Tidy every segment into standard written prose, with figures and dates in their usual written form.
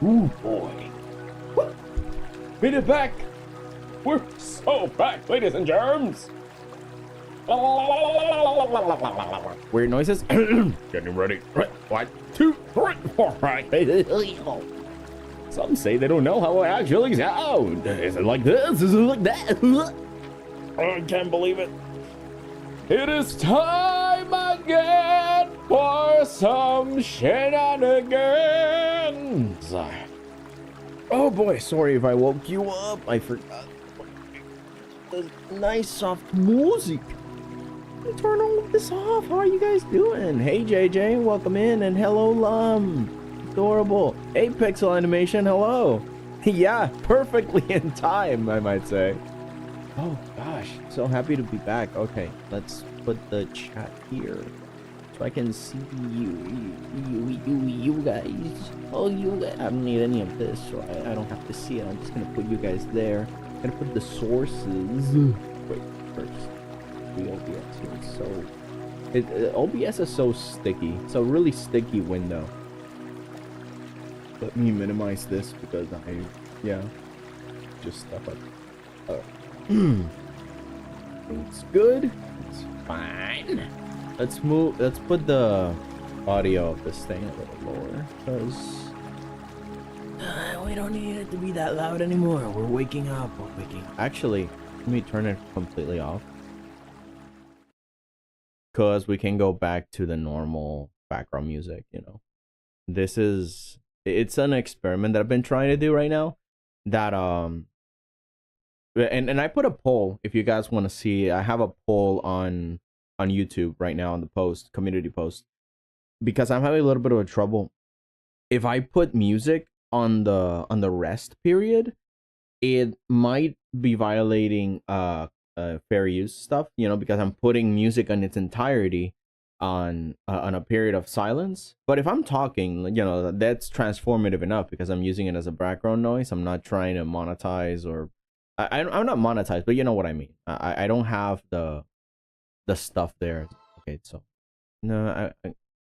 Ooh boy. Made it back. We're so back, ladies and germs. Weird noises. Getting ready. 1, 2, 3, 4, 5. Some say they don't know how I actually sound. Is it like this? Is it like that? I can't believe it. It is time again for some shenanigans. Oh boy, sorry if I woke you up. I forgot the nice soft music. Let me turn all of this off. How are you guys doing? Hey JJ, welcome in, and hello Lum. Adorable. Hey Pixel Animation, hello. Yeah, perfectly in time, I might say. Oh gosh, so happy to be back. Okay, let's put the chat here so I can see you guys. Oh, you guys. I don't need any of this, so I don't have to see it. I'm just gonna put you guys there. I'm gonna put the sources. Wait, first. The OBS here is so... OBS is so sticky. It's a really sticky window. Let me minimize this because yeah, just stuff up. It's good. It's fine. Let's put the audio of this thing a little lower because we don't need it to be that loud anymore. We're waking up. Actually, let me turn it completely off because we can go back to the normal background music. You know, it's an experiment that I've been trying to do right now. That and I put a poll if you guys want to see. I have a poll on YouTube right now on the community post, because I'm having a little bit of a trouble. If I put music on the rest period, it might be violating fair use stuff, you know, because I'm putting music in its entirety on a period of silence. But if I'm talking, you know, that's transformative enough because I'm using it as a background noise. I'm not trying to monetize, or I'm not monetized, but you know what I mean. I don't have the stuff there. Okay, so no,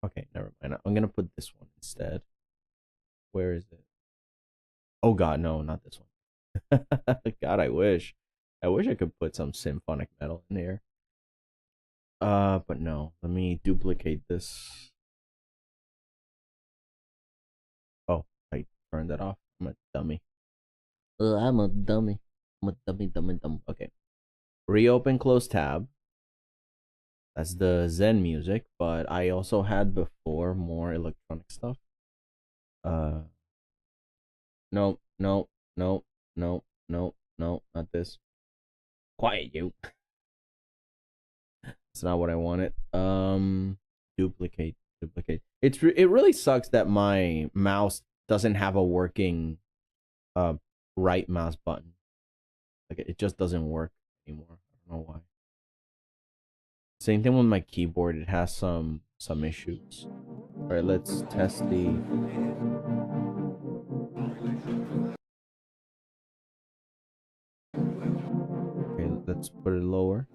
okay, never mind. I'm gonna put this one instead. Where is it? Oh god, no, not this one. God, I wish I could put some symphonic metal in here. But no, let me duplicate this. Oh, I turned that off. I'm a dummy. I'm a dummy. Okay. Reopen, close tab. That's the Zen music, but I also had before more electronic stuff. No, not this. Quiet, you. That's not what I wanted. Duplicate. It really sucks that my mouse doesn't have a working right mouse button. Like it just doesn't work anymore. I don't know why. Same thing with my keyboard. It has some issues. All right, let's test the. Okay, let's put it lower.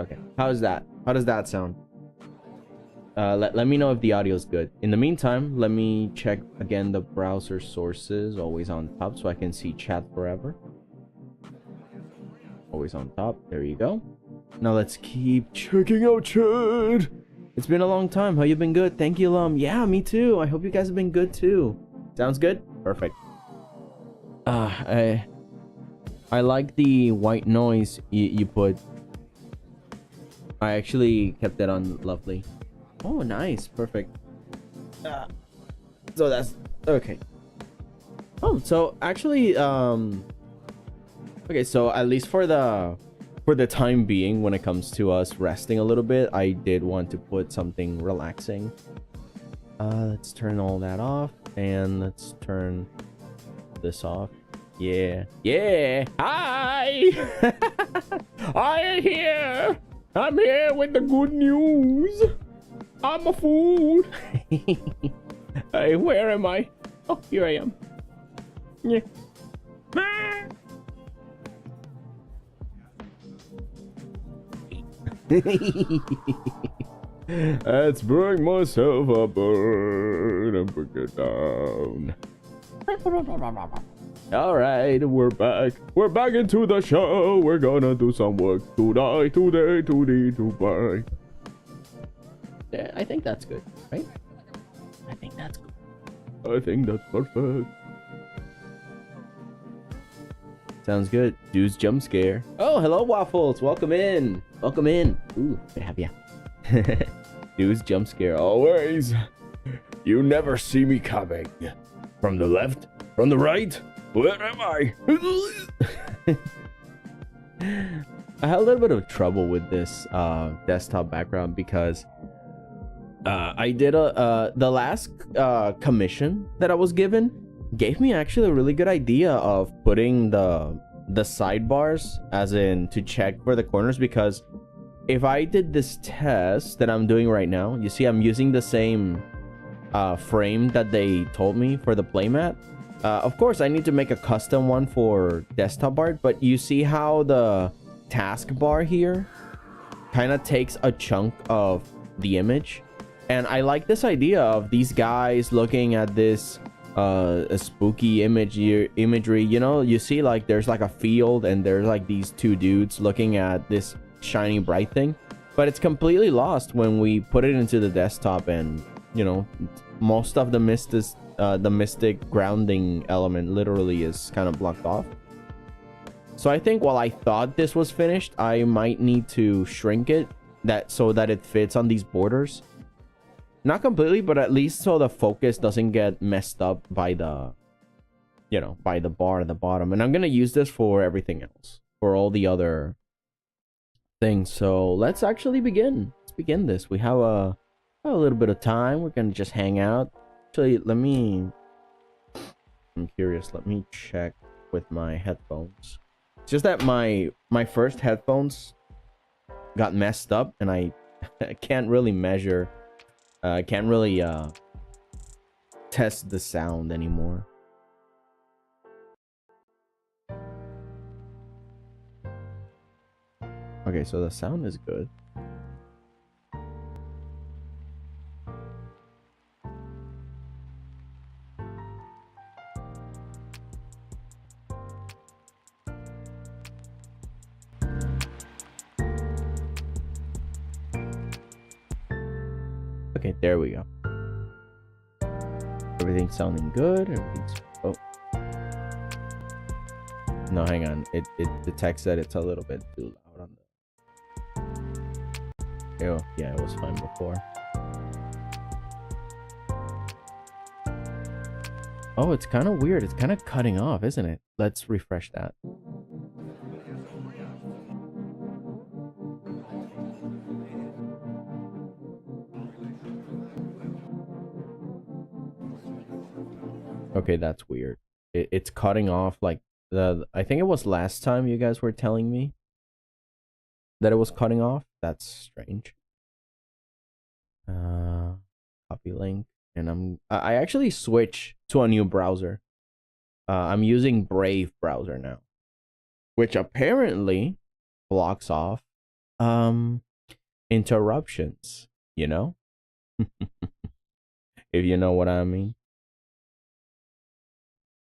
Okay, how's that? How does that sound? Let me know if the audio is good. In the meantime, let me check again the browser sources, always on top, so I can see chat forever. Always on top. There you go. Now let's keep checking out chat. It's been a long time. How you been? Good. Thank you, Lum. Yeah, me too. I hope you guys have been good too. Sounds good? Perfect. I like the white noise you put. I actually kept that on lovely. Oh, nice. Perfect. So that's okay. Oh, so actually, okay, so at least for the time being, when it comes to us resting a little bit, I did want to put something relaxing. Let's turn all that off, and let's turn this off. Yeah. Hi. I'm here with the good news. I'm a food. Hey, where am I? Oh, here I am. Yeah. Let's bring myself a bird and bring it down. All right, we're back. We're back into the show. We're gonna do some work today. Yeah, I think that's good, right? I think that's good. I think that's perfect. Sounds good. Dude's jump scare. Oh, hello, Waffles. Welcome in. Welcome in. Ooh, good to have ya. Dude's jump scare. Always. You never see me coming. From the left? From the right? Where am I? I had a little bit of trouble with this desktop background because I did the last commission that I was given gave me actually a really good idea of putting the sidebars, as in to check for the corners, because if I did this test that I'm doing right now, you see I'm using the same frame that they told me for the playmat. Of course I need to make a custom one for desktop art, but you see how the taskbar here kind of takes a chunk of the image, and I like this idea of these guys looking at this a spooky imagery. You know, you see like there's like a field and there's like these two dudes looking at this shiny bright thing, but it's completely lost when we put it into the desktop, and you know, most of the mystic grounding element literally is kind of blocked off. So I think while I thought this was finished, I might need to shrink it so that it fits on these borders. Not completely, but at least so the focus doesn't get messed up by the, you know, by the bar at the bottom. And I'm going to use this for everything else, for all the other things. So let's actually begin. Let's begin this. We have a little bit of time. We're going to just hang out. Actually, I'm curious. Let me check with my headphones. It's just that my first headphones got messed up and I can't really measure. Can't really test the sound anymore. Okay, so the sound is good. Okay, there we go. Everything's sounding good. Everything's... Oh. No, hang on. It detects that it's a little bit too loud on the... Oh, yeah, it was fine before. Oh, it's kind of weird. It's kind of cutting off, isn't it? Let's refresh that. Okay, that's weird. It's cutting off like I think it was last time you guys were telling me that it was cutting off. That's strange. Copy link, and I actually switched to a new browser. I'm using Brave browser now, which apparently blocks off interruptions, you know? If you know what I mean.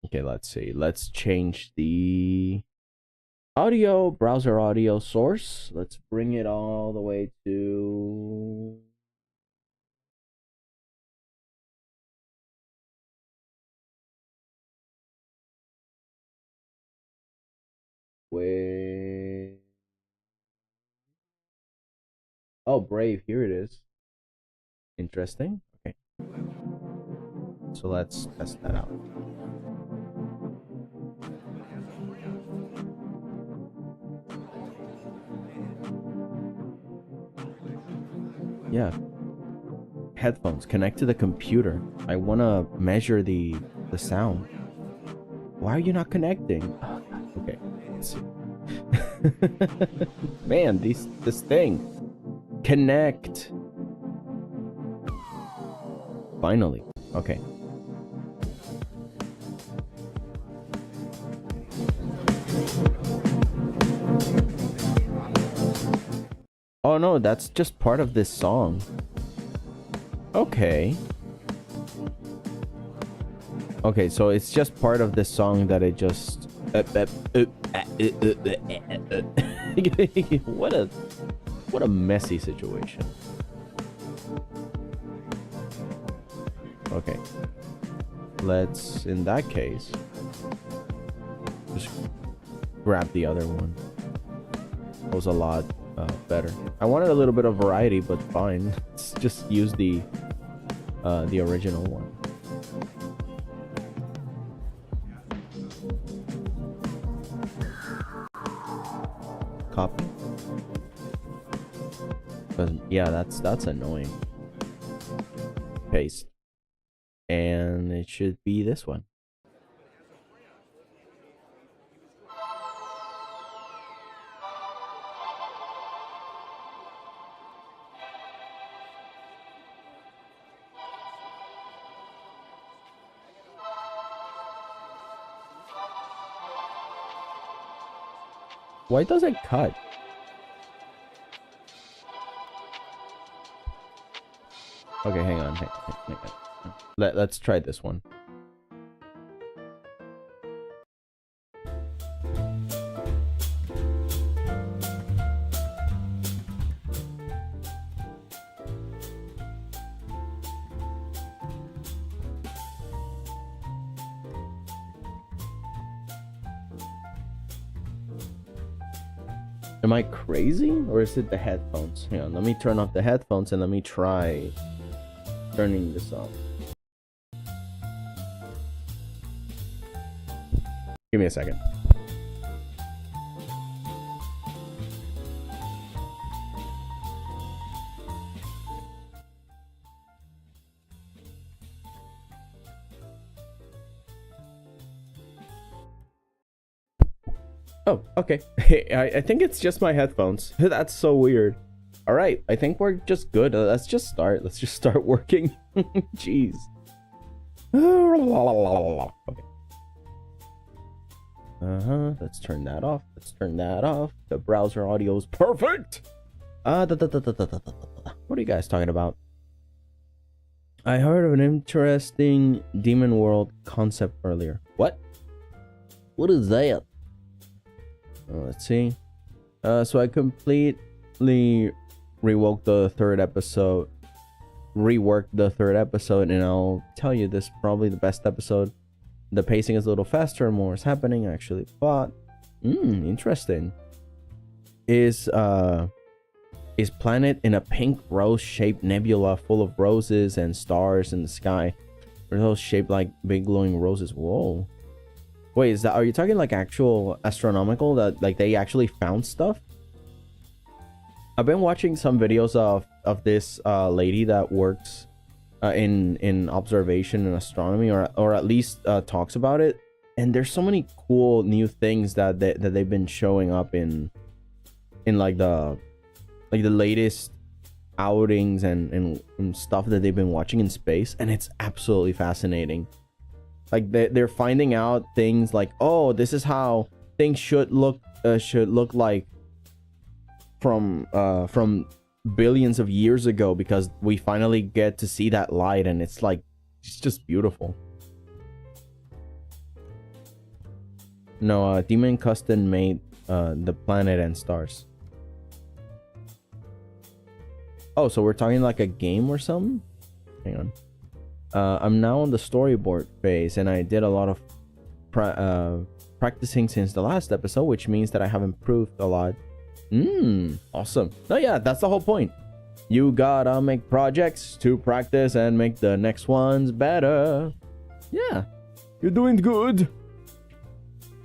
Okay, let's see. Let's change the audio, browser audio source. Let's bring it all the way to... Wait. Oh, Brave. Here it is. Interesting. Okay. So let's test that out. Yeah. Headphones. Connect to the computer. I want to measure the sound. Why are you not connecting? Okay. Let's see. Man, this thing. Connect. Finally. Okay. Oh no, that's just part of this song. Okay. Okay, so it's just part of this song that it just... What a messy situation. Okay. Let's, in that case, just grab the other one. That was a lot better. I wanted a little bit of variety, but fine. Let's just use the original one. Copy. Yeah, that's annoying. Paste. And it should be this one. Why does it cut? Okay, hang on. Hang on. Let's try this one. Am I crazy, or is it the headphones? Hang on, let me turn off the headphones and let me try turning this off. Give me a second. Oh, okay. I think it's just my headphones. That's so weird. All right, I think we're just good. Let's just start. Let's just start working. Jeez. Okay. Let's turn that off. Let's turn that off. The browser audio is perfect. What are you guys talking about? I heard of an interesting demon world concept earlier. What? What is that? Let's see. So I completely reworked the third episode, and I'll tell you, this is probably the best episode. The pacing is a little faster, more is happening actually. But interesting. Is planet in a pink rose-shaped nebula full of roses and stars in the sky. Are those shaped like big glowing roses? Whoa. Wait, is that, are you talking like actual astronomical, that like they actually found stuff? I've been watching some videos of this lady that works in observation and astronomy, or at least talks about it, and there's so many cool new things that they've been showing up in like the latest outings and stuff that they've been watching in space, and it's absolutely fascinating. Like they're finding out things like, oh, this is how things should look like from billions of years ago, because we finally get to see that light, and it's like, it's just beautiful. No, Demon Custom made the planet and stars. Oh, so we're talking like a game or something? Hang on. I'm now on the storyboard phase, and I did a lot of practicing since the last episode, which means that I have improved a lot. Awesome. Oh yeah, that's the whole point. You gotta make projects to practice and make the next ones better. Yeah, you're doing good.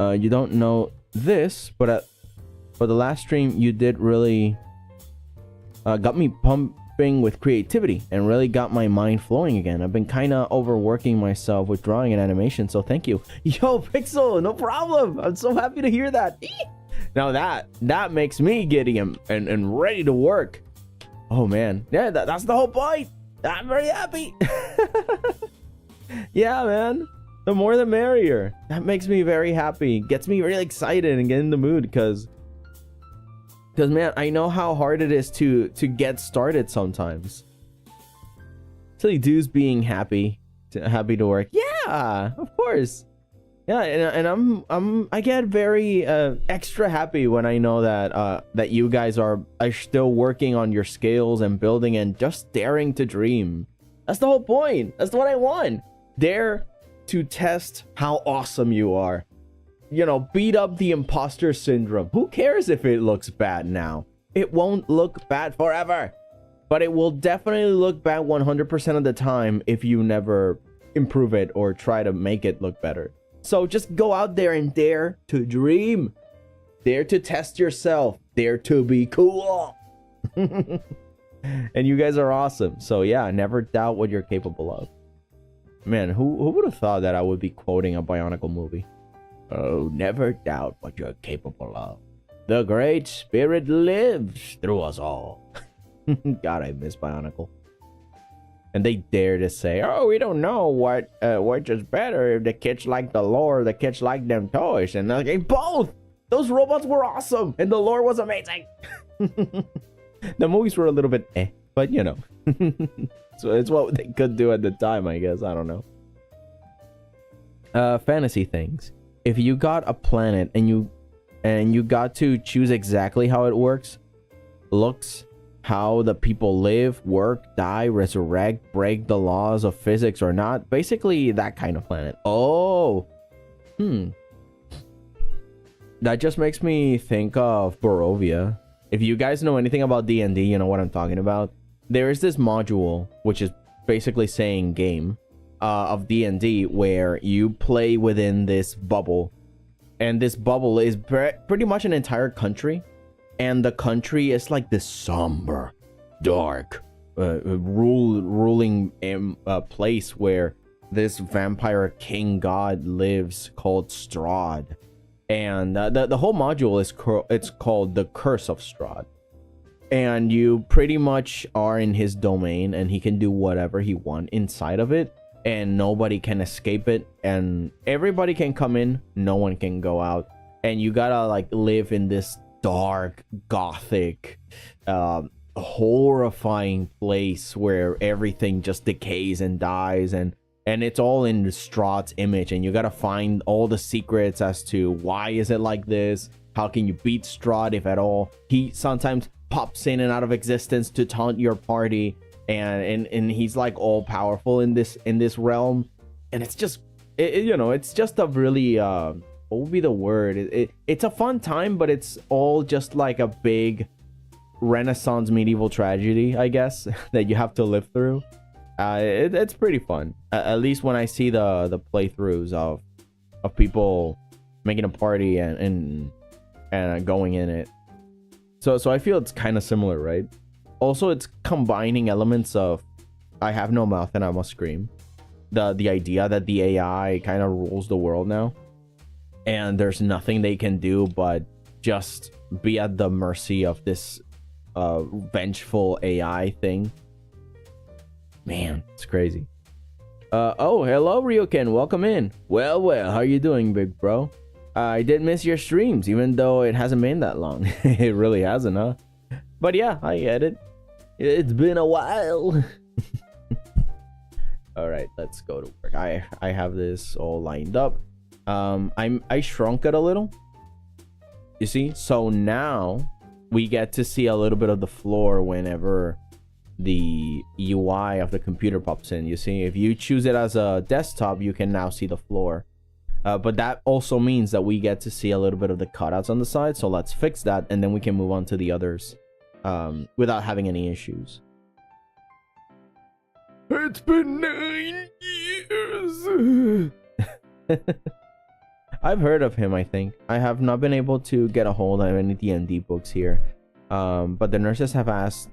You don't know this, but for the last stream, you did really got me pumping with creativity and really got my mind flowing again. I've been kind of overworking myself with drawing and animation, so thank you. Yo, Pixel, no problem. I'm so happy to hear that. Now that makes me giddy and ready to work. Oh man, yeah, that's the whole point. I'm very happy. Yeah, man, the more the merrier. That makes me very happy, gets me really excited and get in the mood, because Because man, I know how hard it is to get started sometimes. Silly dudes being happy to work. Yeah, of course. Yeah, and I get very extra happy when I know that that you guys are still working on your skills and building and just daring to dream. That's the whole point. That's what I want. Dare to test how awesome you are. You know, beat up the imposter syndrome. Who cares if it looks bad now? It won't look bad forever. But it will definitely look bad 100% of the time if you never improve it or try to make it look better. So just go out there and dare to dream. Dare to test yourself. Dare to be cool. And you guys are awesome. So yeah, never doubt what you're capable of. Man, who would have thought that I would be quoting a Bionicle movie? Oh, never doubt what you're capable of. The great spirit lives through us all. God, I miss Bionicle. And they dare to say, oh, we don't know which is better, if the kids like the lore, the kids like them toys. And they're like, both! Those robots were awesome, and the lore was amazing. The movies were a little bit but you know. So it's what they could do at the time, I guess. I don't know. Fantasy things. If you got a planet and you got to choose exactly how it works, looks, how the people live, work, die, resurrect, break the laws of physics or not. Basically, that kind of planet. Oh. That just makes me think of Barovia. If you guys know anything about D&D, you know what I'm talking about. There is this module, which is basically saying game, of D&D, where you play within this bubble. And this bubble is pretty much an entire country. And the country is like this somber, dark, ruling place where this vampire king god lives called Strahd. And the whole module is it's called the Curse of Strahd. And you pretty much are in his domain, and he can do whatever he wants inside of it, and nobody can escape it, and everybody can come in, no one can go out, and you gotta like live in this dark, gothic, horrifying place where everything just decays and dies, and it's all in Strahd's image, and you gotta find all the secrets as to why is it like this, how can you beat Strahd if at all. He sometimes pops in and out of existence to taunt your party, and he's like all powerful in this realm, and it's just you know, it's just a really what would be the word? It's a fun time, but it's all just like a big Renaissance medieval tragedy, I guess, that you have to live through. It's pretty fun. At least when I see the playthroughs of people making a party and going in it. So I feel it's kind of similar, right? Also, it's combining elements of I have no mouth and I must scream. The idea that the AI kind of rules the world now, and there's nothing they can do but just be at the mercy of this vengeful AI thing. Man, it's crazy. Oh, hello, 𝐀𝐫𝐭 𝐒𝐭. Welcome in. Well, how you doing, big bro? I did miss your streams, even though it hasn't been that long. It really hasn't, huh? But yeah, I get it. It's been a while. All right, let's go to work. I have this all lined up. I shrunk it a little. You see? So now we get to see a little bit of the floor whenever the UI of the computer pops in. You see, if you choose it as a desktop, you can now see the floor. But that also means that we get to see a little bit of the cutouts on the side. So let's fix that, and then we can move on to the others without having any issues. It's been 9 years. I've heard of him, I think. I have not been able to get a hold of any D&D books here. But the nurses have asked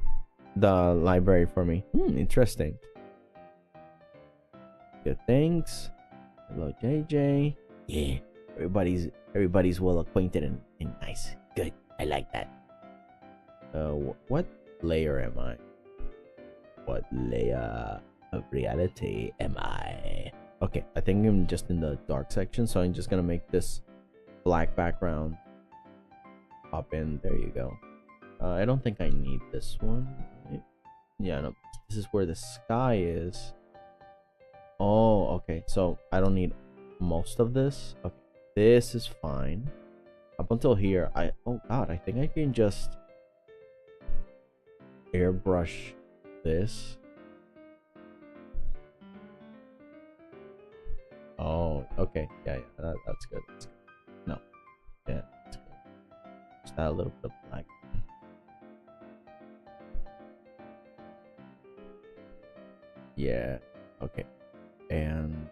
the library for me. Interesting. Good, thanks. Hello, JJ. Yeah, everybody's well acquainted and nice. Good, I like that. What layer am I? What layer of reality am I? Okay, I think I'm just in the dark section, so I'm just gonna make this black background pop in. There you go. I don't think I need this one. Yeah, no, this is where the sky is. Oh, okay, so I don't need most of this. Okay, this is fine. Up until here, oh god, I think I can just airbrush this. Oh, okay, yeah, that's good. That's good. No, yeah, that's good. Just add a little bit of black. Yeah, okay, and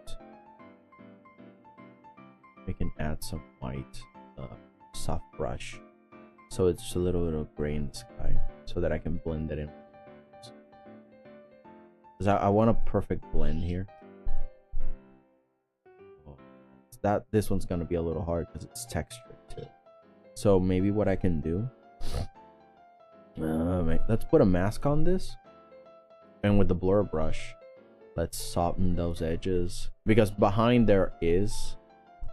we can add some white soft brush, so it's a little bit of gray in the sky, so that I can blend it in. Because I want a perfect blend here. Oh, this one's gonna be a little hard because it's textured too. So maybe what I can do, let's put a mask on this, and with the blur brush, let's soften those edges, because behind there is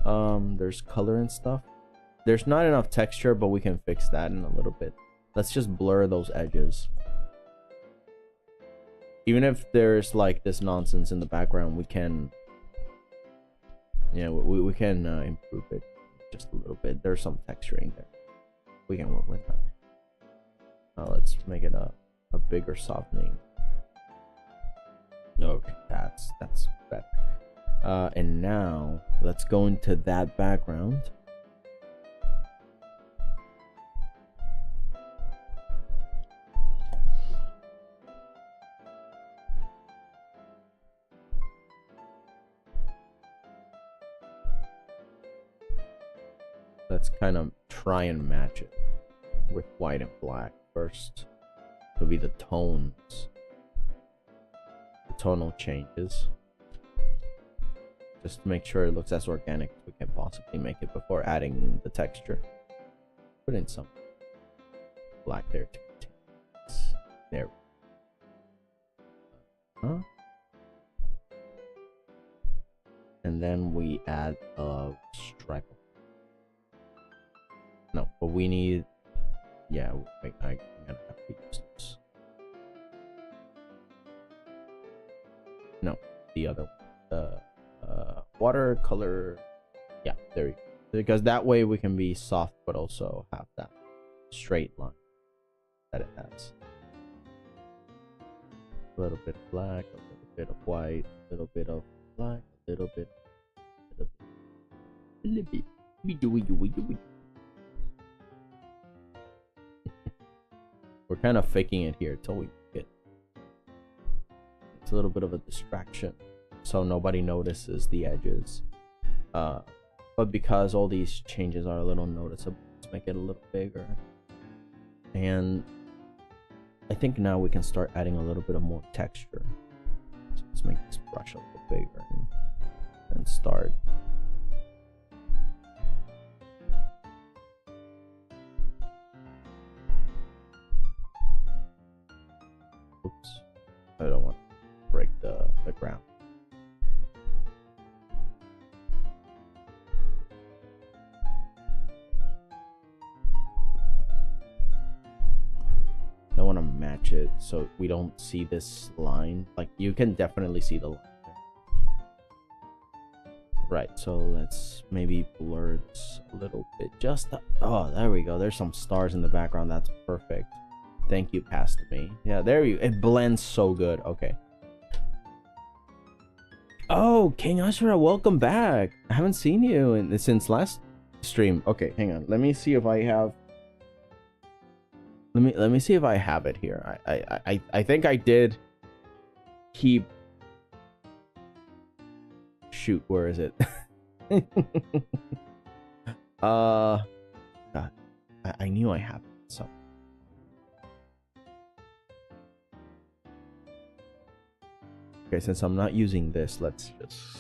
there's color and stuff. There's not enough texture, but we can fix that in a little bit. Let's just blur those edges. Even if there's like this nonsense in the background, we can, yeah, we can improve it just a little bit. There's some texturing there. We can work with that. Let's make it a bigger softening. Okay, that's better. And now let's go into that background. Let's kind of try and match it with white and black first. It'll be the tones, the tonal changes, just to make sure it looks as organic as we can possibly make it before adding the texture. Put in some black there too. There. Huh? And then we add a stripe. No, but we need, yeah, I'm gonna have to use this. No, the other one, the watercolor. Yeah, there we go. Because that way we can be soft, but also have that straight line that it has. A little bit of black, a little bit of white, a little bit of black, a little bit. We're kind of faking it here till we get. It's a little bit of a distraction, so nobody notices the edges. But because all these changes are a little noticeable, let's make it a little bigger. And I think now we can start adding a little bit of more texture. So let's make this brush a little bigger and start. Oops, I don't want to break the ground. I want to match it so we don't see this line. Like, you can definitely see the line there. Right, so let's maybe blur this a little bit. Oh, there we go. There's some stars in the background. That's perfect. Thank you, past me. Yeah, there you. It blends so good. Okay. Oh, King Ashura, welcome back. I haven't seen you since last stream. Okay, hang on. Let me see if I have. Let me see if I have it here. I think I did keep. Shoot, where is it? God, I knew I have it. So. Okay, since I'm not using this, let's just.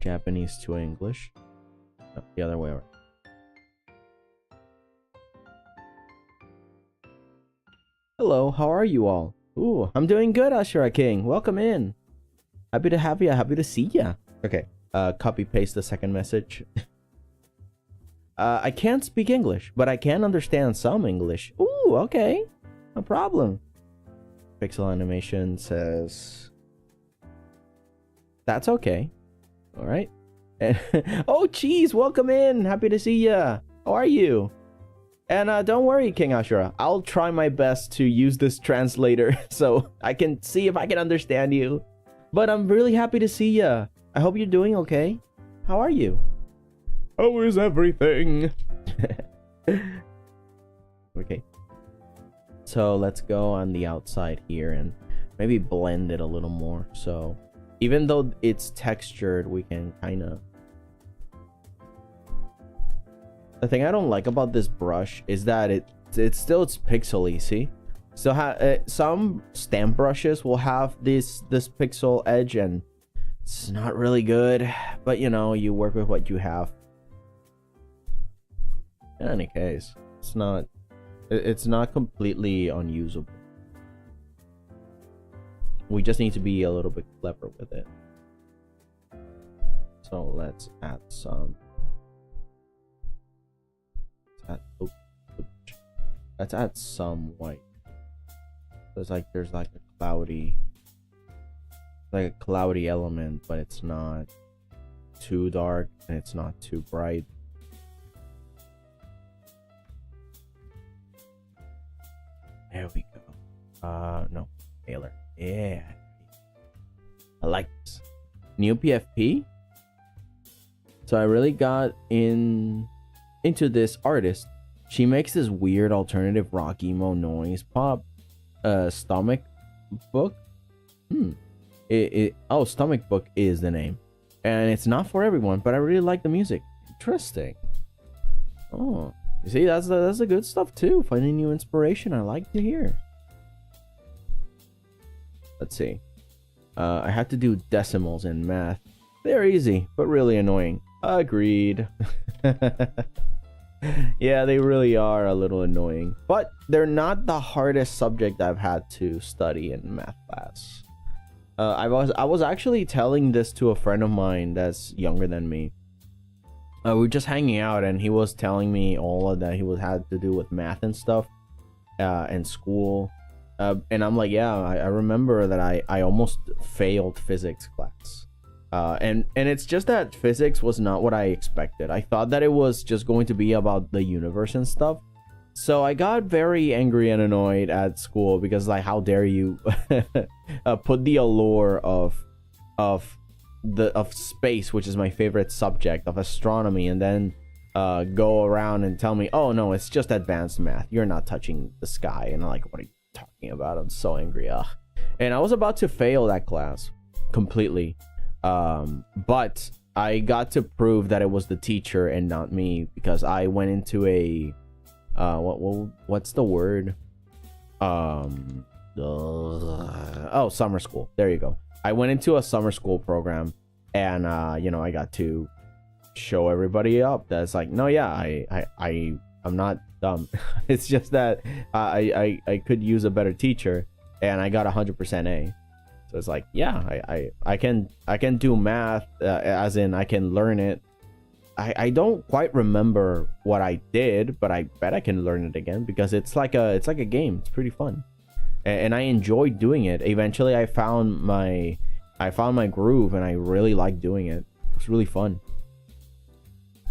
Japanese to English. No, the other way around. Hello, how are you all? Ooh, I'm doing good, Ashura King. Welcome in. Happy to have you. Happy to see ya. Okay. Copy paste the second message. I can't speak English, but I can understand some English. Ooh, okay. No problem. Pixel animation says that's okay. All right. And oh, geez, welcome in. Happy to see ya. How are you? And don't worry, King Ashura. I'll try my best to use this translator so I can see if I can understand you. But I'm really happy to see ya. I hope you're doing okay. How are you? How is everything? Okay. So let's go on the outside here and maybe blend it a little more. So even though it's textured, we can kind of... The thing I don't like about this brush is that it's pixely, see? So some stamp brushes will have this pixel edge and it's not really good, but you know, you work with what you have. In any case, it's not completely unusable. We just need to be a little bit clever with it. So let's add some. Let's add some white. So it's like there's like a cloudy element, but it's not too dark and it's not too bright. There we go. No, Taylor. Yeah, I like this new PFP. So I really got into this artist. She makes this weird alternative rock emo noise pop. Stomach Book. Oh, Stomach Book is the name, and it's not for everyone, but I really like the music. Interesting. Oh, you see, that's the good stuff too. Finding new inspiration, I like to hear. Let's see. I had to do decimals in math. They're easy, but really annoying. Agreed. Yeah, they really are a little annoying, but they're not the hardest subject I've had to study in math class. I was actually telling this to a friend of mine that's younger than me. We were just hanging out, and he was telling me all of that he had to do with math and stuff, and school. And I'm like, yeah, I remember that I almost failed physics class. And it's just that physics was not what I expected. I thought that it was just going to be about the universe and stuff. So I got very angry and annoyed at school because, like, how dare you put the allure of space, which is my favorite subject, of astronomy, and then go around and tell me, oh no, it's just advanced math. You're not touching the sky. And I'm like, what are you talking about? I'm so angry. Ugh. And I was about to fail that class completely. But I got to prove that it was the teacher and not me, because I went into a what's the word? Summer school. There you go. I went into a summer school program, and you know, I got to show everybody up that's like, no, yeah, I'm not dumb. It's just that I could use a better teacher, and I got 100% A. So it's like, yeah, I can do math, as in I can learn it. I don't quite remember what I did, but I bet I can learn it again, because it's like a game. It's pretty fun, and I enjoyed doing it. Eventually, I found my groove, and I really liked doing it. It's really fun.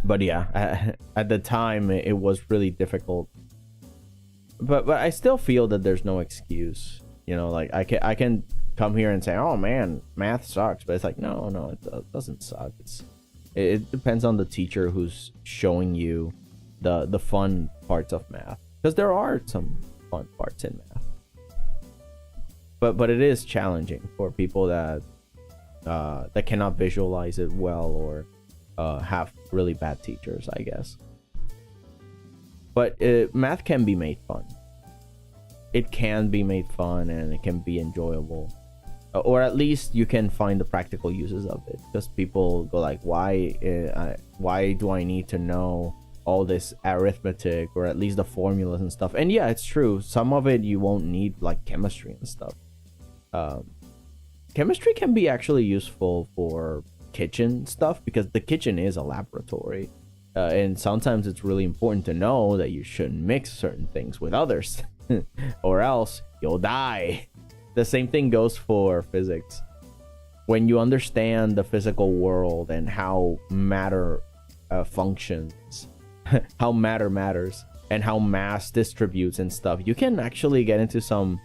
But yeah, at the time it was really difficult. But I still feel that there's no excuse. You know, like I can come here and say, oh man, math sucks, but it's like, no, it doesn't suck. It depends on the teacher who's showing you the fun parts of math, because there are some fun parts in math, but it is challenging for people that cannot visualize it well, or have really bad teachers, I guess. But math can be made fun. It can be made fun, and it can be enjoyable. Or at least you can find the practical uses of it, because people go like, why do I need to know all this arithmetic, or at least the formulas and stuff? And yeah, it's true, some of it you won't need, like chemistry and stuff. chemistry can be actually useful for kitchen stuff, because the kitchen is a laboratory. And sometimes it's really important to know that you shouldn't mix certain things with others or else you'll die. The same thing goes for physics. When you understand the physical world and how matter functions, how matter matters, and how mass distributes and stuff, you can actually get into some...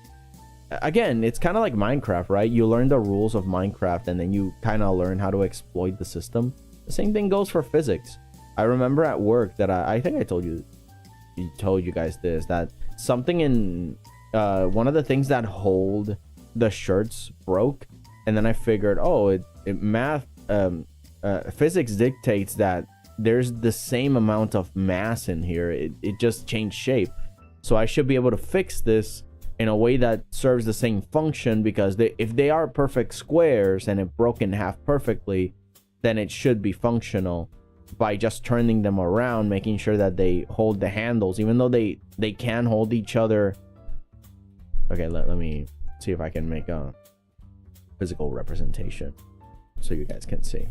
Again, it's kind of like Minecraft, right? You learn the rules of Minecraft and then you kind of learn how to exploit the system. The same thing goes for physics. I remember at work that I think I told you guys this, that something in one of the things that hold the shirts broke, and then I figured, oh, physics dictates that there's the same amount of mass in here. It just changed shape, so I should be able to fix this in a way that serves the same function, because if they are perfect squares and it broke in half perfectly, then it should be functional by just turning them around, making sure that they hold the handles, even though they can hold each other. Okay, let me see if I can make a physical representation so you guys can see.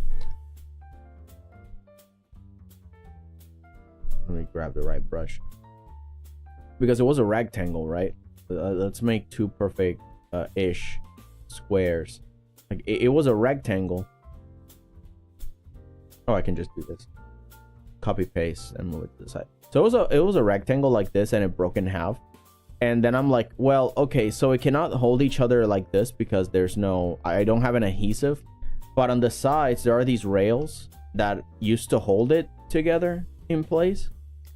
Let me grab the right brush, because it was a rectangle, right? Let's make two perfect ish squares. Like it was a rectangle. Oh, I can just do this, copy paste and move it to the side. So it was a rectangle like this, and it broke in half. And then I'm like, well, okay, so it cannot hold each other like this because I don't have an adhesive, but on the sides there are these rails that used to hold it together in place.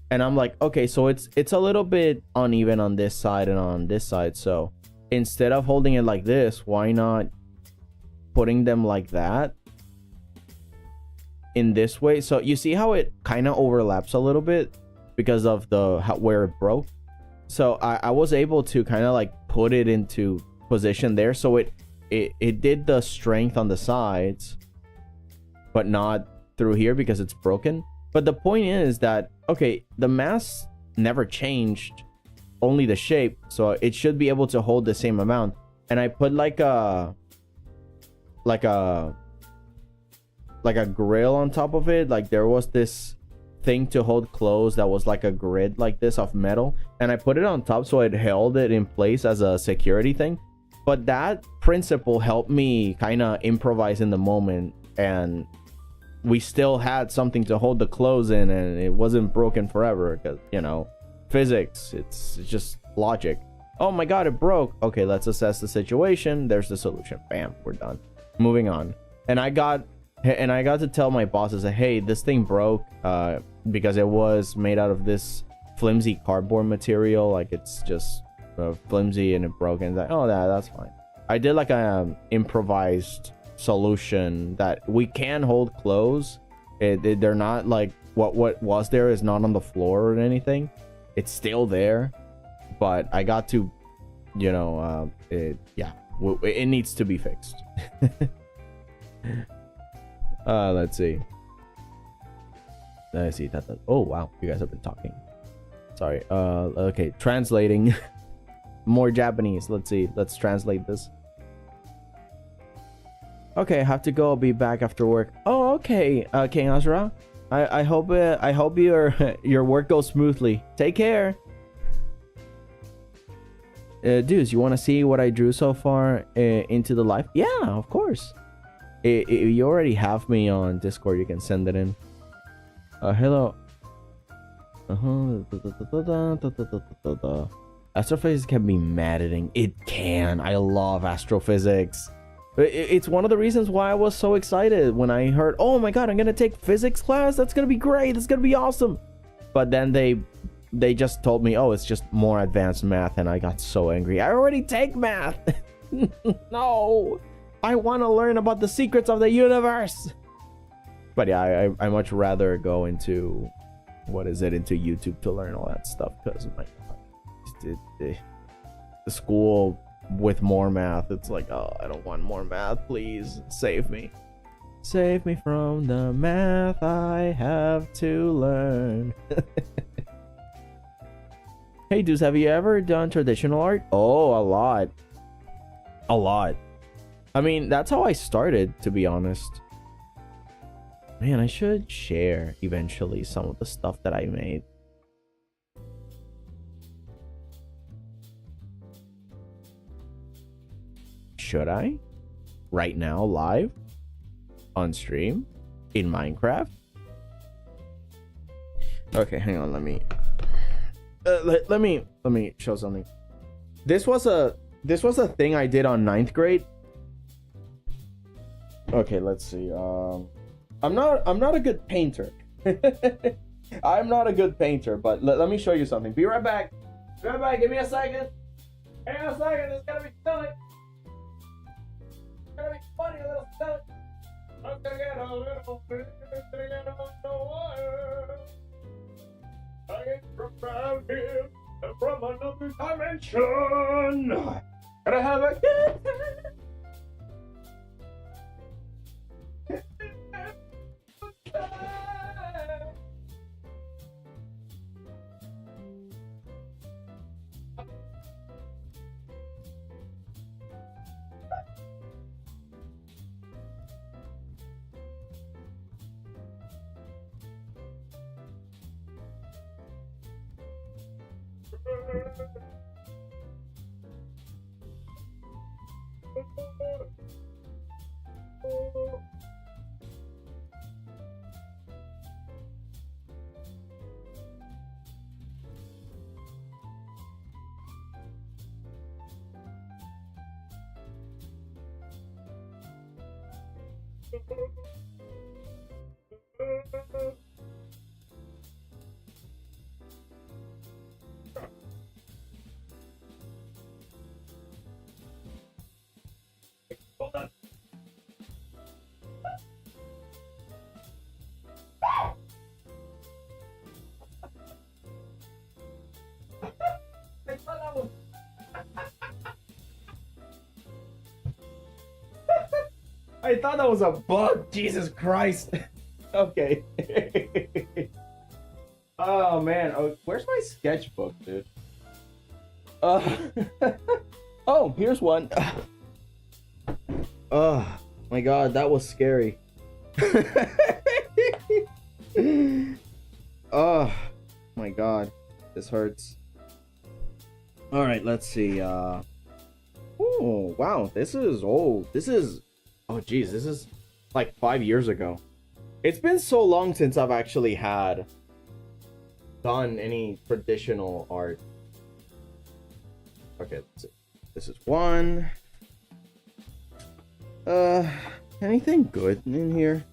And I'm like, okay, so it's a little bit uneven on this side and on this side, so instead of holding it like this, why not putting them like that in this way? So you see how it kind of overlaps a little bit because of where it broke. So I was able to kind of like put it into position there, so it did the strength on the sides but not through here because it's broken. But the point is that, okay, the mass never changed, only the shape, so it should be able to hold the same amount. And I put like a grill on top of it. Like there was this thing to hold clothes that was like a grid like this of metal, and I put it on top so it held it in place as a security thing. But that principle helped me kind of improvise in the moment, and we still had something to hold the clothes in, and it wasn't broken forever, because, you know, physics, it's just logic. Oh my god, it broke. Okay, let's assess the situation. There's the solution. Bam, we're done. Moving on. And I got to tell my bosses that, hey, this thing broke because it was made out of this flimsy cardboard material. Like, it's just flimsy and it broke. And like, oh, that's fine. I did like a improvised solution that we can hold clothes. They're not like what was there is not on the floor or anything. It's still there, but I got to, you know, it needs to be fixed. Let's see that. Oh wow, you guys have been talking. Sorry. Okay, translating. More Japanese. Let's see. Let's translate this. Okay, I have to go. I'll be back after work. Oh, okay. King Azra, I hope your work goes smoothly. Take care. Dudes, you want to see what I drew so far into the life? Yeah, of course. You already have me on Discord. You can send it in. Hello. Astrophysics can be maddening. It can. I love astrophysics. It's one of the reasons why I was so excited when I heard, oh my god, I'm gonna take physics class. That's gonna be great. That's gonna be awesome. But then they just told me, oh, it's just more advanced math, and I got so angry. I already take math. No, I want to learn about the secrets of the universe. But yeah, I much rather go into into YouTube to learn all that stuff, because my god, the school with more math, it's like, oh, I don't want more math. Please save me from the math I have to learn. Hey dudes, have you ever done traditional art? Oh, a lot. I mean, that's how I started, to be honest. Man, I should share eventually some of the stuff that I made. Should I? Right now, live? On stream? In Minecraft? Okay, hang on, let me show something. This was a thing I did on 9th grade. Okay, let's see. I'm not a good painter. I'm not a good painter, but let me show you something. Be right back. Be right back. Give me a second. Hang on a second. It's gonna be silly. It's gonna be funny, a little silly. I'm gonna get a little bit. I ain't from around here. I'm from another dimension. Gonna have a good time. Hold on. I thought that was a bug. Jesus Christ. Okay. Oh man. Oh, where's my sketchbook, dude? Oh, here's one. Oh my god, that was scary. Oh my god, this hurts. All right, let's see. Oh wow, this is old. This is, oh geez, this is like 5 years ago. It's been so long since I've actually done any traditional art. Okay, let's see. This is one. Anything good in here?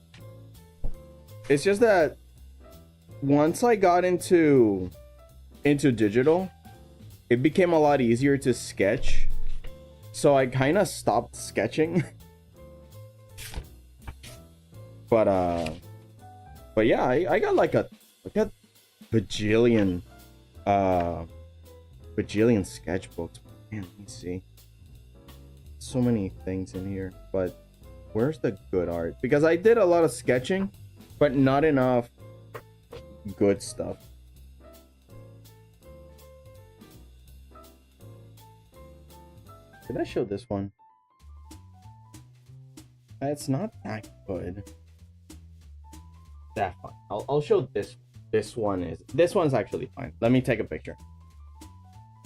It's just that once I got into digital, it became a lot easier to sketch. So I kind of stopped sketching. But yeah, I got like a bajillion sketchbooks. Man, let me see. So many things in here, but where's the good art? Because I did a lot of sketching, but not enough good stuff. Did I show this one? It's not that good. That fine. I'll show this. This one's actually fine. Let me take a picture.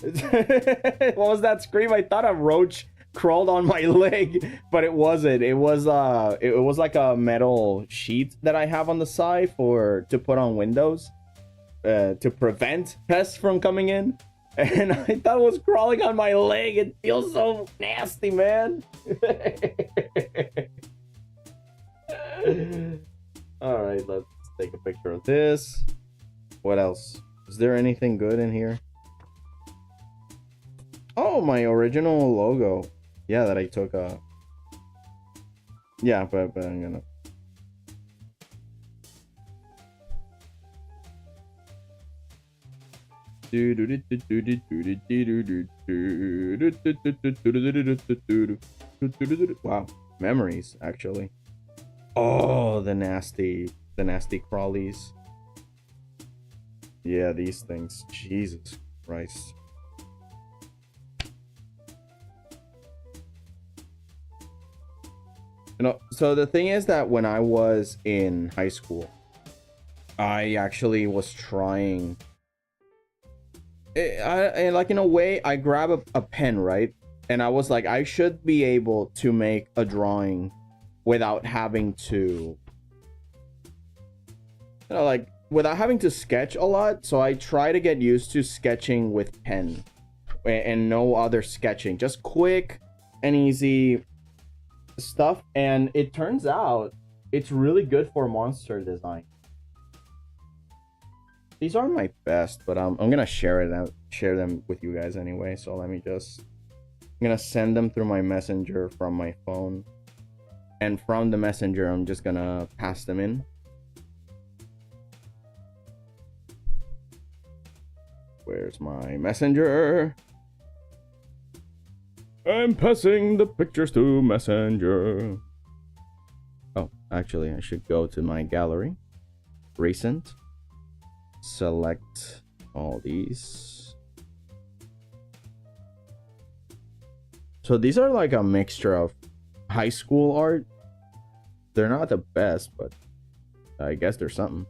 What was that scream? I thought a roach crawled on my leg, but it wasn't. It was like a metal sheet that I have on the side to put on windows to prevent pests from coming in, and I thought it was crawling on my leg. It feels so nasty, man. All right, let's take a picture of this. What else? Is there anything good in here? Oh, my original logo. Yeah, that I took. Yeah, but I'm gonna. Wow, memories actually. Oh, the nasty crawlies. Yeah, these things. Jesus Christ. You know, so the thing is that when I was in high school, I actually was trying. And like in a way, I grab a pen, right? And I was like, I should be able to make a drawing without having to, like without having to sketch a lot. So I try to get used to sketching with pen and no other sketching, just quick and easy stuff. And it turns out it's really good for monster design. These aren't my best, but I'm gonna share them with you guys anyway. So let me just, I'm gonna send them through my messenger from my phone, and from the messenger I'm just gonna pass them in. Where's my messenger? I'm passing the pictures to messenger. Oh, actually I should go to my gallery, recent, select all these. So these are like a mixture of high school art. They're not the best, but I guess there's something.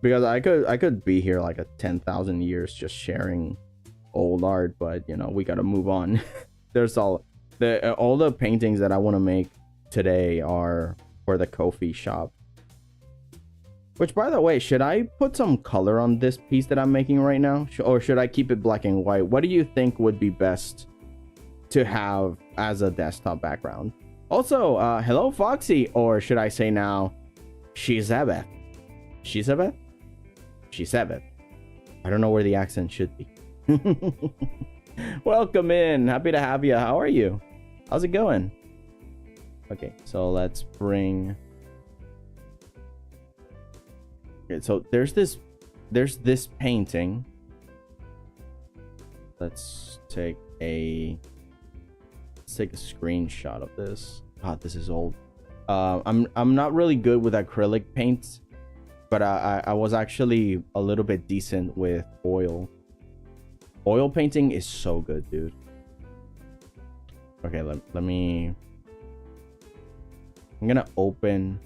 Because I could be here like a 10,000 years just sharing old art, but you know, we gotta move on. There's all the paintings that I want to make today are for the Ko-fi shop. Which, by the way, should I put some color on this piece that I'm making right now? Or should I keep it black and white? What do you think would be best to have as a desktop background? Also, hello, Foxy. Or should I say now, 𝐀𝐫𝐭 𝐒𝐭 𝐀𝐫𝐭. I don't know where the accent should be. Welcome in. Happy to have you. How are you? How's it going? Okay, so let's bring... Okay, so there's this painting. Let's take a screenshot of this. God, this is old. I'm not really good with acrylic paints, but I was actually a little bit decent with oil. Oil painting is so good, dude. Okay, let me... I'm gonna open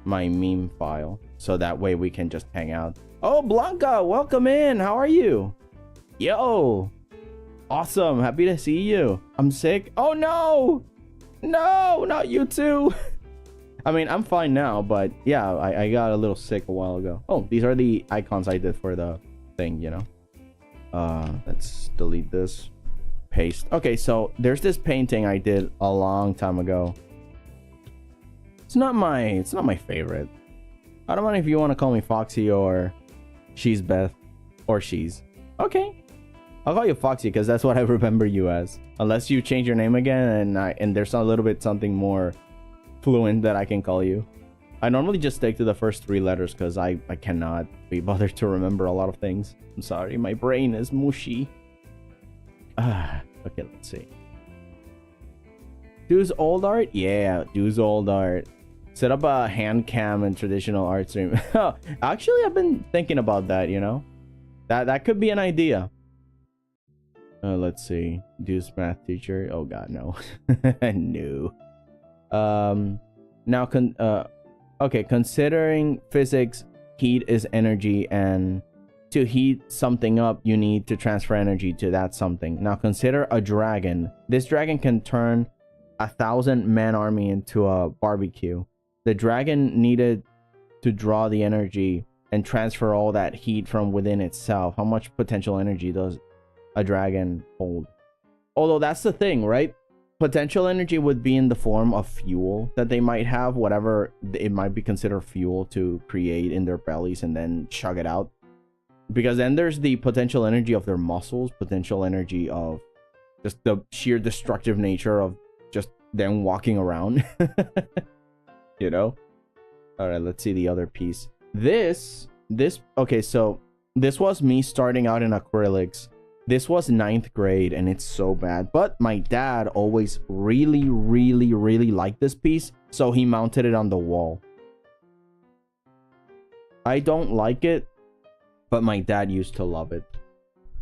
my meme file so that way we can just hang out. Oh, Blanca, welcome in. How are you? Yo, awesome. Happy to see you. I'm sick. Oh no, not you too. I mean, I'm fine now, but yeah, I got a little sick a while ago. Oh, these are the icons I did for the thing, you know. Let's delete this, paste. Okay, so there's this painting I did a long time ago. It's not my favorite. I don't mind if you want to call me Foxy or She's Beth or She's. Okay, I'll call you Foxy because that's what I remember you as. Unless you change your name again and there's a little bit something more fluent that I can call you. I normally just stick to the first 3 letters because I cannot be bothered to remember a lot of things. I'm sorry, my brain is mushy. Okay, let's see. Do's old art? Yeah, Do's old art. Set up a hand cam and traditional art stream. Actually, I've been thinking about that, you know? That could be an idea. Let's see. Do's math teacher. Oh god, no. No. Now, okay, considering physics, heat is energy, and to heat something up, you need to transfer energy to that something. Now, consider a dragon. This dragon can turn 1,000-man army into a barbecue. The dragon needed to draw the energy and transfer all that heat from within itself. How much potential energy does a dragon hold? Although that's the thing, right? Potential energy would be in the form of fuel that they might have, whatever it might be considered fuel to create in their bellies and then chug it out. Because then there's the potential energy of their muscles, potential energy of just the sheer destructive nature of just them walking around. You know? All right, let's see the other piece. This, okay, so this was me starting out in acrylics. This was 9th grade and it's so bad. But my dad always really liked this piece. So he mounted it on the wall. I don't like it, but my dad used to love it.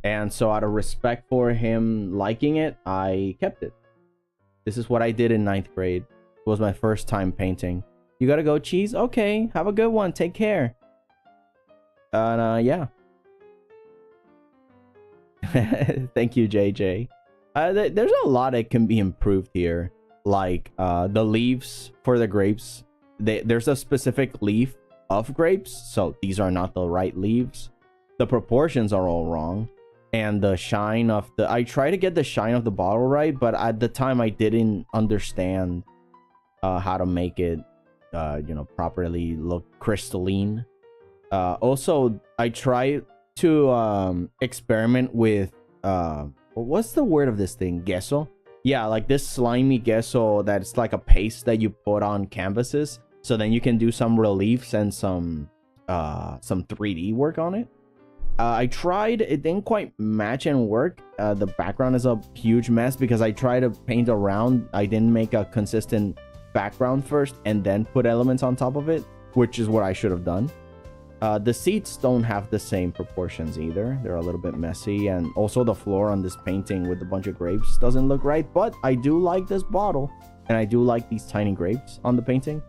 And so out of respect for him liking it, I kept it. This is what I did in 9th grade. It was my first time painting. You gotta go, cheese? Okay, have a good one. Take care. And yeah. Thank you, JJ. There's a lot that can be improved here. Like the leaves for the grapes. There's a specific leaf of grapes, so these are not the right leaves. The proportions are all wrong. And the shine of the... I try to get the shine of the bottle right, but at the time I didn't understand how to make it, you know, properly look crystalline. Also, I try to experiment with... what's the word of this thing? Gesso? Yeah, like this slimy gesso that's like a paste that you put on canvases. So then you can do some reliefs and some 3D work on it. I tried, it didn't quite match and work. The background is a huge mess because I tried to paint around. I didn't make a consistent background first and then put elements on top of it, which is what I should have done. The seats don't have the same proportions either. They're a little bit messy, and also the floor on this painting with a bunch of grapes doesn't look right, but I do like this bottle and I do like these tiny grapes on the painting,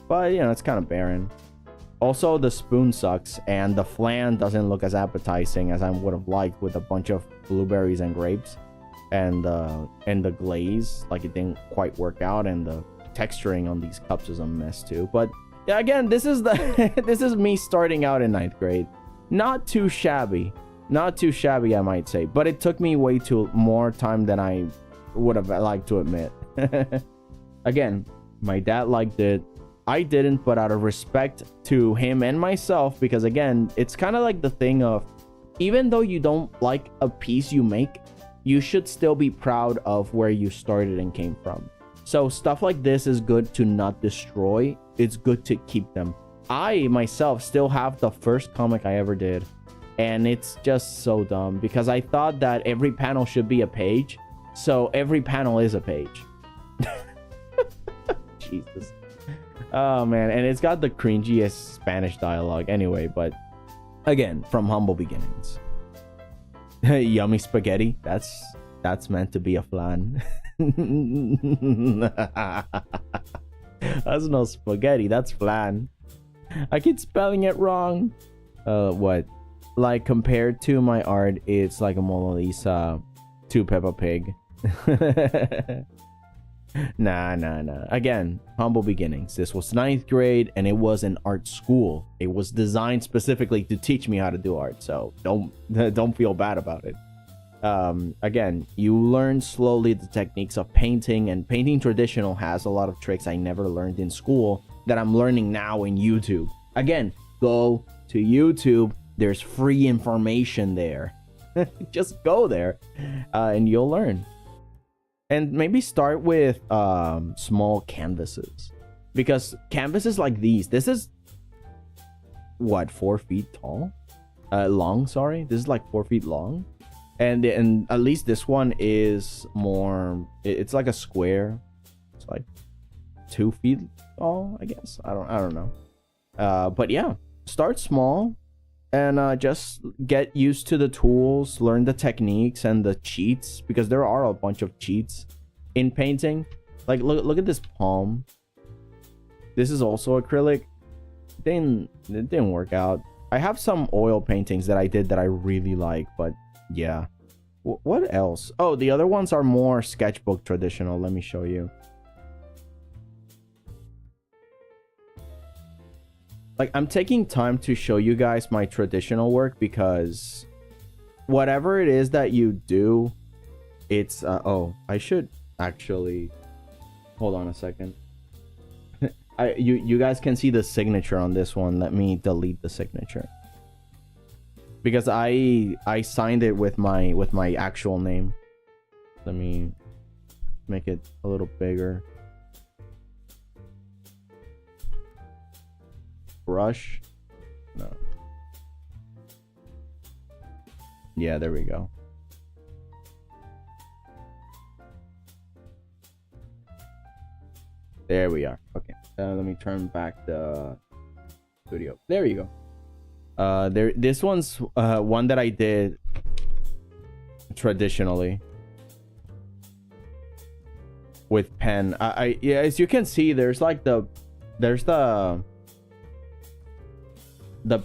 but you know, it's kind of barren. Also, the spoon sucks, and the flan doesn't look as appetizing as I would have liked with a bunch of blueberries and grapes. And the glaze, like, it didn't quite work out, and the texturing on these cups is a mess too. But yeah, again, this is this is me starting out in 9th grade. Not too shabby. Not too shabby, I might say. But it took me way too more time than I would have liked to admit. Again, my dad liked it. I didn't, but out of respect to him and myself, because again, it's kind of like the thing of, even though you don't like a piece you make, you should still be proud of where you started and came from. So stuff like this is good to not destroy. It's good to keep them. I myself still have the first comic I ever did, and it's just so dumb because I thought that every panel should be a page, so every panel is a page. Jesus. Oh man, and it's got the cringiest Spanish dialogue anyway, but again, from humble beginnings. Yummy spaghetti, that's meant to be a flan. That's no spaghetti, that's flan. I keep spelling it wrong. What? Like, compared to my art, it's like a Mona Lisa to Peppa Pig. Nah. Again, humble beginnings. This was 9th grade, and it was an art school. It was designed specifically to teach me how to do art, so don't feel bad about it. Again, you learn slowly the techniques of painting, and painting traditional has a lot of tricks I never learned in school that I'm learning now in YouTube. Again, go to YouTube. There's free information there. Just go there, and you'll learn. And maybe start with small canvases, because canvases like these, this is what, 4 feet tall, long, sorry, this is like 4 feet long, and at least this one is more, it's like a square, it's like 2 feet tall, I guess. I don't know, but yeah, start small and just get used to the tools, learn the techniques and the cheats, because there are a bunch of cheats in painting. Like, look at this palm. This is also acrylic. It didn't work out. I have some oil paintings that I did that I really like, but yeah. What else? Oh, the other ones are more sketchbook traditional. Let me show you. Like, I'm taking time to show you guys my traditional work, because whatever it is that you do, it's oh, I should actually hold on a second. You guys can see the signature on this one. Let me delete the signature, because I signed it with my actual name. Let me make it a little bigger. Brush. No. Yeah, there we go. There we are. Okay. Let me turn back the video. There you go. This one's one that I did traditionally. with pen. Yeah, as you can see, there's like the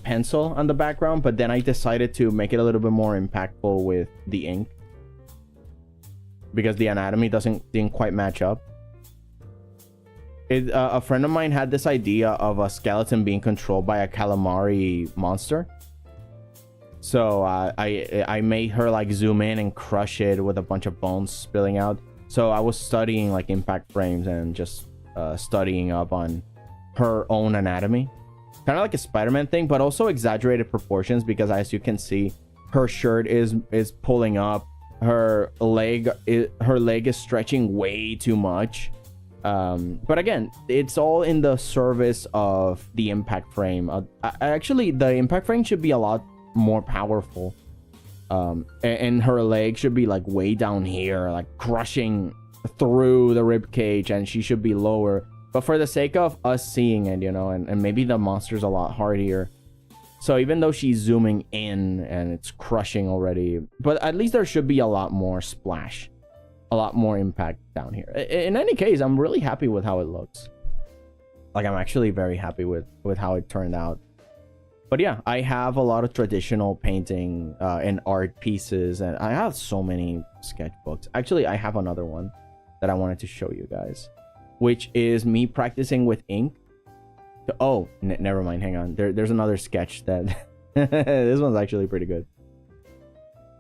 pencil on the background, but then I decided to make it a little bit more impactful with the ink because the anatomy didn't quite match up. A friend of mine had this idea of a skeleton being controlled by a calamari monster. So I made her like zoom in and crush it with a bunch of bones spilling out. So I was studying like impact frames and just studying up on her own anatomy. Kind of like a Spider-Man thing, but also exaggerated proportions because as you can see, her shirt is pulling up. Her leg is stretching way too much. But again, it's all in the service of the impact frame. Actually, the impact frame should be a lot more powerful. And her leg should be like way down here, like crushing through the rib cage, and she should be lower. But for the sake of us seeing it, you know, and maybe the monster's a lot hardier. So even though she's zooming in and it's crushing already, but at least there should be a lot more splash, a lot more impact down here. In any case, I'm really happy with how it looks. Like, I'm actually very happy with how it turned out. But yeah, I have a lot of traditional painting and art pieces, and I have so many sketchbooks. Actually, I have another one that I wanted to show you guys, which is me practicing with ink. Oh, never mind. Hang on. There's another sketch that this one's actually pretty good.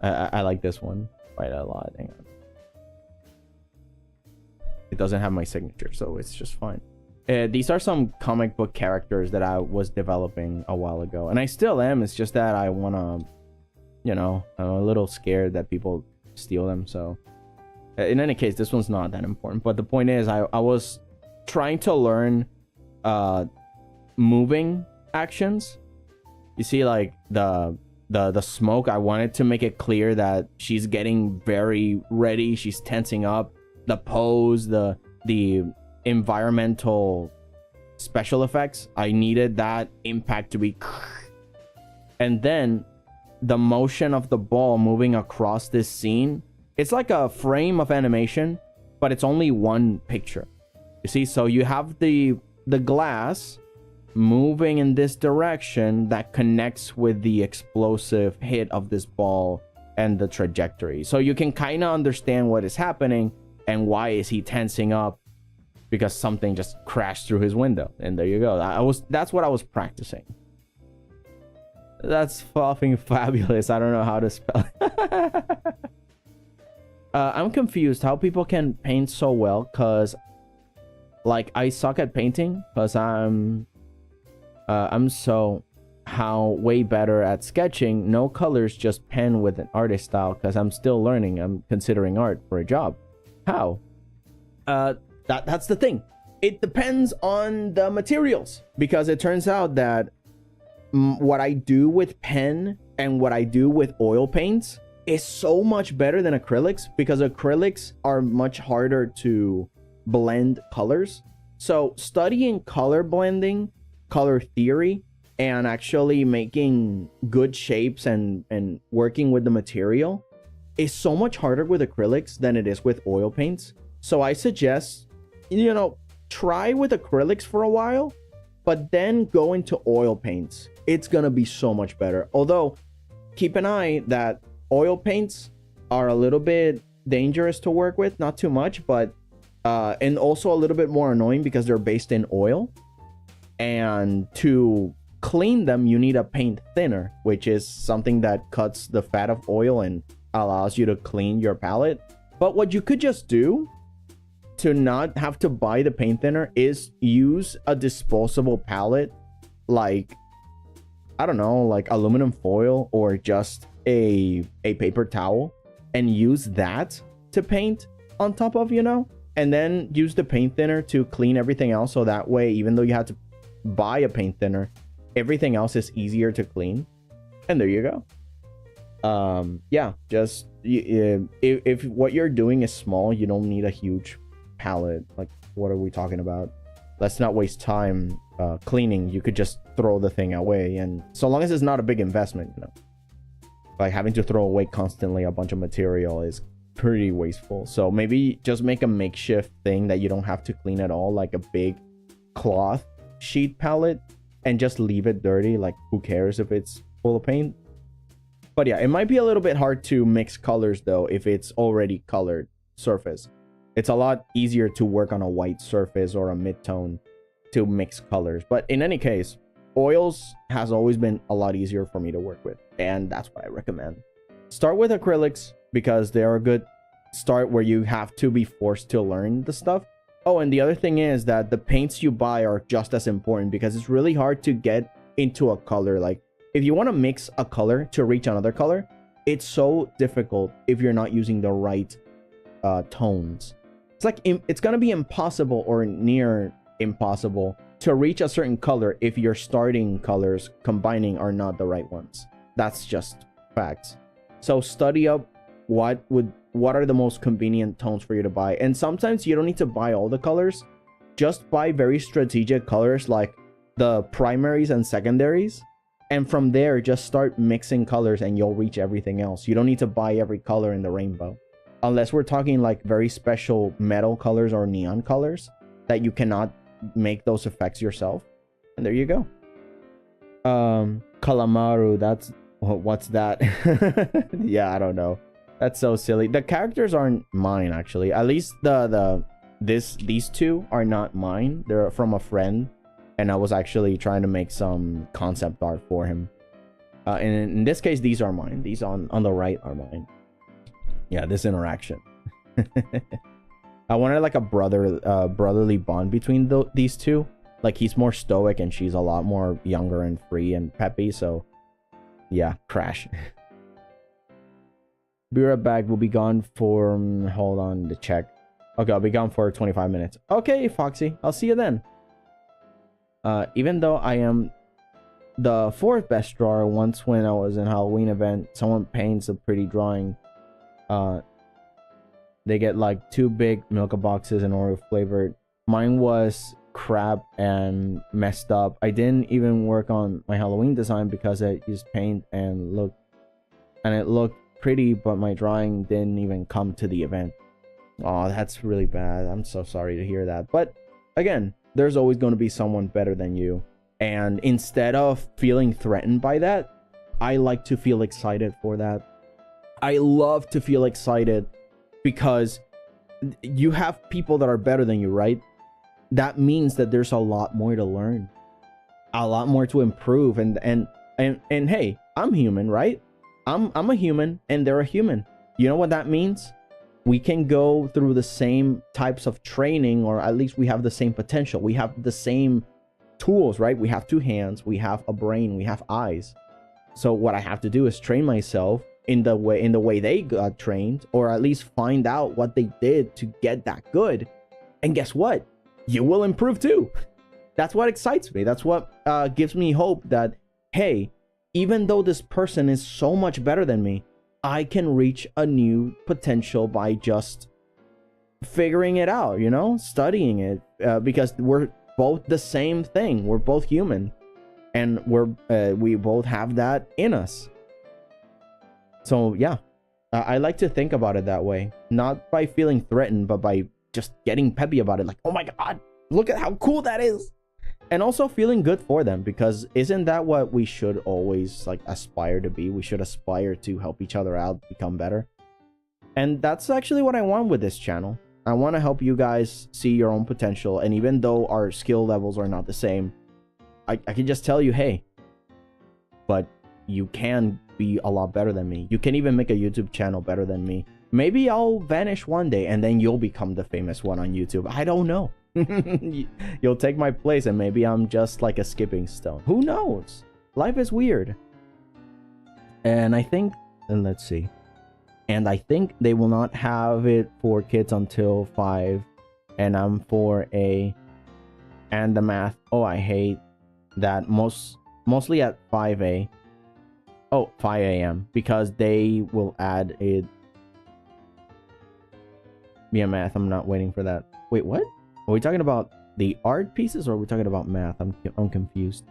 I like this one quite a lot. Hang on. It doesn't have my signature, so it's just fine. These are some comic book characters that I was developing a while ago, and I still am. It's just that I wanna, you know, I'm a little scared that people steal them. So in any case, this one's not that important. But the point is, I was trying to learn moving actions. You see, like the smoke, I wanted to make it clear that she's getting very ready, she's tensing up. The pose, the environmental special effects, I needed that impact to be. And then the motion of the ball moving across this scene, it's like a frame of animation, but it's only one picture. You see, so you have the glass moving in this direction that connects with the explosive hit of this ball and the trajectory. So you can kind of understand what is happening and why is he tensing up, because something just crashed through his window. And there you go. That's what I was practicing. That's fucking fabulous. I don't know how to spell it. I'm confused how people can paint so well, because like I suck at painting, because I'm way better at sketching. No colors, just pen with an artist style, because I'm still learning. I'm considering art for a job. How? That's the thing. It depends on the materials, because it turns out that what I do with pen and what I do with oil paints is so much better than acrylics, because acrylics are much harder to blend colors. So studying color blending, color theory, and actually making good shapes and working with the material is so much harder with acrylics than it is with oil paints. So I suggest, you know, try with acrylics for a while, but then go into oil paints. It's gonna be so much better. Although, keep an eye that oil paints are a little bit dangerous to work with, not too much, but and also a little bit more annoying because they're based in oil. And to clean them, you need a paint thinner, which is something that cuts the fat of oil and allows you to clean your palette. But what you could just do to not have to buy the paint thinner is use a disposable palette, like, I don't know, like aluminum foil or just a paper towel, and use that to paint on top of, you know, and then use the paint thinner to clean everything else. So that way, even though you had to buy a paint thinner, everything else is easier to clean. And there you go. Yeah, just if what you're doing is small, you don't need a huge palette. Like, what are we talking about? Let's not waste time cleaning. You could just throw the thing away, and so long as it's not a big investment, you know, like having to throw away constantly a bunch of material is pretty wasteful. So maybe just make a makeshift thing that you don't have to clean at all, like a big cloth sheet palette, and just leave it dirty. Like, who cares if it's full of paint? But yeah, it might be a little bit hard to mix colors though if it's already colored surface. It's a lot easier to work on a white surface or a mid-tone to mix colors. But in any case, oils has always been a lot easier for me to work with, and that's what I recommend. Start with acrylics because they are a good start where you have to be forced to learn the stuff. Oh, and the other thing is that the paints you buy are just as important because it's really hard to get into a color. Like, if you want to mix a color to reach another color, it's so difficult if you're not using the right tones. It's like it's gonna be impossible or near impossible to reach a certain color if your starting colors combining are not the right ones. That's just facts. So study up what are the most convenient tones for you to buy. And sometimes you don't need to buy all the colors. Just buy very strategic colors like the primaries and secondaries. And from there, just start mixing colors and you'll reach everything else. You don't need to buy every color in the rainbow. Unless we're talking like very special metal colors or neon colors that you cannot make those effects yourself. And there you go. Kalamaru, what's that? Yeah, I don't know. That's so silly. The characters aren't mine, actually. At least these two are not mine. They're from a friend, and I was actually trying to make some concept art for him. And in this case, these are mine. These on the right are mine. Yeah, this interaction. I wanted like a brotherly bond between these two. Like, he's more stoic and she's a lot more younger and free and peppy. So yeah, crash. Be right back. We'll be gone for hold on to check. Okay, I'll be gone for 25 minutes. Okay, Foxy, I'll see you then. Even though I am the 4th best drawer, once when I was in Halloween event, someone paints a pretty drawing. They get like 2 big Milka boxes and Oreo flavored. Mine was crap and messed up. I didn't even work on my Halloween design because I used paint and it looked pretty, but my drawing didn't even come to the event. Oh, that's really bad. I'm so sorry to hear that. But again, there's always going to be someone better than you. And instead of feeling threatened by that, I like to feel excited for that. I love to feel excited because you have people that are better than you, right? That means that there's a lot more to learn, a lot more to improve. And hey, I'm human, right? I'm a human and they're a human. You know what that means? We can go through the same types of training, or at least we have the same potential. We have the same tools, right? We have 2 hands, we have a brain, we have eyes. So what I have to do is train myself in the way they got trained, or at least find out what they did to get that good. And guess what? You will improve too. That's what excites me. That's what gives me hope that, hey, even though this person is so much better than me, I can reach a new potential by just figuring it out, you know, studying it, because we're both the same thing. We're both human, and we both have that in us. So yeah, I like to think about it that way, not by feeling threatened, but by just getting peppy about it. Like, oh my God, look at how cool that is. And also feeling good for them, because isn't that what we should always like aspire to be? We should aspire to help each other out, become better. And that's actually what I want with this channel. I want to help you guys see your own potential. And even though our skill levels are not the same, I can just tell you, hey, but you can be a lot better than me. You can even make a YouTube channel better than me. Maybe I'll vanish one day and then you'll become the famous one on YouTube. I don't know. You'll take my place and maybe I'm just like a skipping stone. Who knows? Life is weird. And I think, and let's see. And I think they will not have it for kids until 5. And I'm for A. And the math. Oh, I hate that. Mostly at 5A. Oh, 5 a.m. Because they will add it. Yeah, math. I'm not waiting for that. Wait, what? Are we talking about the art pieces or are we talking about math? I'm confused.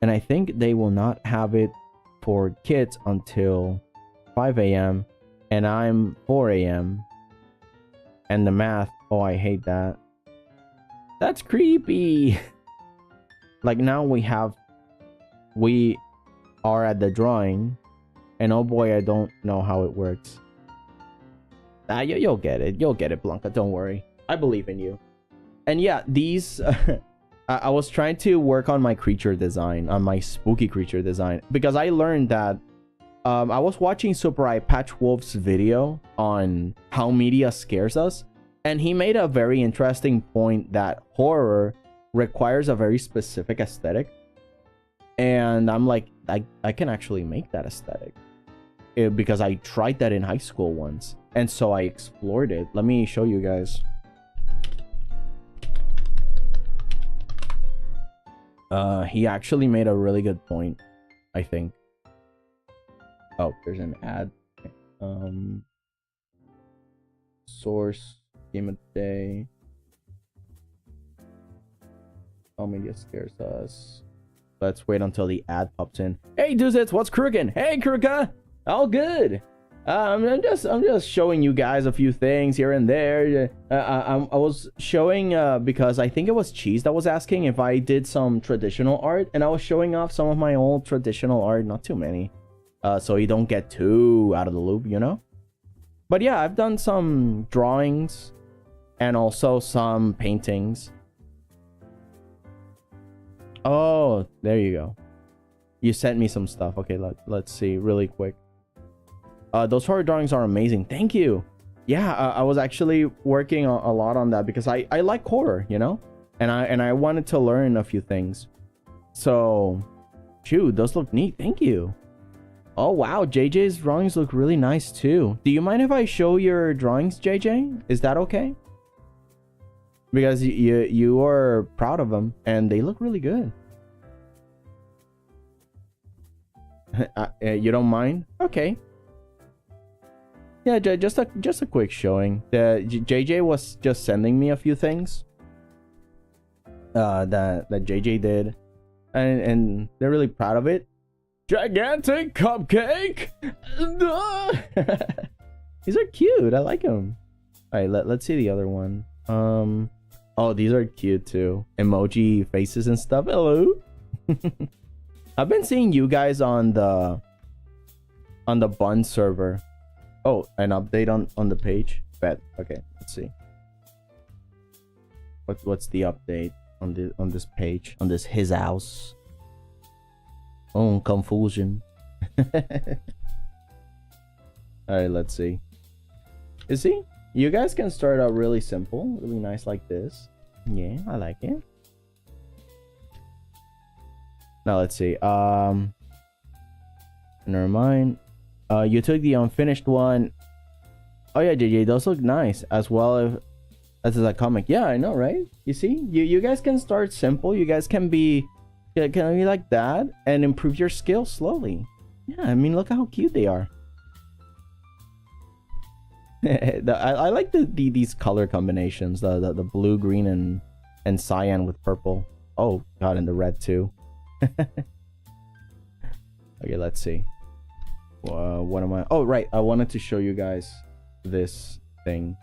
And I think they will not have it for kids until 5 a.m. and I'm 4 a.m. and the math, oh, I hate that. That's creepy. Like now we are at the drawing, and oh boy, I don't know how it works. You'll get it. You'll get it, Blanca. Don't worry. I believe in you. And yeah, these... I was trying to work on my creature design, on my spooky creature design, because I learned that I was watching Super Eye Patch Wolf's video on how media scares us, and he made a very interesting point that horror requires a very specific aesthetic. And I'm like, I can actually make that aesthetic. Because I tried that in high school once. And so I explored it. Let me show you guys. He actually made a really good point, I think. Oh, there's an ad. Source, game of the day. All media scares us. Let's wait until the ad pops in. Hey, Duzits, what's crookin'? Hey, Kruka! All good. I'm just showing you guys a few things here and there. I was showing because I think it was Cheese that was asking if I did some traditional art, and I was showing off some of my old traditional art, not too many, so you don't get too out of the loop, you know. But yeah, I've done some drawings and also some paintings. Oh, there you go. You sent me some stuff. Okay, let's see really quick. Those horror drawings are amazing. Thank you. Yeah, I was actually working a lot on that because I like horror, you know, and I wanted to learn a few things. So, shoot, those look neat. Thank you. Oh wow, JJ's drawings look really nice too. Do you mind if I show your drawings, JJ? Is that okay? Because you are proud of them and they look really good. You don't mind? Okay. Yeah, just a quick showing. JJ was just sending me a few things that JJ did, and they're really proud of it. Gigantic cupcake. These are cute. I like them. All right, let's see the other one. Oh, these are cute too. Emoji faces and stuff. Hello. I've been seeing you guys on the Bun server. Oh, an update on the page. Bet. Okay, let's see. What's the update on this page, on this his house? Oh, confusion. All right, let's see. You see, you guys can start out really simple, really nice like this. Yeah, I like it. Now let's see. Never mind. You took the unfinished one. Oh yeah, JJ, those look nice as well as a comic. Yeah, I know, right? You see, you guys can start simple. You guys can be like that and improve your skills slowly. Yeah, I mean, look how cute they are. I like these color combinations. The blue, green, and cyan with purple. Oh god, and the red too. Okay, let's see. What am I? Oh right, I wanted to show you guys this thing.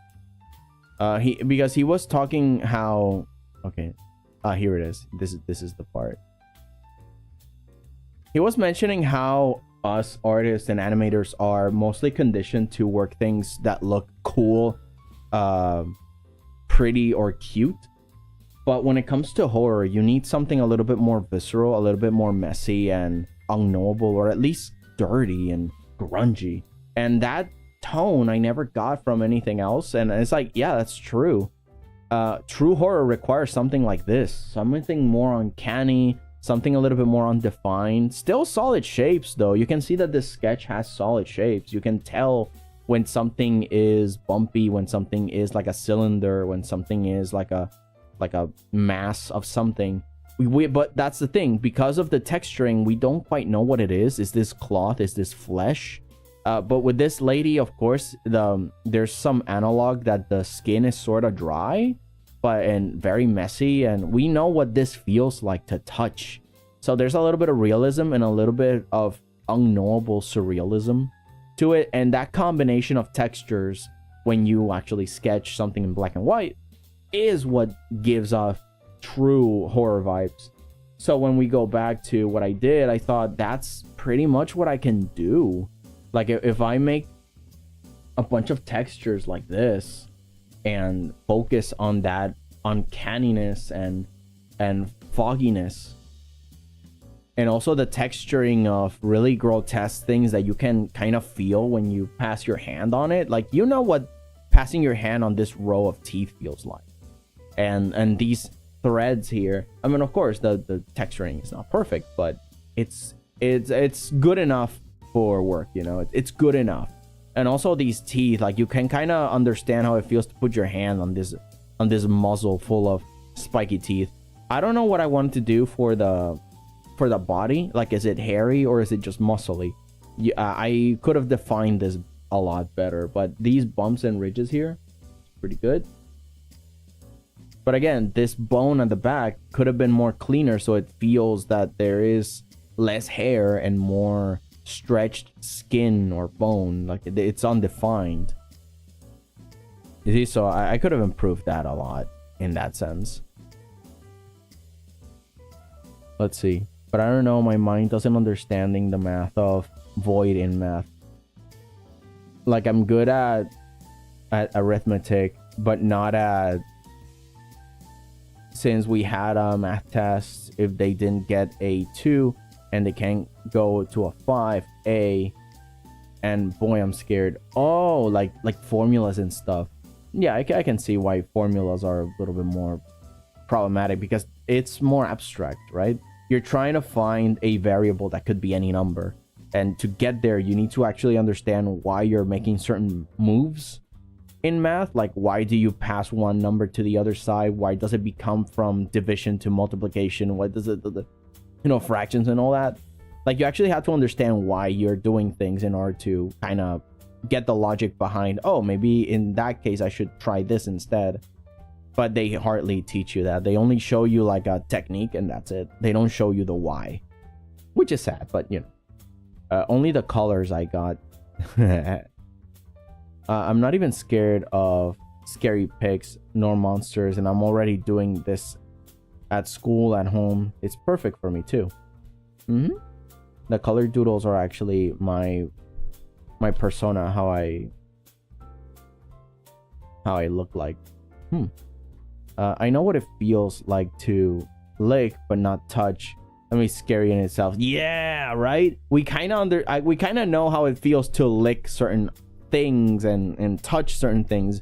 Because he was talking how. Okay, here it is. This is the part. He was mentioning how us artists and animators are mostly conditioned to work things that look cool, pretty, or cute. But when it comes to horror, you need something a little bit more visceral, a little bit more messy and unknowable, or at least dirty and grungy. And that tone I never got from anything else. And it's like, yeah, that's true. True horror requires something like this, something more uncanny, something a little bit more undefined. Still solid shapes though. You can see that this sketch has solid shapes. You can tell when something is bumpy, when something is like a cylinder, when something is like a mass of something. But that's the thing, because of the texturing, we don't quite know what it is. Is this cloth? Is this flesh? But with this lady, of course, there's some analog that the skin is sort of dry, and very messy, and we know what this feels like to touch. So there's a little bit of realism and a little bit of unknowable surrealism to it. And that combination of textures when you actually sketch something in black and white is what gives off true horror vibes. So when we go back to what I did, I thought that's pretty much what I can do. Like if I make a bunch of textures like this and focus on that uncanniness and fogginess, and also the texturing of really grotesque things that you can kind of feel when you pass your hand on it. Like, you know what passing your hand on this row of teeth feels like. And these threads here, I mean, of course the texturing is not perfect, but it's good enough for work, you know. It's good enough. And also these teeth, like, you can kind of understand how it feels to put your hand on this muzzle full of spiky teeth. I don't know what I wanted to do for the body. Like, is it hairy or is it just muscly? Yeah, I could have defined this a lot better, but these bumps and ridges here, pretty good. But again, this bone at the back could have been more cleaner, so it feels that there is less hair and more stretched skin or bone. Like, it's undefined. You see, so I could have improved that a lot in that sense. Let's see. But I don't know, my mind doesn't understanding the math of void in math. Like, I'm good at arithmetic, but not at... Since we had a math test, if they didn't get a 2 and they can't go to a 5A, and boy, I'm scared. Oh, like formulas and stuff. Yeah, I can see why formulas are a little bit more problematic, because it's more abstract, right? You're trying to find a variable that could be any number, and to get there you need to actually understand why you're making certain moves in math. Like, why do you pass one number to the other side? Why does it become from division to multiplication? Why does it, you know, fractions and all that? Like, you actually have to understand why you're doing things in order to kind of get the logic behind, oh, maybe in that case I should try this instead. But they hardly teach you that. They only show you like a technique and that's it. They don't show you the why, which is sad, but you know, only the colors I got. I'm not even scared of scary pigs nor monsters, and I'm already doing this at school, at home. It's perfect for me too. The color doodles are actually my persona, how I look like. I know what it feels like to lick but not touch. I mean, scary in itself. Yeah, right? We kind of know how it feels to lick certain things and touch certain things.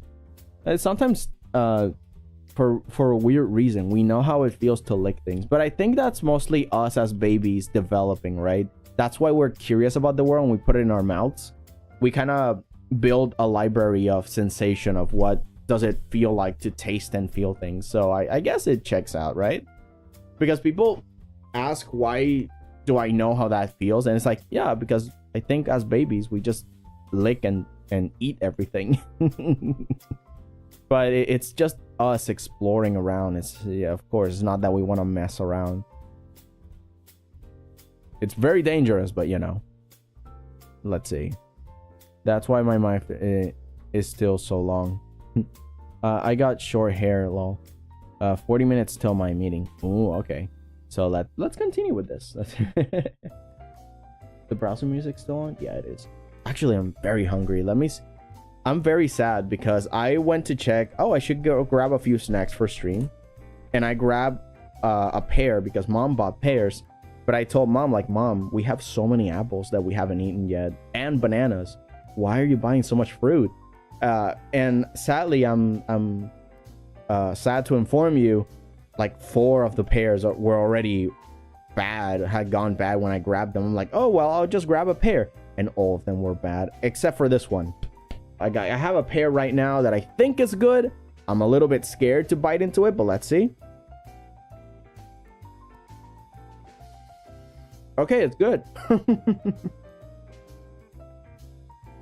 Sometimes for a weird reason, we know how it feels to lick things, but I think that's mostly us as babies developing, right? That's why we're curious about the world and we put it in our mouths. We kind of build a library of sensation of what does it feel like to taste and feel things. So I guess it checks out, right? Because people ask, why do I know how that feels? And it's like, yeah, because I think as babies we just lick and eat everything. But it's just us exploring around. It's, yeah, of course, it's not that we want to mess around. It's very dangerous, but you know, let's see. That's why my mind is still so long. I got short hair, lol. 40 minutes till my meeting. Ooh, okay. So let's continue with this. The browser music still on? Yeah, it is. Actually, I'm very hungry. I'm very sad because I went to check. Oh, I should go grab a few snacks for stream, and I grabbed a pear because mom bought pears. But I told mom, like, Mom, we have so many apples that we haven't eaten yet, and bananas. Why are you buying so much fruit? And sadly, I'm sad to inform you, like 4 of the pears were already bad, had gone bad when I grabbed them. I'm like, oh well, I'll just grab a pear, and all of them were bad except for this one. I have a pear right now that I think is good. I'm a little bit scared to bite into it, but let's see. Okay, it's good.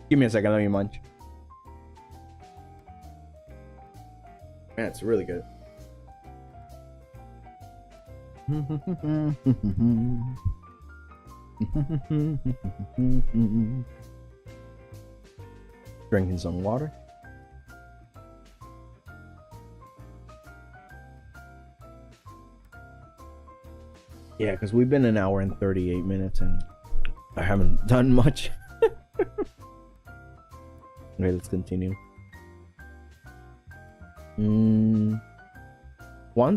Give me a second, let me munch. Man, it's really good. Drinking some water. Yeah, because we've been an hour and 38 minutes and I haven't done much. Okay, let's continue. One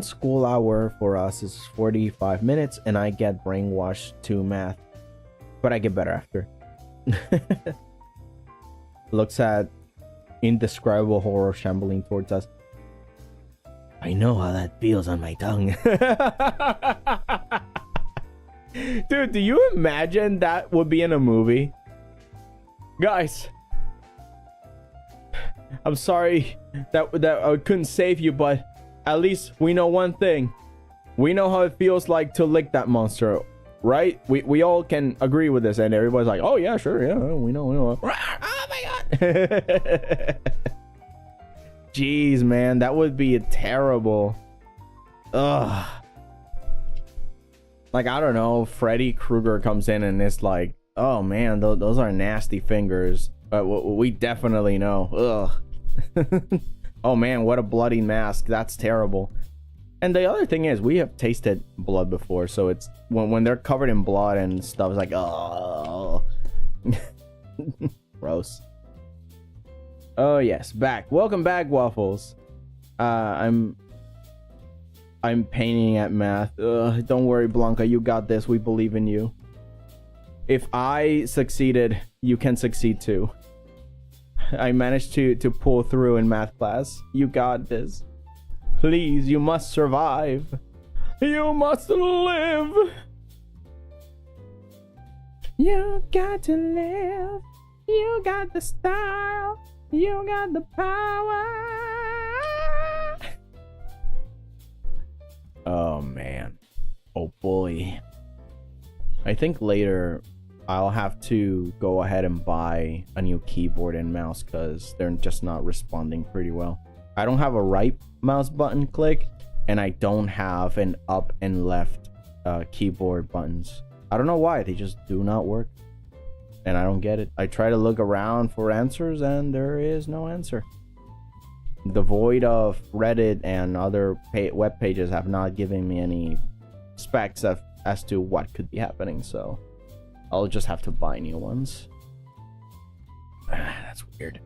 school hour for us is 45 minutes and I get brainwashed to math, but I get better after. Looks at indescribable horror shambling towards us. I know how that feels on my tongue. Dude, do you imagine that would be in a movie? Guys, I'm sorry that I couldn't save you, but at least we know one thing. We know how it feels like to lick that monster, right? We all can agree with this, and everybody's like, oh yeah, sure, yeah, we know. Oh my god. Jeez, man, that would be terrible. Ugh. Like, I don't know, Freddy Krueger comes in and it's like, oh man, those are nasty fingers. But we definitely know. Ugh. Oh man, what a bloody mask. That's terrible. And the other thing is, we have tasted blood before, so it's when they're covered in blood and stuff, it's like, oh. Gross. Oh yes, back. Welcome back, Waffles. I'm painting at math. Don't worry, Blanca, you got this. We believe in you. If I succeeded, you can succeed too. I managed to pull through in math class. You got this. Please, you must survive. You must live. You got to live. You got the style. You got the power. Oh man. Oh boy. I think later I'll have to go ahead and buy a new keyboard and mouse because they're just not responding pretty well. I don't have a right mouse button click and I don't have an up and left keyboard buttons. I don't know why, they just do not work and I don't get it. I try to look around for answers and there is no answer. The void of Reddit and other web pages have not given me any specs as to what could be happening, so I'll just have to buy new ones. That's weird.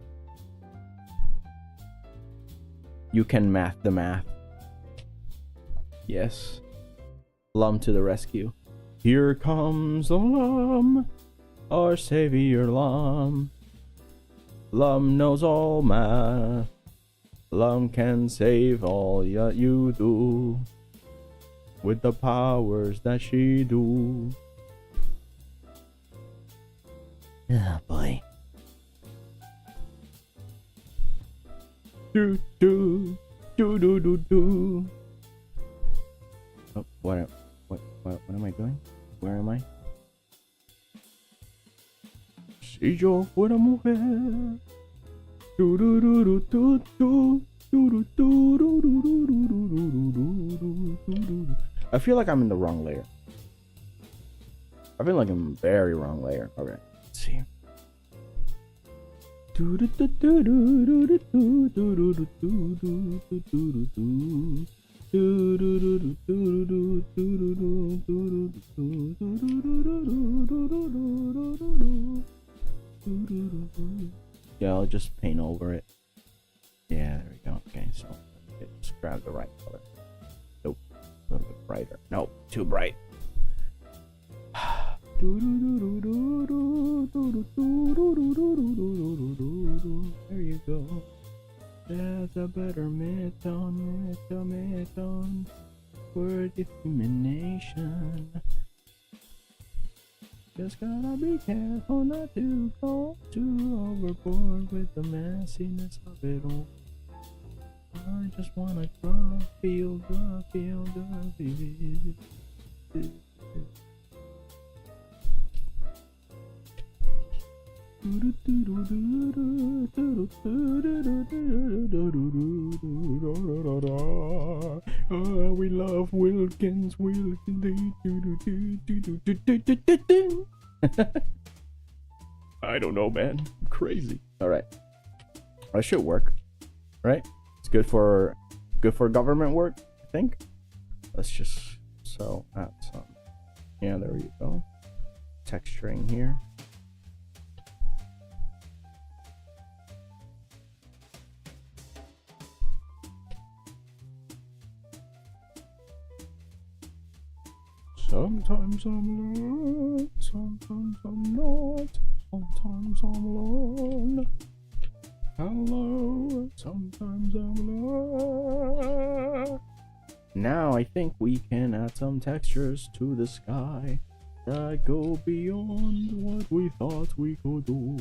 You can math the math. Yes. Lum to the rescue. Here comes the Lum, our savior Lum. Lum knows all math. Lum can save all that you do with the powers that she do. Oh boy. Do do do do do do. Oh, what am I doing? Where am I? Si yo fuera mujer. Do do do do do do do do do do do. I feel like I'm in the wrong layer. I feel like I'm in the very wrong layer. Okay. See. Yeah, I'll just paint over it. Yeah, there we go. Okay, so just grab the right color. Nope, a little bit brighter. Nope, too bright. There you go. There's a better method for discrimination. Just gotta be careful not to go too overboard with the messiness of it all. I just wanna feel good. We love Wilkins. I don't know, man. I'm crazy. All right. That should work, right? It's good for government work, I think. Let's just add some. Yeah, there you go. Texturing here. Sometimes I'm alone, sometimes I'm not, sometimes I'm alone. Hello, sometimes I'm alone. Now I think we can add some textures to the sky that go beyond what we thought we could do.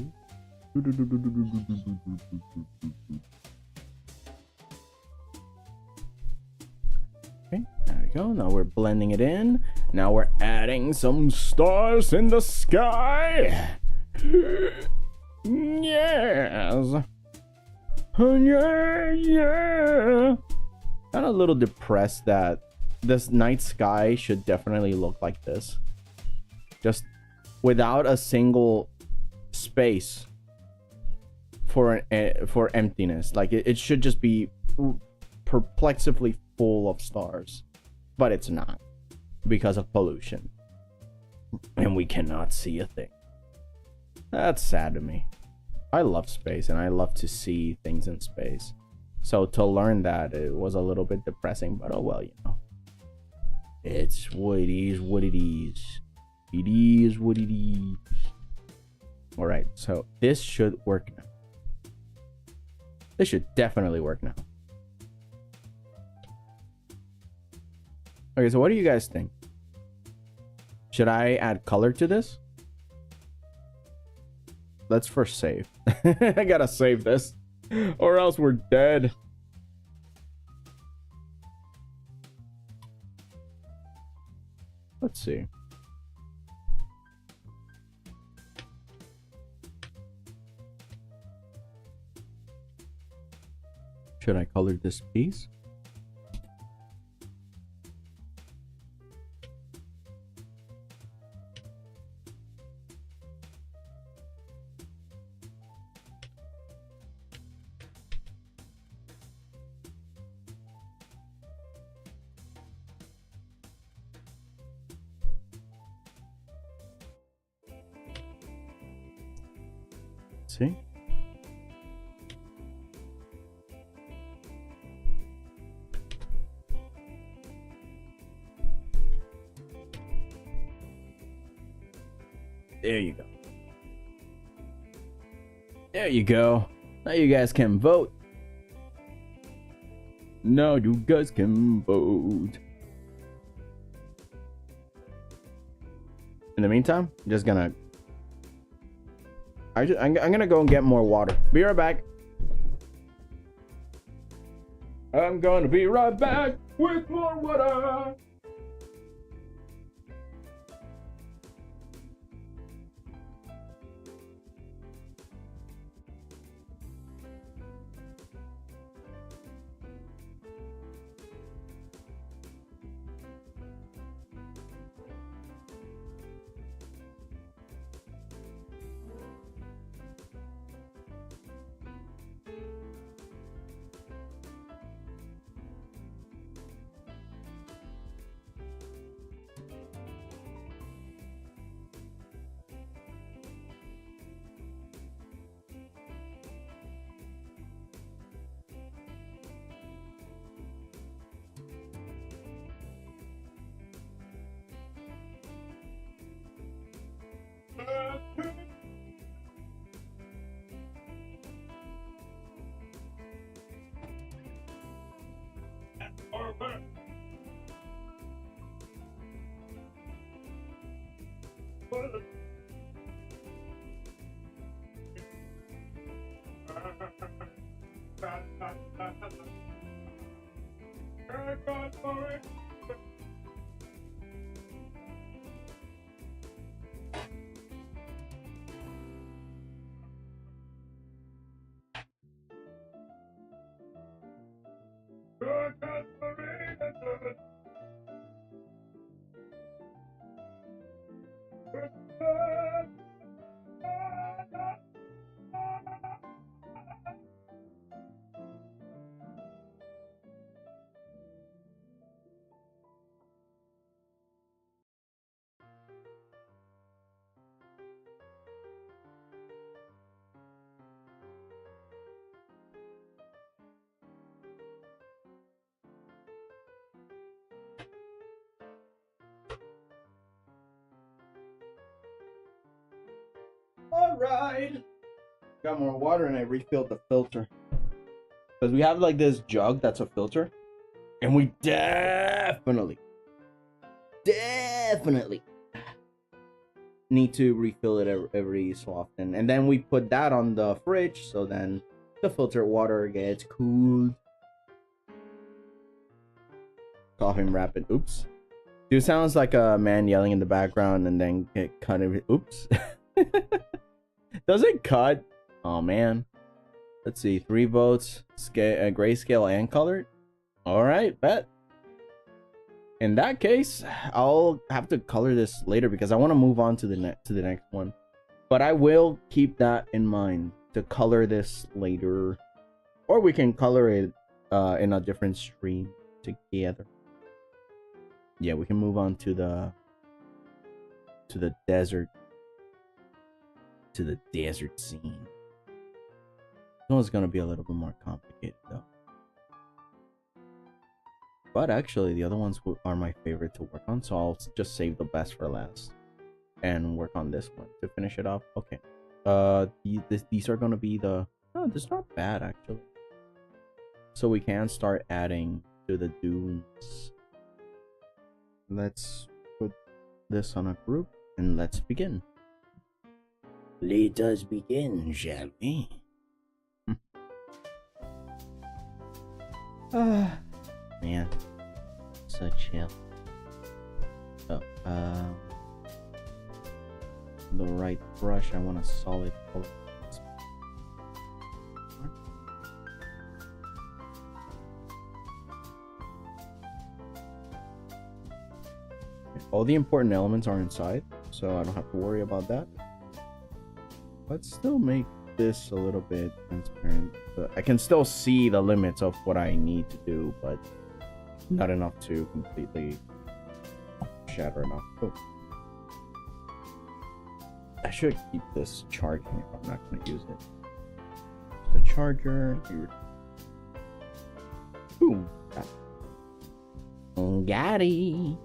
Okay, there we go. Now we're blending it in. Now we're adding some stars in the sky. Yes. Yeah. I'm a little depressed that this night sky should definitely look like this. Just without a single space for emptiness. Like it should just be perplexively full of stars, but it's not because of pollution, and we cannot see a thing. That's sad to me. I love space and I love to see things in space, so to learn that, it was a little bit depressing, but oh well, you know, it's what it is, what it is. It is what it is. All right, so this should work now. This should definitely work now. Okay, so what do you guys think? Should I add color to this? Let's first save. I gotta save this, or else we're dead. Let's see. Should I color this piece? See? There you go. There you go. Now you guys can vote. Now you guys can vote. In the meantime, I'm just gonna... I'm gonna go and get more water. Be right back. I'm gonna be right back with more water. All right. Got more water and I refilled the filter. Because we have like this jug that's a filter. And we definitely need to refill it every so often. And then we put that on the fridge. So then the filtered water gets cooled. Coughing rapid. Oops. Dude sounds like a man yelling in the background and then get cut. Oops. Does it cut? Oh man. Let's see. 3 votes. Grayscale and colored. All right, bet. In that case, I'll have to color this later because I want to move on to the next one. But I will keep that in mind to color this later, or we can color it in a different stream together. Yeah, we can move on to the desert scene. This one's gonna be a little bit more complicated though. But actually, the other ones are my favorite to work on, so I'll just save the best for last and work on this one to finish it off. Okay. These are gonna be the. Oh, this is not bad actually. So we can start adding to the dunes. Let's put this on a group and let's begin. Let us begin, shall we? Man, so chill. Oh, the right brush. I want a solid color. All the important elements are inside, so I don't have to worry about that. Let's still make this a little bit transparent. But I can still see the limits of what I need to do, but not enough to completely shatter enough. Oh. I should keep this charging if I'm not going to use it. The charger here. Boom. Got it.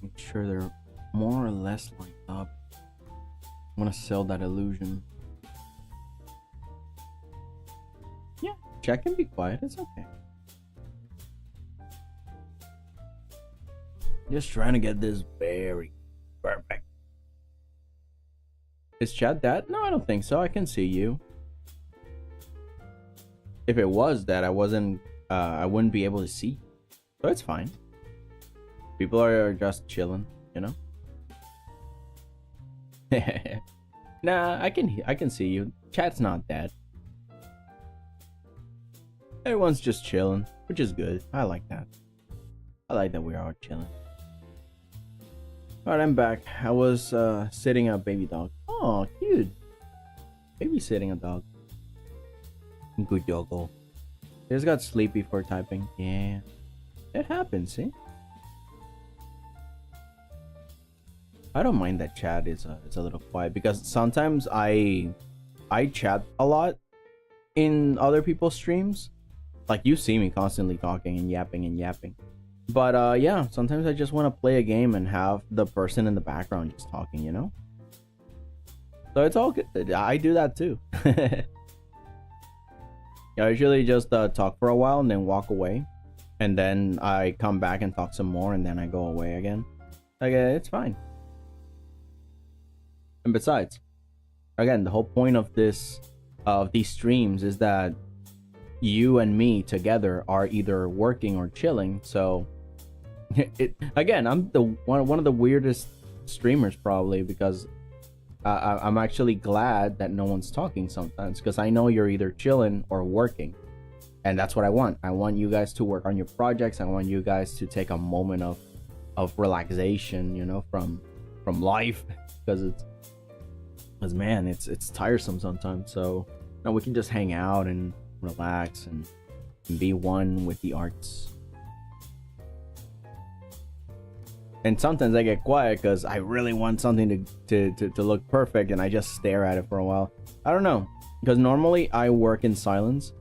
Make sure they're more or less lined up. I want to sell that illusion. Yeah, check and be quiet. It's okay. Just trying to get this very perfect. Is chat that? No, I don't think so. I can see you. If it was that, I wouldn't be able to see. So it's fine. People are just chilling, you know. Nah, I can see you. Chat's not dead. Everyone's just chilling, which is good. I like that. I like that we're all chilling. Alright, I'm back. I was sitting a baby dog. Oh, cute. Babysitting a dog. Good doggo. Just got sleepy for typing. Yeah. It happens, see? I don't mind that chat is a little quiet, because sometimes I chat a lot in other people's streams. Like, you see me constantly talking and yapping. But yeah, sometimes I just want to play a game and have the person in the background just talking, you know? So it's all good. I do that too. I usually just talk for a while and then walk away, and then I come back and talk some more, and then I go away again. Like, it's fine. And besides, again, the whole point of these streams is that you and me together are either working or chilling. So again, I'm the one of the weirdest streamers probably, because I'm actually glad that no one's talking sometimes, because I know you're either chilling or working, and that's what I want. I want you guys to work on your projects. I want you guys to take a moment of relaxation, you know, from life, because man, it's tiresome sometimes. So now we can just hang out and relax and be one with the arts. And sometimes I get quiet because I really want something to look perfect, and I just stare at it for a while. I don't know, because normally I work in silence,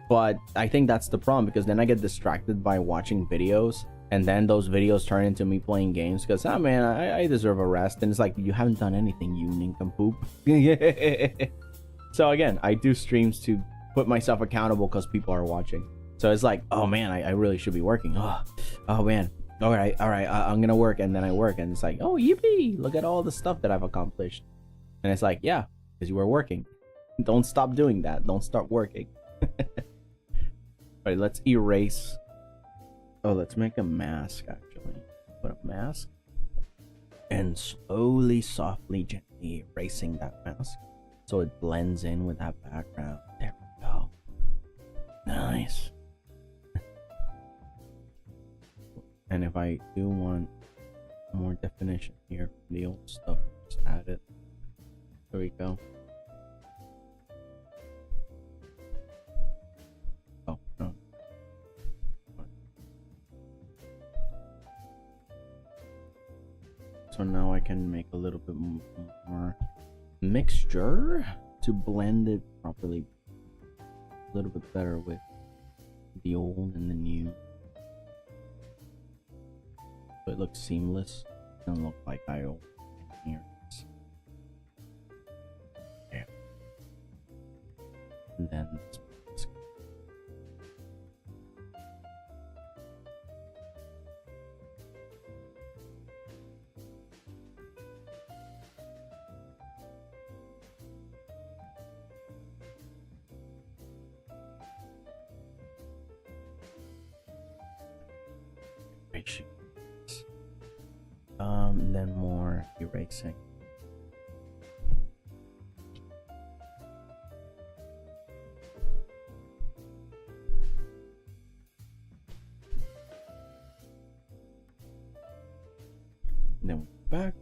but I think that's the problem, because then I get distracted by watching videos, and then those videos turn into me playing games, because man, I deserve a rest. And it's like, you haven't done anything, you nincompoop. So again, I do streams to put myself accountable because people are watching. So it's like, oh man, I really should be working. Oh man, all right, I'm gonna work. And then I work, and it's like, oh yippee, look at all the stuff that I've accomplished. And it's like, yeah, because you were working. Don't stop doing that. Don't start working. Alright, let's erase. Oh, let's make a mask, actually. Put a mask, and slowly, softly, gently erasing that mask so it blends in with that background. There we go. Nice. And if I do want more definition here from the old stuff, just add it. There we go. Oh, no. So now I can make a little bit more mixture to blend it properly, a little bit better with the old and the new. So it looks seamless. It doesn't look like I own here. Yeah. And then this. And then more erasing. And then back.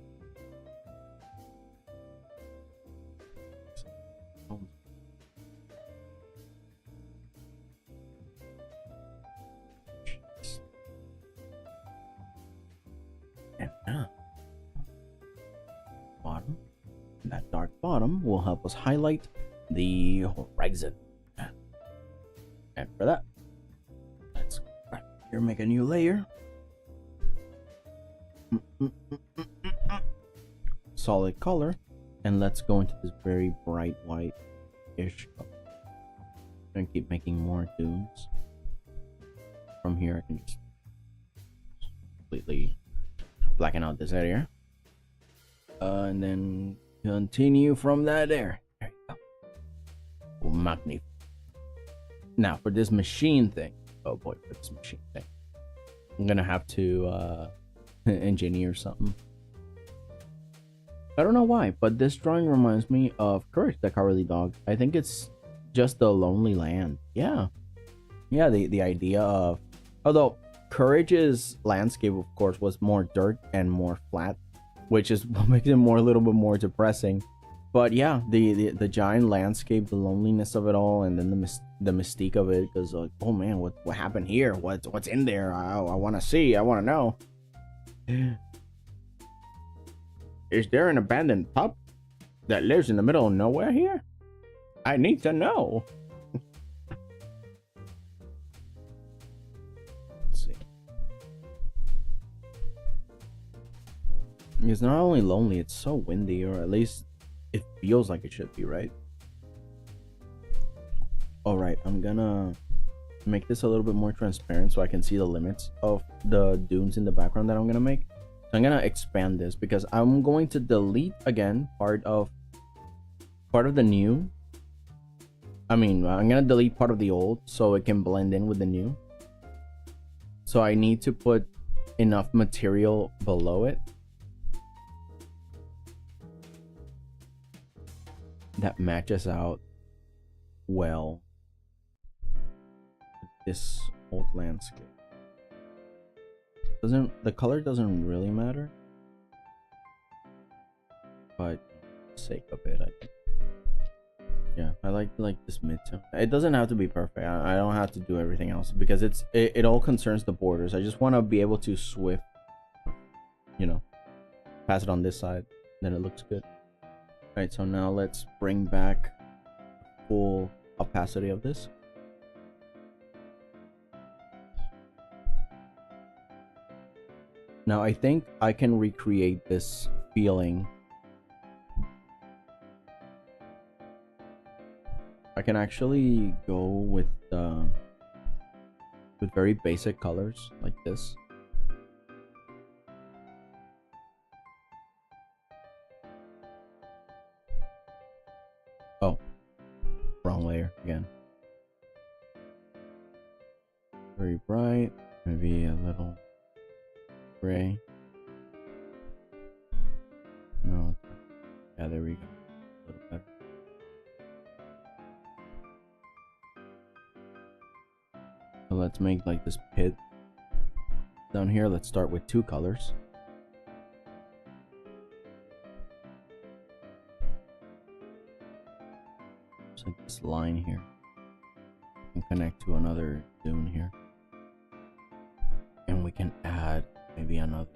And now, bottom. And that dark bottom will help us highlight the horizon. And for that, let's right here make a new layer. Solid color, and let's go into this very bright white-ish color. And keep making more dunes. From here, I can just completely blacken out this area, and then continue from that there. There you go. Magnificent. Now for this machine thing. Oh boy, for this machine thing, I'm gonna have to engineer something. I don't know why, but this drawing reminds me of Courage the Cowardly Dog. I think it's just the lonely land. Yeah, the idea of, although Courage's landscape, of course, was more dirt and more flat, which is what makes it a little bit more depressing. But yeah, the giant landscape, the loneliness of it all, and then the mystique of it, because like, oh man, what happened here? What's in there? I want to see. I want to know. Is there an abandoned pup that lives in the middle of nowhere here? I need to know. Let's see. It's not only lonely, it's so windy, or at least it feels like it should be, right? Alright, I'm gonna make this a little bit more transparent so I can see the limits of the dunes in the background that I'm gonna make. So I'm gonna expand this because I'm going to delete again part of the new. I'm gonna delete part of the old so it can blend in with the new. So I need to put enough material below it that matches out well with this old landscape. The color doesn't really matter, but for the sake of it, I think. Yeah, I like this midtone. It doesn't have to be perfect. I don't have to do everything else because it all concerns the borders. I just want to be able to swift, pass it on this side, then it looks good. Alright, so now let's bring back full opacity of this. Now I think I can recreate this feeling. I can actually go with very basic colors like this. Oh, wrong layer again. Very bright, maybe a little gray. No, yeah, there we go. A little better. So let's make like this pit down here. Let's start with 2 colors. Just like this line here and connect to another dune here, and we can add maybe another,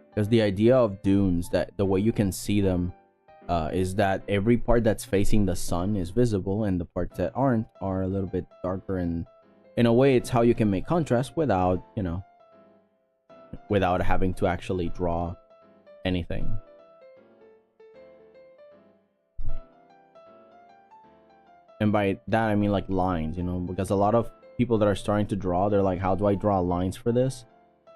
because the idea of dunes, that the way you can see them is that every part that's facing the sun is visible and the parts that aren't are a little bit darker, and in a way it's how you can make contrast without without having to actually draw anything. And by that I mean like lines, because a lot of people that are starting to draw, they're like, how do I draw lines for this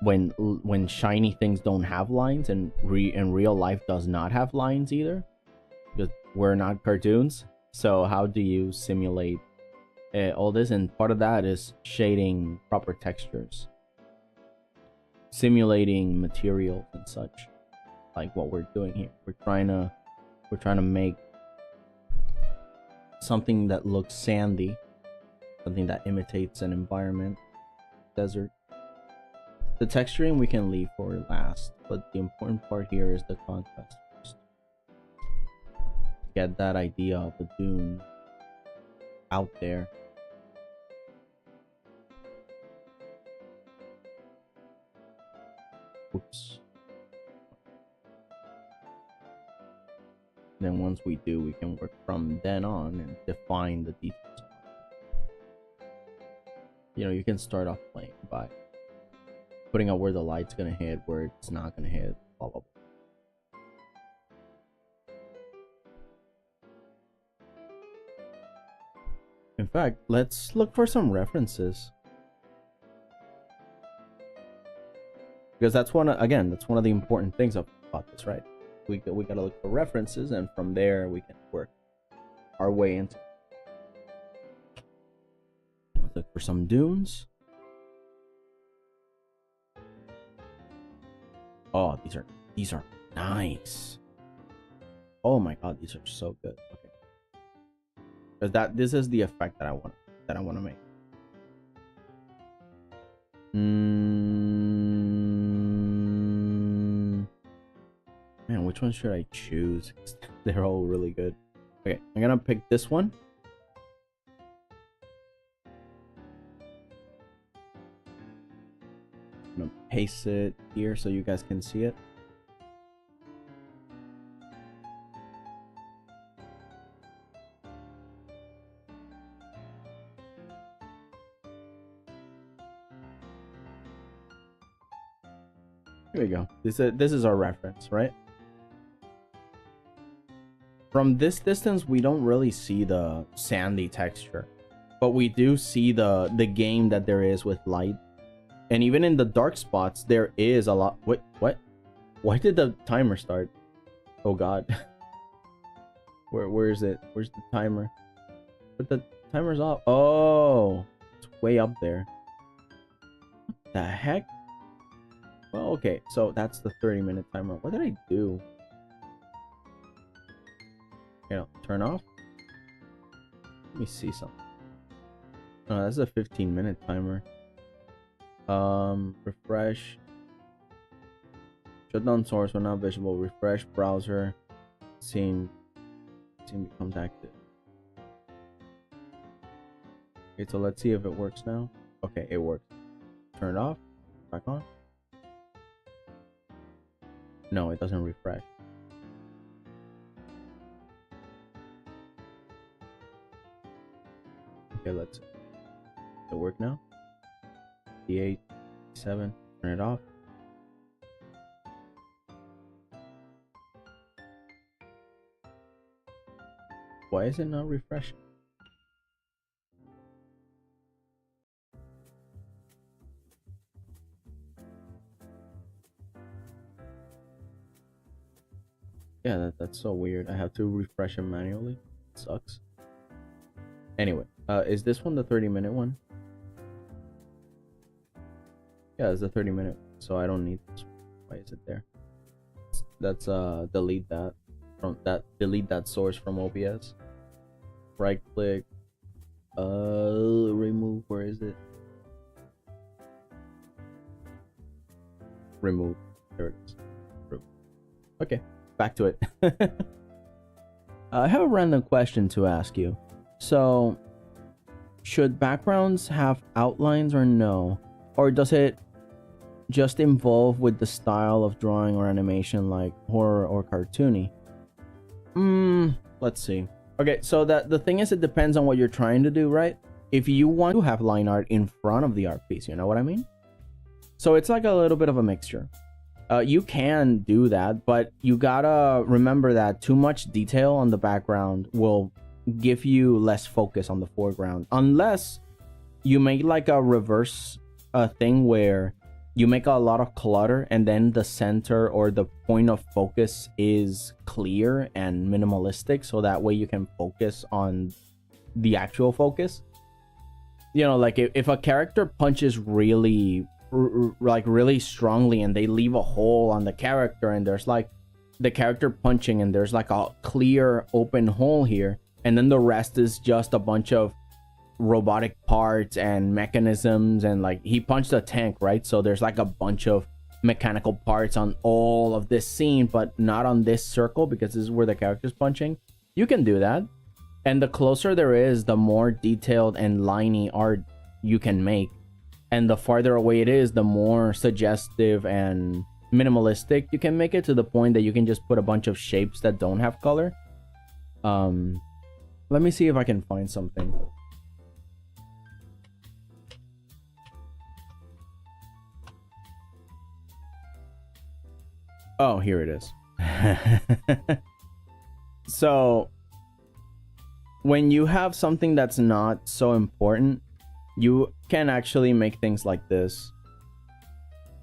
when shiny things don't have lines, and in real life does not have lines either, because we're not cartoons. So how do you simulate all this? And part of that is shading proper textures, simulating materials and such, like what we're doing here. We're trying to make something that looks sandy, something that imitates an environment, desert. The texturing we can leave for last, but the important part here is the contrast first. Get that idea of the dune out there. Oops. Then once we do, we can work from then on and define the details. You can start off playing by putting out where the light's gonna hit, where it's not gonna hit, blah blah blah. In fact, let's look for some references, because that's one of the important things about this, right? We gotta look for references, and from there we can work our way into. Let's look for some dunes. Oh, these are nice. Oh my god, these are so good. Okay, because this is the effect that I want to make. Man, which one should I choose? They're all really good. Okay, I'm gonna pick this one. I'm gonna paste it here so you guys can see it. Here we go. This is our reference, right? From this distance, we don't really see the sandy texture, but we do see the game that there is with light. And even in the dark spots, there is a lot. Wait, what? Why did the timer start? Oh God. Where is it? Where's the timer? But the timer's off. Oh, it's way up there. What the heck? Well, okay, so that's the 30-minute timer. What did I do? You know, turn off. Let me see something. Oh, that's a 15-minute timer. Refresh. Shut down source when not visible. Refresh browser. Scene becomes active. Okay, so let's see if it works now. Okay, it works. Turn it off. Back on. No, it doesn't refresh. Okay, let's. Does it work now? D8, 7. Turn it off. Why is it not refreshing? Yeah, that's so weird. I have to refresh it manually. It sucks. Anyway, is this one the 30-minute one? Yeah, it's the 30-minute, so I don't need this. Why is it there? That's delete that from that. Delete that source from OBS. Right click. Remove. Where is it? Remove. There it is. Okay. Back to it. I have a random question to ask you. So, should backgrounds have outlines or no? Or does it just involve with the style of drawing or animation like horror or cartoony? Let's see. Okay, so the thing is, it depends on what you're trying to do, right? If you want to have line art in front of the art piece, you know what I mean? So it's like a little bit of a mixture. You can do that, but you gotta remember that too much detail on the background will give you less focus on the foreground, unless you make like a reverse thing where you make a lot of clutter and then the center or the point of focus is clear and minimalistic, so that way you can focus on the actual focus. You know, like if a character punches really strongly and they leave a hole on the character and there's like the character punching and there's like a clear open hole here, and then the rest is just a bunch of robotic parts and mechanisms, and like he punched a tank, right? So there's like a bunch of mechanical parts on all of this scene, but not on this circle because this is where the character's punching. You can do that, and the closer there is, the more detailed and liney art you can make. And the farther away it is, the more suggestive and minimalistic you can make it, to the point that you can just put a bunch of shapes that don't have color. Let me see if I can find something. Oh, here it is. So, when you have something that's not so important, you can actually make things like this.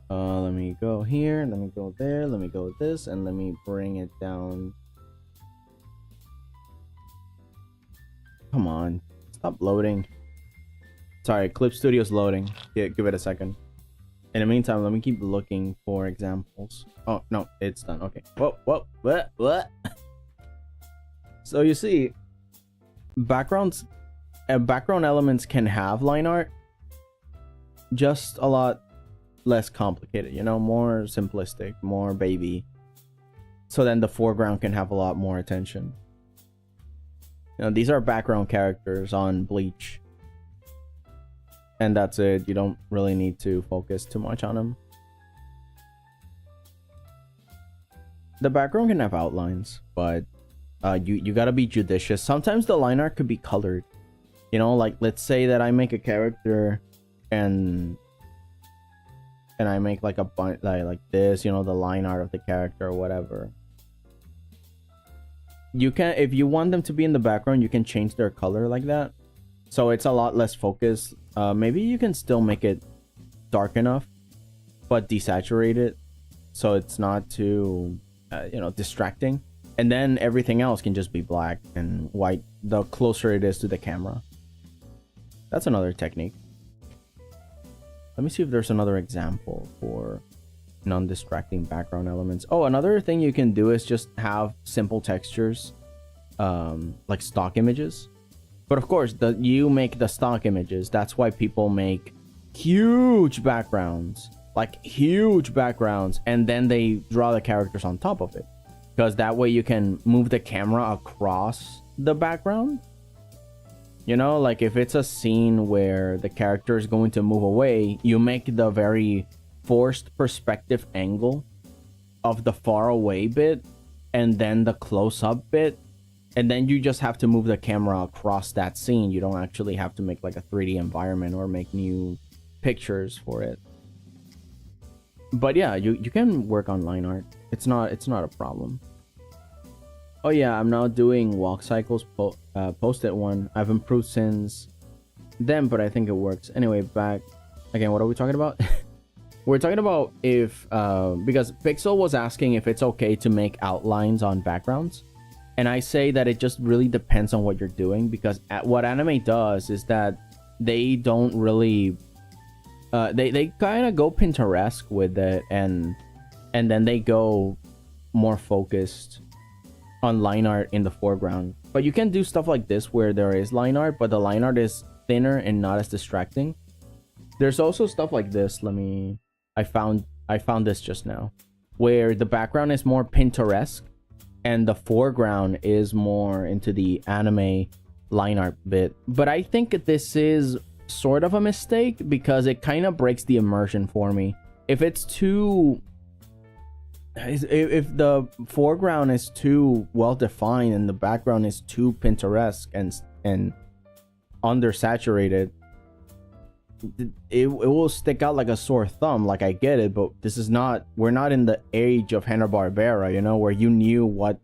Let me go here, let me go there, let me go this, and let me bring it down. Come on, stop loading. Sorry, Clip Studio's loading. Yeah, give it a second. In the meantime, let me keep looking for examples. Oh, no, it's done. Okay. Whoa, what? So you see, background elements can have line art, just a lot less complicated, you know, more simplistic, more baby. So then the foreground can have a lot more attention. You know, these are background characters on Bleach, and that's it. You don't really need to focus too much on them. The background can have outlines, but you gotta be judicious. Sometimes the line art could be colored. You know, like let's say that I make a character and and I make like a bunch like this, you know, the line art of the character or whatever. You can, if you want them to be in the background, you can change their color like that, so it's a lot less focused. Maybe you can still make it dark enough, but desaturate it so it's not too you know, distracting, and then everything else can just be black and white the closer it is to the camera. That's another technique. Let me see if there's another example for non-distracting background elements. Oh, another thing you can do is just have simple textures, like stock images. But of course, you make the stock images. That's why people make huge backgrounds, like huge backgrounds, and then they draw the characters on top of it, because that way you can move the camera across the background. You know, like if it's a scene where the character is going to move away, you make the very forced perspective angle of the far away bit and then the close-up bit, and then you just have to move the camera across that scene. You don't actually have to make like a 3D environment or make new pictures for it. But yeah, you can work on line art. It's not a problem. Oh yeah, I'm now doing walk cycles post-it one. I've improved since then, but I think it works. Anyway, back again, what are we talking about? We're talking about if because Pixel was asking if it's okay to make outlines on backgrounds, and I say that it just really depends on what you're doing, because what anime does is that they don't really they kind of go Pinterest with it, and then they go more focused on line art in the foreground. But you can do stuff like this where there is line art, but the line art is thinner and not as distracting. There's also stuff like this. I found this just now, where the background is more Pinterest and the foreground is more into the anime line art bit. But I think this is sort of a mistake, because it kind of breaks the immersion for me. If it's too, if the foreground is too well defined and the background is too Pinterest and undersaturated, it will stick out like a sore thumb. Like, I get it, but this is not, we're not in the age of Hanna-Barbera, you know, where you knew what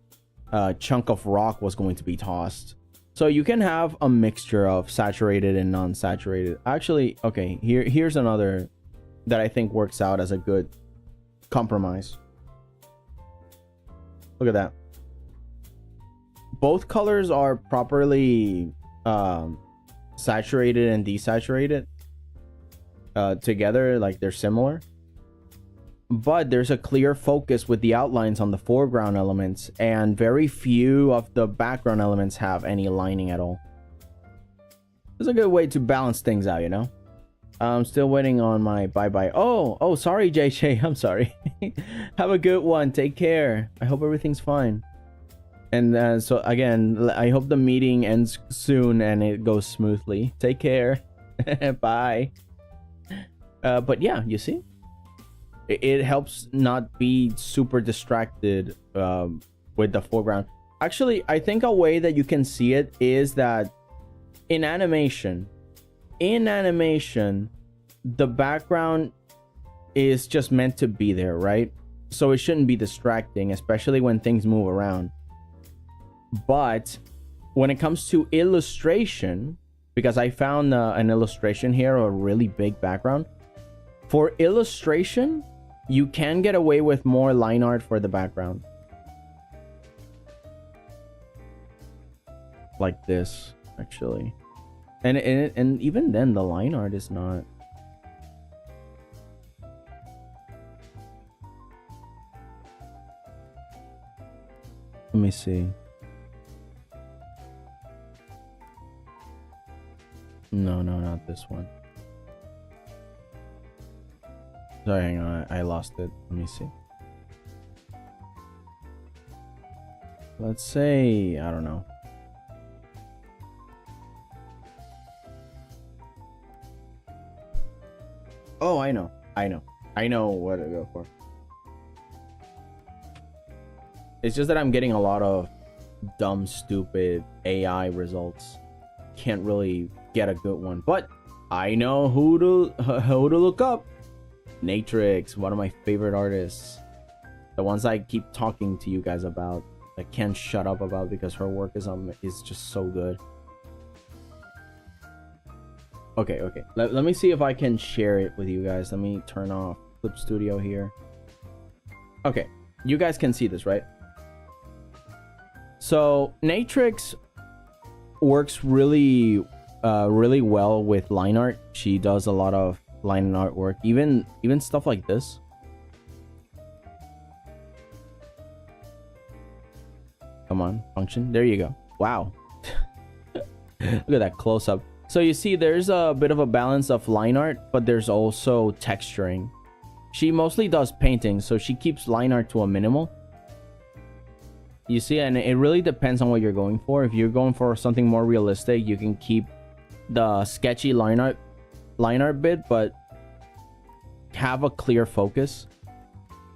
chunk of rock was going to be tossed. So you can have a mixture of saturated and non-saturated. Actually, okay, here's another that I think works out as a good compromise. Look at that. Both colors are properly saturated and desaturated together, like they're similar. But there's a clear focus with the outlines on the foreground elements, and very few of the background elements have any lining at all. It's a good way to balance things out, you know? I'm still waiting on my bye-bye. Oh, sorry, JJ. I'm sorry. Have a good one. Take care. I hope everything's fine. And so, again, I hope the meeting ends soon and it goes smoothly. Take care. Bye. But yeah, you see? It helps not be super distracted with the foreground. Actually, I think a way that you can see it is that in animation, the background is just meant to be there, right? So it shouldn't be distracting, especially when things move around. But when it comes to illustration, because I found an illustration here, a really big background. For illustration, you can get away with more line art for the background. Like this, actually. And even then, the line art is not... Let me see. No, not this one. Sorry, hang on, I lost it. Let me see. Let's say, I don't know. Oh, I know what to go for. It's just that I'm getting a lot of dumb, stupid AI results. Can't really get a good one, but I know who to look up. 𝐀𝐫𝐭, one of my favorite artists. The ones I keep talking to you guys about. I can't shut up about because her work is just so good. Okay. Let me see if I can share it with you guys. Let me turn off Clip Studio here. Okay, you guys can see this, right? So 𝐀𝐫𝐭 works really well with line art. She does a lot of line art work, even stuff like this. Come on, function. There you go. Wow. Look at that close up. So you see there's a bit of a balance of line art, but there's also texturing. She mostly does painting, so she keeps line art to a minimal. You see, and it really depends on what you're going for. If you're going for something more realistic, you can keep the sketchy line art bit, but have a clear focus.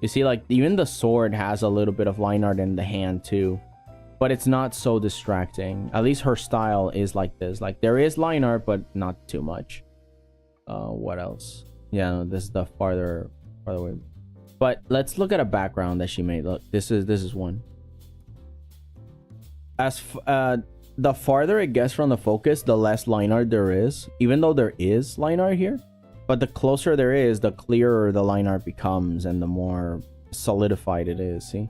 You see, like, even the sword has a little bit of line art in the hand too, but it's not so distracting. At least her style is like this. Like, there is line art, but not too much. What else? Yeah, no, this is the farther away. But let's look at a background that she made. Look, this is one. The farther it gets from the focus, the less line art there is, even though there is line art here. But the closer there is, the clearer the line art becomes and the more solidified it is. See,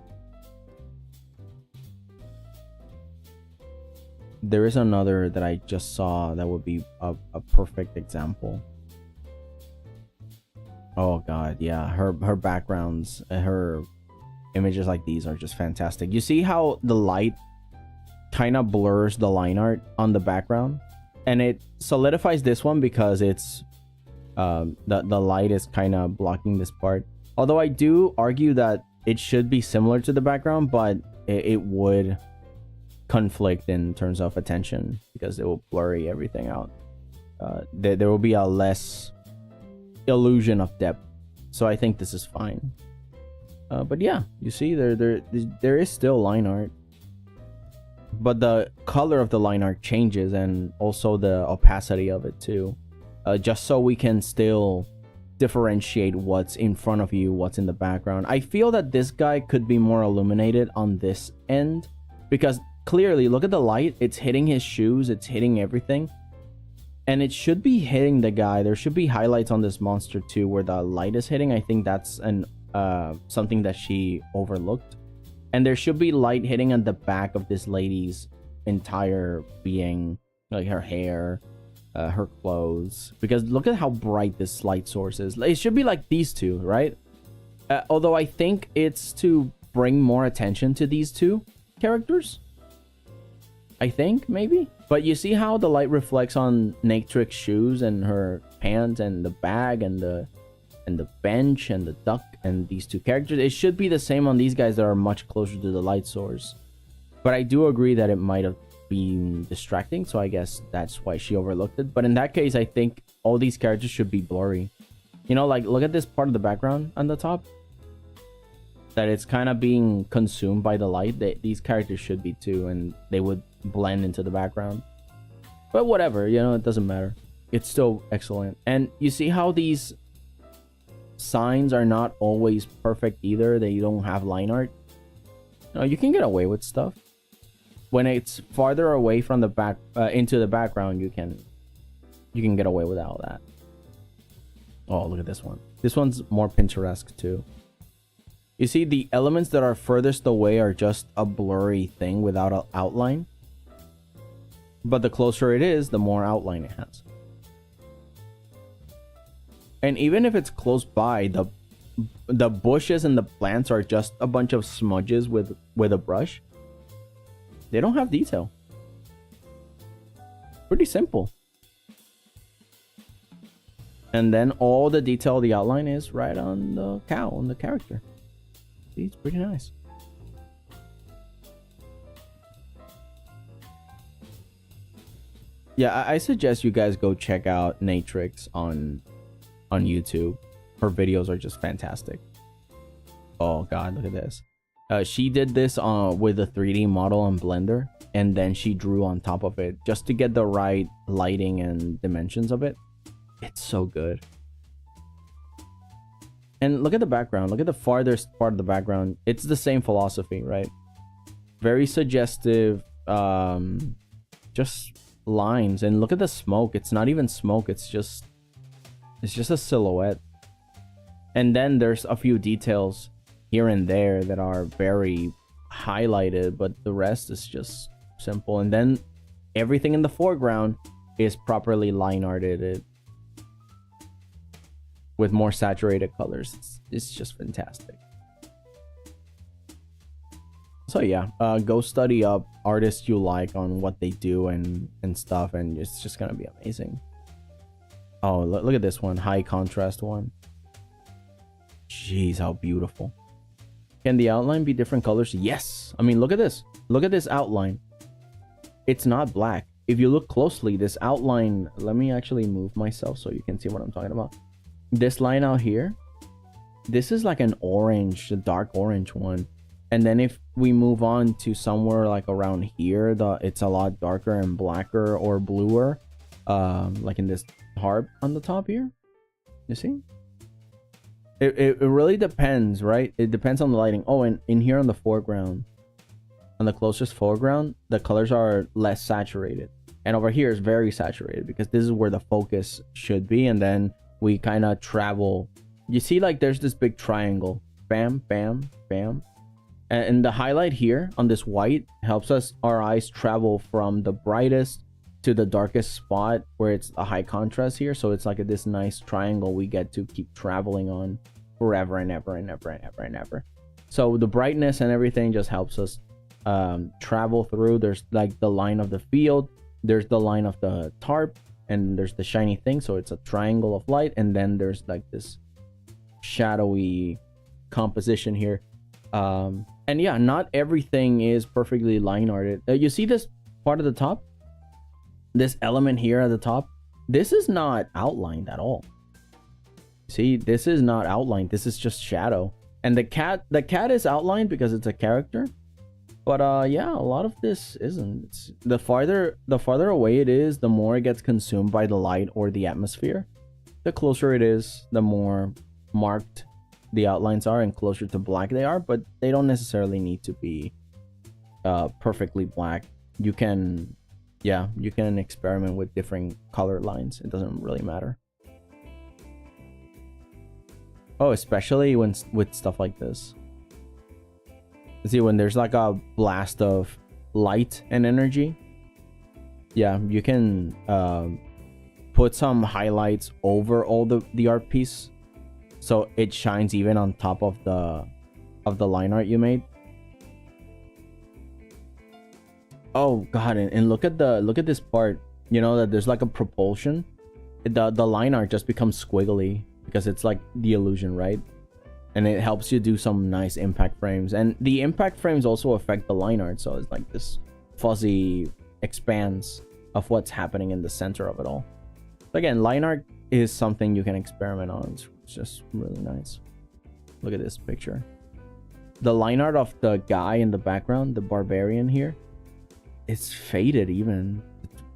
there is another that I just saw that would be a perfect example. Oh god, yeah, her backgrounds, her images like these are just fantastic. You see how the light kind of blurs the line art on the background, and it solidifies this one because it's the light is kind of blocking this part. Although I do argue that it should be similar to the background, but it would conflict in terms of attention because it will blurry everything out. There will be a less illusion of depth, so I think this is fine. But yeah, you see there is still line art, but the color of the line art changes, and also the opacity of it too, just so we can still differentiate what's in front of you, what's in the background. I feel that this guy could be more illuminated on this end, because clearly, look at the light, it's hitting his shoes, it's hitting everything, and it should be hitting the guy. There should be highlights on this monster too where the light is hitting. I think that's something that she overlooked. And there should be light hitting on the back of this lady's entire being, like her hair, her clothes, because look at how bright this light source is. It should be like these two, right? Although I think it's to bring more attention to these two characters, I think, maybe. But you see how the light reflects on 𝐀𝐫𝐭's shoes and her pants and the bag and the bench and the duck and these two characters. It should be the same on these guys that are much closer to the light source. But I do agree that it might have been distracting, so I guess that's why she overlooked it. But in that case, I think all these characters should be blurry. You know, like, look at this part of the background on the top, that it's kind of being consumed by the light. These characters should be too, and they would blend into the background. But whatever, you know, it doesn't matter. It's still excellent. And you see how these signs are not always perfect either. They don't have line art. You know, you can get away with stuff when it's farther away from the back into the background. You can get away with all that. Oh, look at this one. This one's more Pinterest too. You see, the elements that are furthest away are just a blurry thing without an outline, but the closer it is, the more outline it has. And even if it's close by, the bushes and the plants are just a bunch of smudges with a brush. They don't have detail. Pretty simple. And then all the detail, the outline is right on the cow, on the character. See, it's pretty nice. Yeah, I suggest you guys go check out 𝐀𝐫𝐭 on YouTube. Her videos are just fantastic. Oh god, look at this. She did this with a 3D model on Blender, and then she drew on top of it just to get the right lighting and dimensions of it. It's so good. And look at the background. Look at the farthest part of the background. It's the same philosophy, right? Very suggestive. Just lines. And look at the smoke. It's not even smoke. It's just a silhouette. And then there's a few details here and there that are very highlighted, but the rest is just simple. And then everything in the foreground is properly line arted with more saturated colors. It's just fantastic. So yeah, go study up artists you like on what they do and stuff, and it's just gonna be amazing. Oh, look at this one, high contrast one. Jeez, how beautiful. Can the outline be different colors? Yes. I mean, look at this. Look at this outline. It's not black. If you look closely, this outline, let me actually move myself so you can see what I'm talking about. This line out here, this is like an orange, a dark orange one. And then if we move on to somewhere like around here, it's a lot darker and blacker or bluer, like in this harp on the top here. You see? It really depends, right? It depends on the lighting. Oh, and in here on the foreground, on the closest foreground, the colors are less saturated. And over here is very saturated because this is where the focus should be. And then we kind of travel. You see, like there's this big triangle. Bam, bam, bam. And the highlight here on this white helps our eyes travel from the brightest to the darkest spot where it's a high contrast here. So it's like this nice triangle we get to keep traveling on forever and ever and ever and ever and ever. So the brightness and everything just helps us travel through. There's like the line of the field, there's the line of the tarp, and there's the shiny thing. So it's a triangle of light, and then there's like this shadowy composition here. And yeah, not everything is perfectly line arted. You see this part of the top, this element here at the top, this is not outlined at all. See, this is not outlined. This is just shadow. And the cat is outlined because it's a character. But yeah, a lot of this isn't. The farther away it is, the more it gets consumed by the light or the atmosphere. The closer it is, the more marked the outlines are and closer to black they are, but they don't necessarily need to be perfectly black. You can experiment with different color lines. It doesn't really matter. Oh, especially with stuff like this. See, when there's like a blast of light and energy, yeah, you can put some highlights over all the art piece, so it shines even on top of the line art you made. Oh god, and look at this part. You know that there's like a propulsion. The line art just becomes squiggly because it's like the illusion, right? And it helps you do some nice impact frames, and the impact frames also affect the line art, so it's like this fuzzy expanse of what's happening in the center of it all. Again, line art is something you can experiment on. It's just really nice. Look at this picture. The line art of the guy in the background, the barbarian here, it's faded even.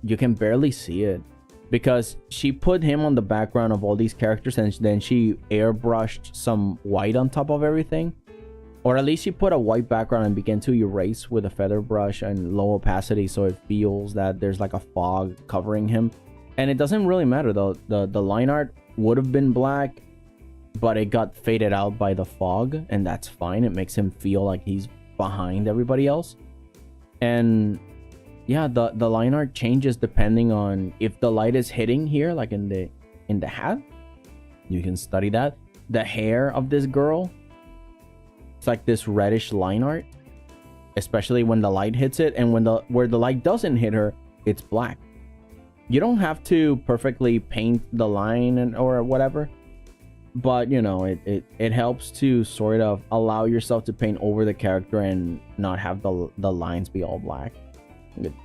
You can barely see it because she put him on the background of all these characters, and then she airbrushed some white on top of everything. Or at least she put a white background and began to erase with a feather brush and low opacity, so it feels that there's like a fog covering him. And it doesn't really matter though. The line art would have been black, but it got faded out by the fog, and that's fine. It makes him feel like he's behind everybody else. And yeah, the line art changes depending on if the light is hitting here, like in the hat. You can study that. The hair of this girl, it's like this reddish line art, especially when the light hits it, and where the light doesn't hit her, it's black. You don't have to perfectly paint the line or whatever, but you know, it helps to sort of allow yourself to paint over the character and not have the lines be all black.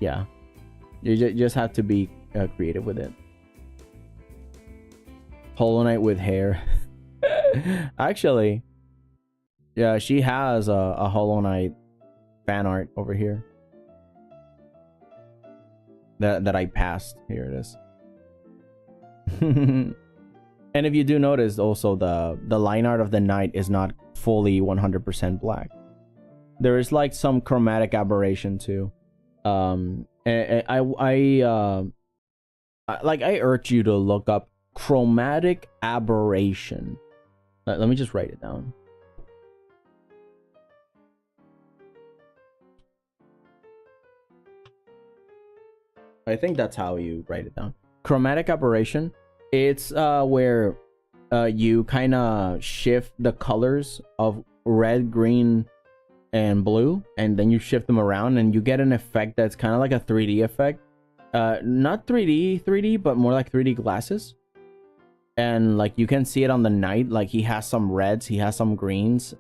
Yeah, you just have to be creative with it. Hollow Knight with hair. Actually, yeah, she has a Hollow Knight fan art over here that I passed. Here it is. And if you do notice, also the line art of the knight is not fully 100% black. There is like some chromatic aberration too. I urge you to look up chromatic aberration. Let me just write it down. I think that's how you write it down. Chromatic aberration. It's where you kind of shift the colors of red, green, and blue, and then you shift them around, and you get an effect that's kind of like a 3D effect. Not 3D, but more like 3D glasses. And like you can see it on the knight. Like he has some reds, he has some greens.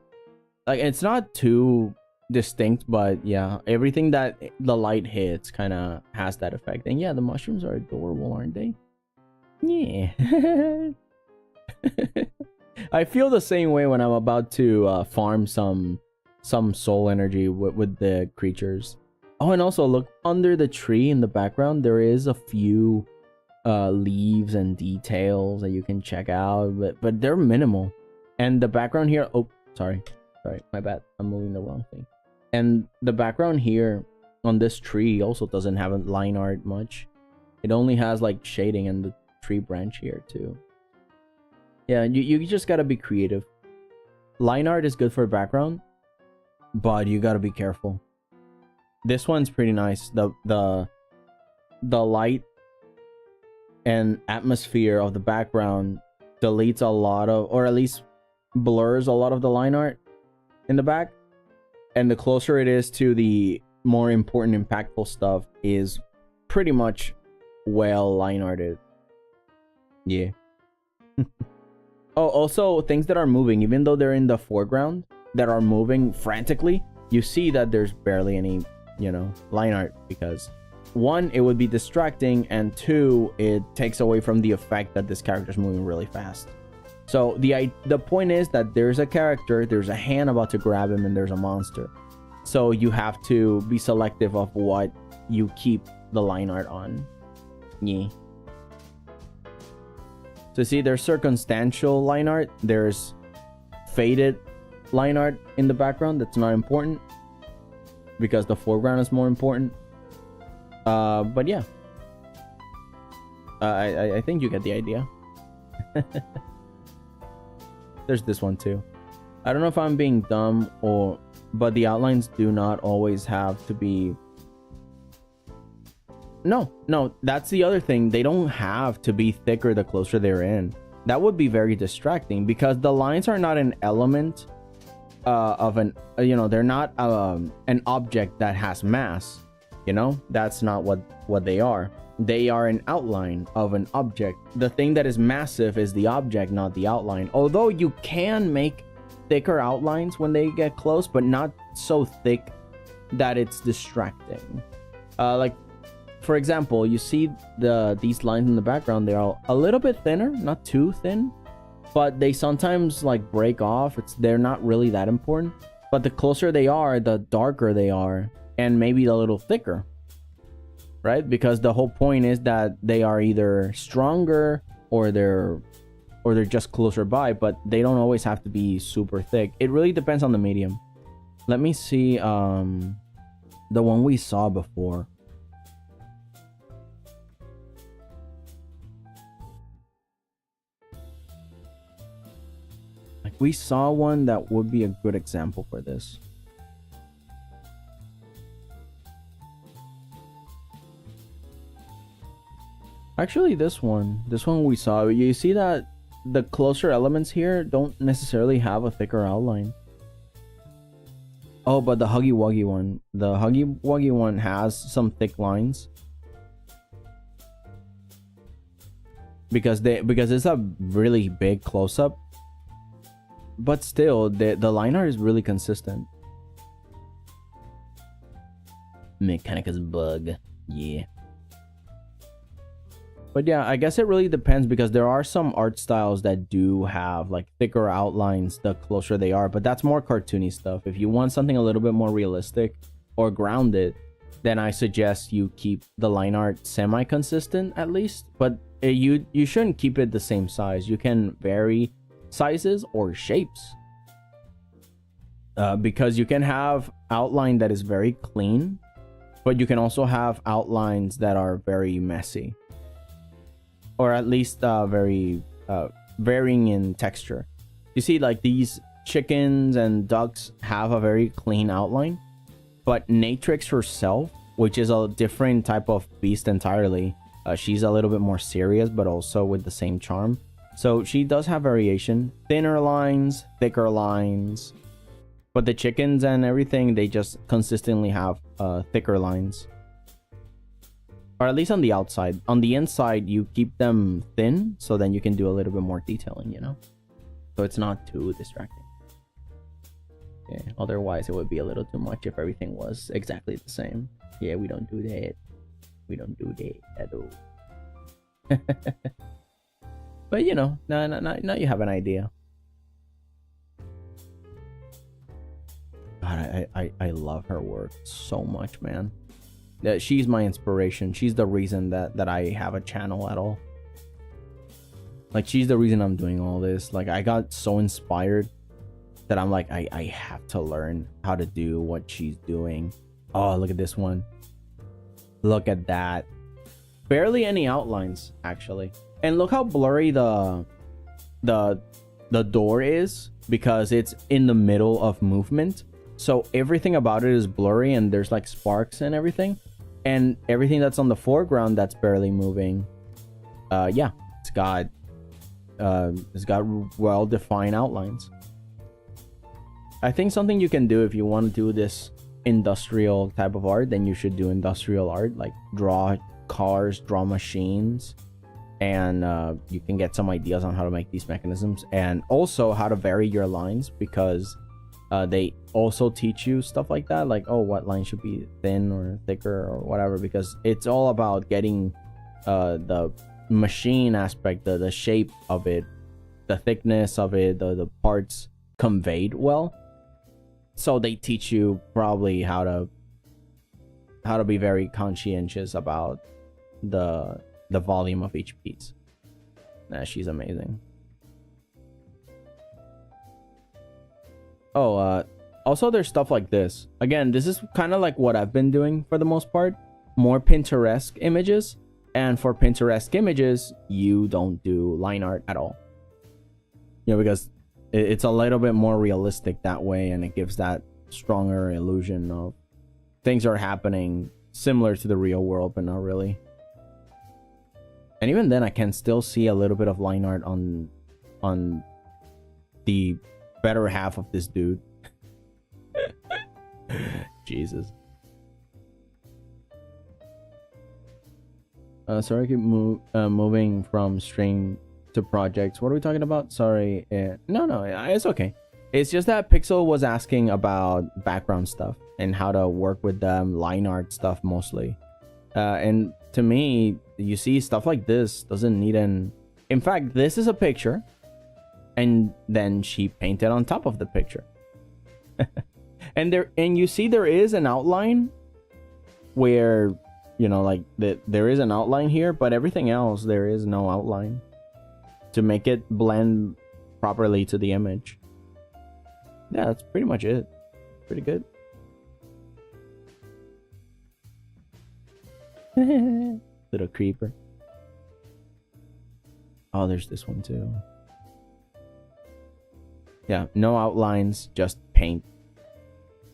Like it's not too distinct, but yeah, everything that the light hits kind of has that effect. And yeah, the mushrooms are adorable, aren't they? Yeah. I feel the same way when I'm about to farm some soul energy with the creatures. Oh, and also look under the tree in the background. There is a few leaves and details that you can check out, but they're minimal. And the background here, oh, sorry, my bad, I'm moving the wrong thing. And the background here on this tree also doesn't have a line art much. It only has like shading and the tree branch here too. Yeah, you just gotta be creative. Line art is good for background, but you gotta be careful. This one's pretty nice. The light and atmosphere of the background deletes a lot of, or at least blurs a lot of the line art in the back. And the closer it is to the more important, impactful stuff is pretty much well line arted. Yeah. Oh, also things that are moving, even though they're in the foreground, that are moving frantically, you see that there's barely any, you know, line art, because one, it would be distracting, and two, it takes away from the effect that this character's moving really fast. So the point is that there's a character, there's a hand about to grab him, and there's a monster. So you have to be selective of what you keep the line art on. Yeah. So see, there's circumstantial line art, there's faded line art in the background that's not important because the foreground is more important. But yeah, I think you get the idea. There's this one too. I don't know if I'm being dumb but the outlines do not always have to be. No, that's the other thing. They don't have to be thicker the closer they're in. That would be very distracting because the lines are not an element of an, you know, they're not an object that has mass. You know, that's not what they are. They are an outline of an object. The thing that is massive is the object, not the outline. Although you can make thicker outlines when they get close, but not so thick that it's distracting. Like, for example, you see these lines in the background, they're all a little bit thinner, not too thin, but they sometimes like break off. They're not really that important. But the closer they are, the darker they are, and maybe a little thicker, right? Because the whole point is that they are either stronger or they're just closer by, but they don't always have to be super thick. It really depends on the medium. Let me see the one we saw before. Like we saw one that would be a good example for this. Actually, this one we saw, you see that the closer elements here don't necessarily have a thicker outline. Oh, but the Huggy Wuggy one has some thick lines. Because it's a really big close-up. But still, the line art is really consistent. Mechanicus bug. Yeah. But yeah, I guess it really depends because there are some art styles that do have like thicker outlines the closer they are, but that's more cartoony stuff. If you want something a little bit more realistic or grounded, then I suggest you keep the line art semi-consistent at least. But you shouldn't keep it the same size. You can vary sizes or shapes. Because you can have outline that is very clean, but you can also have outlines that are very messy, or at least very varying in texture. You see, like these chickens and ducks have a very clean outline, but Natrix herself, which is a different type of beast entirely, she's a little bit more serious, but also with the same charm. So she does have variation, thinner lines, thicker lines. But the chickens and everything, they just consistently have thicker lines. Or at least on the outside. On the inside, you keep them thin, so then you can do a little bit more detailing, you know? So it's not too distracting. Yeah, otherwise it would be a little too much if everything was exactly the same. Yeah, we don't do that. We don't do that at all. But you know, now you have an idea. God, I love her work so much, man. She's my inspiration. She's the reason that I have a channel at all. Like, she's the reason I'm doing all this. Like, I got so inspired that I'm like, I have to learn how to do what she's doing. Oh, look at this one. Look at that. Barely any outlines, actually. And look how blurry the door is, because it's in the middle of movement. So everything about it is blurry, and there's like sparks and everything. And everything that's on the foreground that's barely moving. Yeah, it's got well-defined outlines. I think something you can do if you want to do this industrial type of art, then you should do industrial art, like draw cars, draw machines, and you can get some ideas on how to make these mechanisms, and also how to vary your lines, because they also teach you stuff like that, like, oh, what line should be thin or thicker or whatever, because it's all about getting the machine aspect, the shape of it, the thickness of it, the parts conveyed well. So they teach you probably how to be very conscientious about the volume of each piece. Nah, she's amazing. Oh, also there's stuff like this. Again, this is kind of like what I've been doing for the most part. More Pinterest images. And for Pinterest images, you don't do line art at all. You know, because it's a little bit more realistic that way, and it gives that stronger illusion of things are happening similar to the real world, but not really. And even then, I can still see a little bit of line art on the better half of this dude. Jesus. Sorry, I keep moving from stream to projects. What are we talking about? Sorry. No, it's okay. It's just that Pixel was asking about background stuff and how to work with them, line art stuff mostly. And to me, you see, stuff like this doesn't need an... In fact, this is a picture, and then she painted on top of the picture. And you see there is an outline where, you know, like there is an outline here, but everything else there is no outline to make it blend properly to the image. Yeah, that's pretty much it. Pretty good. Little creeper. Oh, there's this one too. Yeah, no outlines, just paint.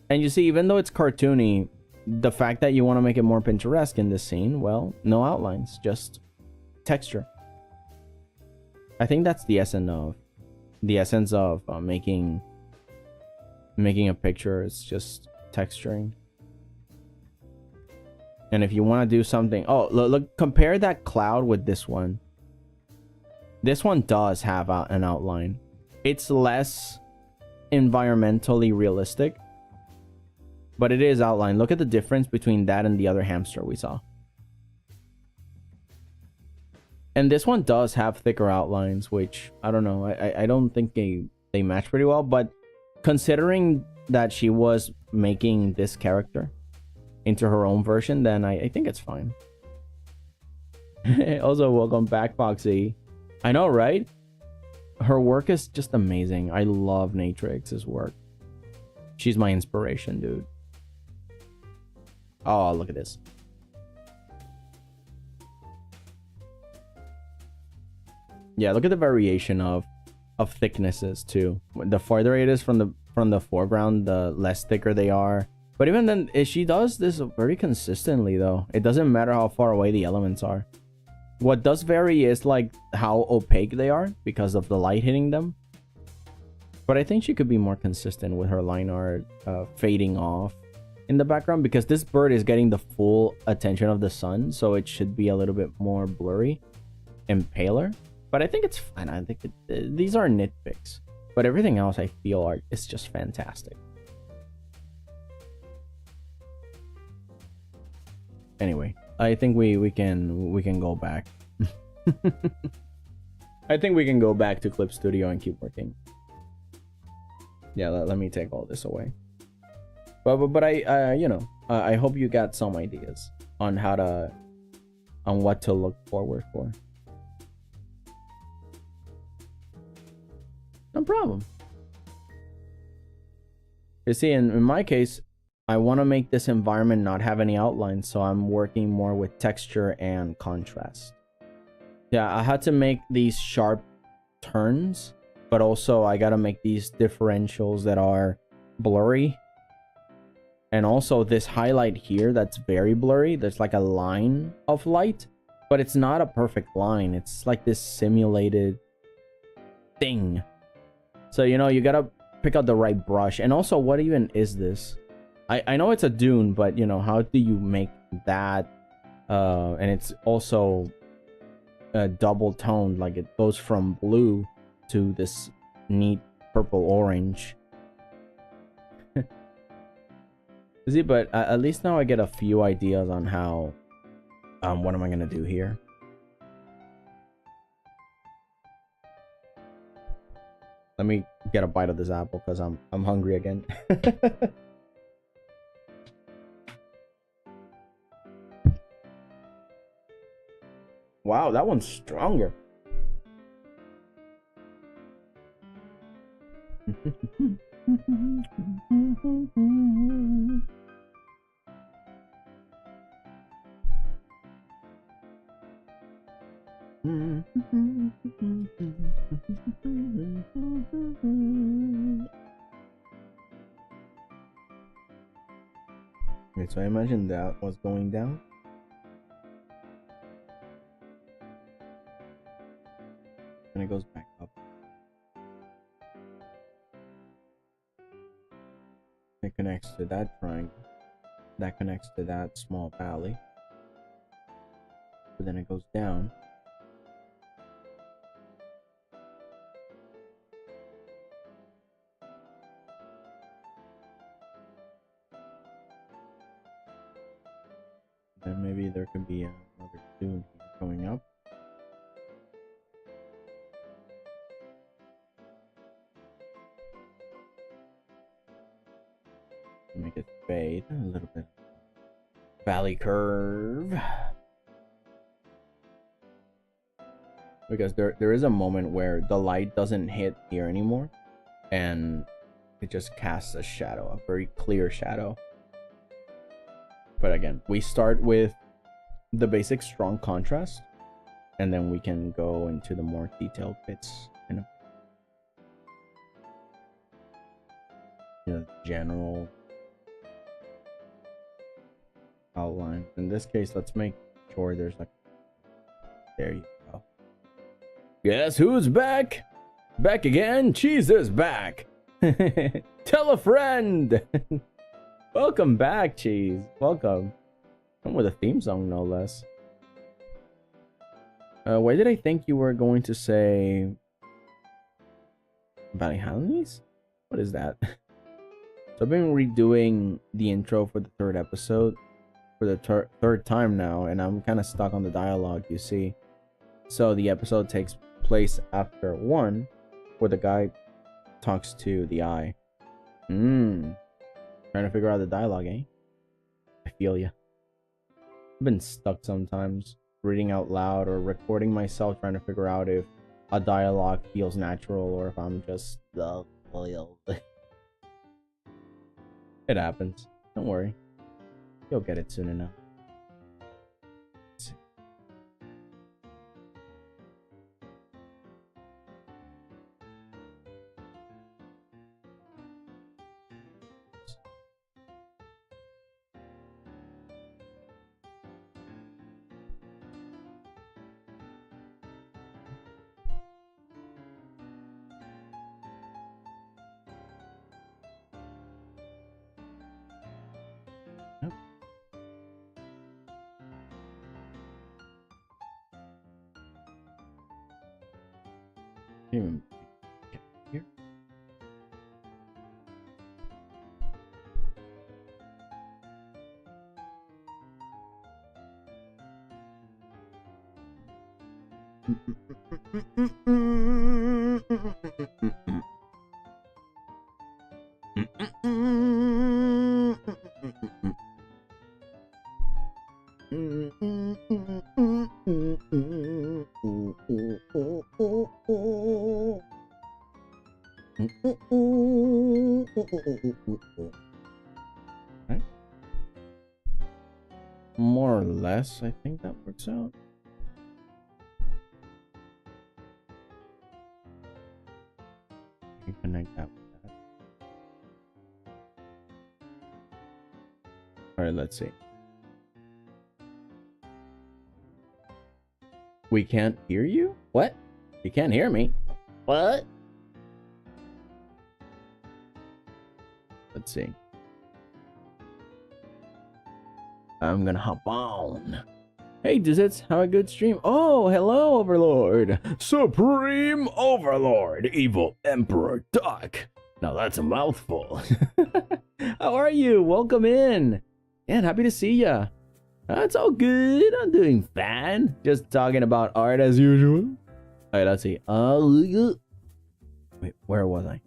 And you see, even though it's cartoony, the fact that you want to make it more Pinterest in this scene, well, no outlines, just texture. I think that's the essence of making a picture. It's just texturing. And if you want to do something, oh, look, compare that cloud with this one. This one does have an outline. It's less environmentally realistic, but it is outlined. Look at the difference between that and the other hamster we saw. And this one does have thicker outlines, which, I don't know, I don't think they match pretty well, but considering that she was making this character into her own version, then I think it's fine. Also, welcome back, Foxy. I know, right? Her work is just amazing. I love Natrix's work. She's my inspiration, dude. Oh, look at this. Yeah, look at the variation of thicknesses too. The farther it is from the foreground, the less thicker they are. But even then, she does this very consistently though. It doesn't matter how far away the elements are. What does vary is like how opaque they are because of the light hitting them. But I think she could be more consistent with her line art fading off in the background, because this bird is getting the full attention of the sun, so it should be a little bit more blurry and paler. But I think it's fine. I think these are nitpicks, but everything else I feel is just fantastic. Anyway, I think we can go back. I think we can go back to Clip Studio and keep working. Yeah, let me take all this away. But I you know, I hope you got some ideas on what to look forward for. No problem. You see, in my case, I want to make this environment not have any outlines, so I'm working more with texture and contrast. Yeah, I had to make these sharp turns, but also I gotta make these differentials that are blurry. And also this highlight here that's very blurry, there's like a line of light, but it's not a perfect line. It's like this simulated thing. So, you know, you gotta pick out the right brush. And also, what even is this? I know it's a dune, but, you know, how do you make that? And it's also double toned, like it goes from blue to this neat purple orange. See, but at least now I get a few ideas on how what am I gonna do here. Let me get a bite of this apple because I'm hungry again. Wow, that one's stronger. Wait, so I imagine that was going down. And it goes back up. It connects to that triangle. That connects to that small valley. But then it goes down. Then maybe there could be another dune here going up. Make it fade a little bit. Valley curve. Because there is a moment where the light doesn't hit here anymore, and it just casts a shadow, a very clear shadow. But again, we start with the basic strong contrast, and then we can go into the more detailed bits, you know, general outline. In this case, let's make sure there's like, there you go. Guess who's back? Back again? Cheese is back. Tell a friend. Welcome back, Cheese. Welcome. Come with a theme song, no less. Why did I think you were going to say Valley? What is that? So I've been redoing the intro for the third episode for the third time now, and I'm kind of stuck on the dialogue, you see. So the episode takes place after one, where the guy talks to the eye. Trying to figure out the dialogue, eh? I feel ya. I've been stuck sometimes reading out loud or recording myself trying to figure out if a dialogue feels natural or if I'm just it happens. Don't worry. You'll get it soon enough. Here. Right. More or less, I think that works out. You can connect that with that. All right, let's see. We can't hear you? What? You can't hear me? What? Let's see. I'm gonna hop on. Hey, Dizits, have a good stream. Oh, hello, Overlord. Supreme Overlord, Evil Emperor Duck. Now that's a mouthful. How are you? Welcome in. Yeah, happy to see ya. It's all good. I'm doing fine. Just talking about art as usual. All right, let's see. Wait, where was I?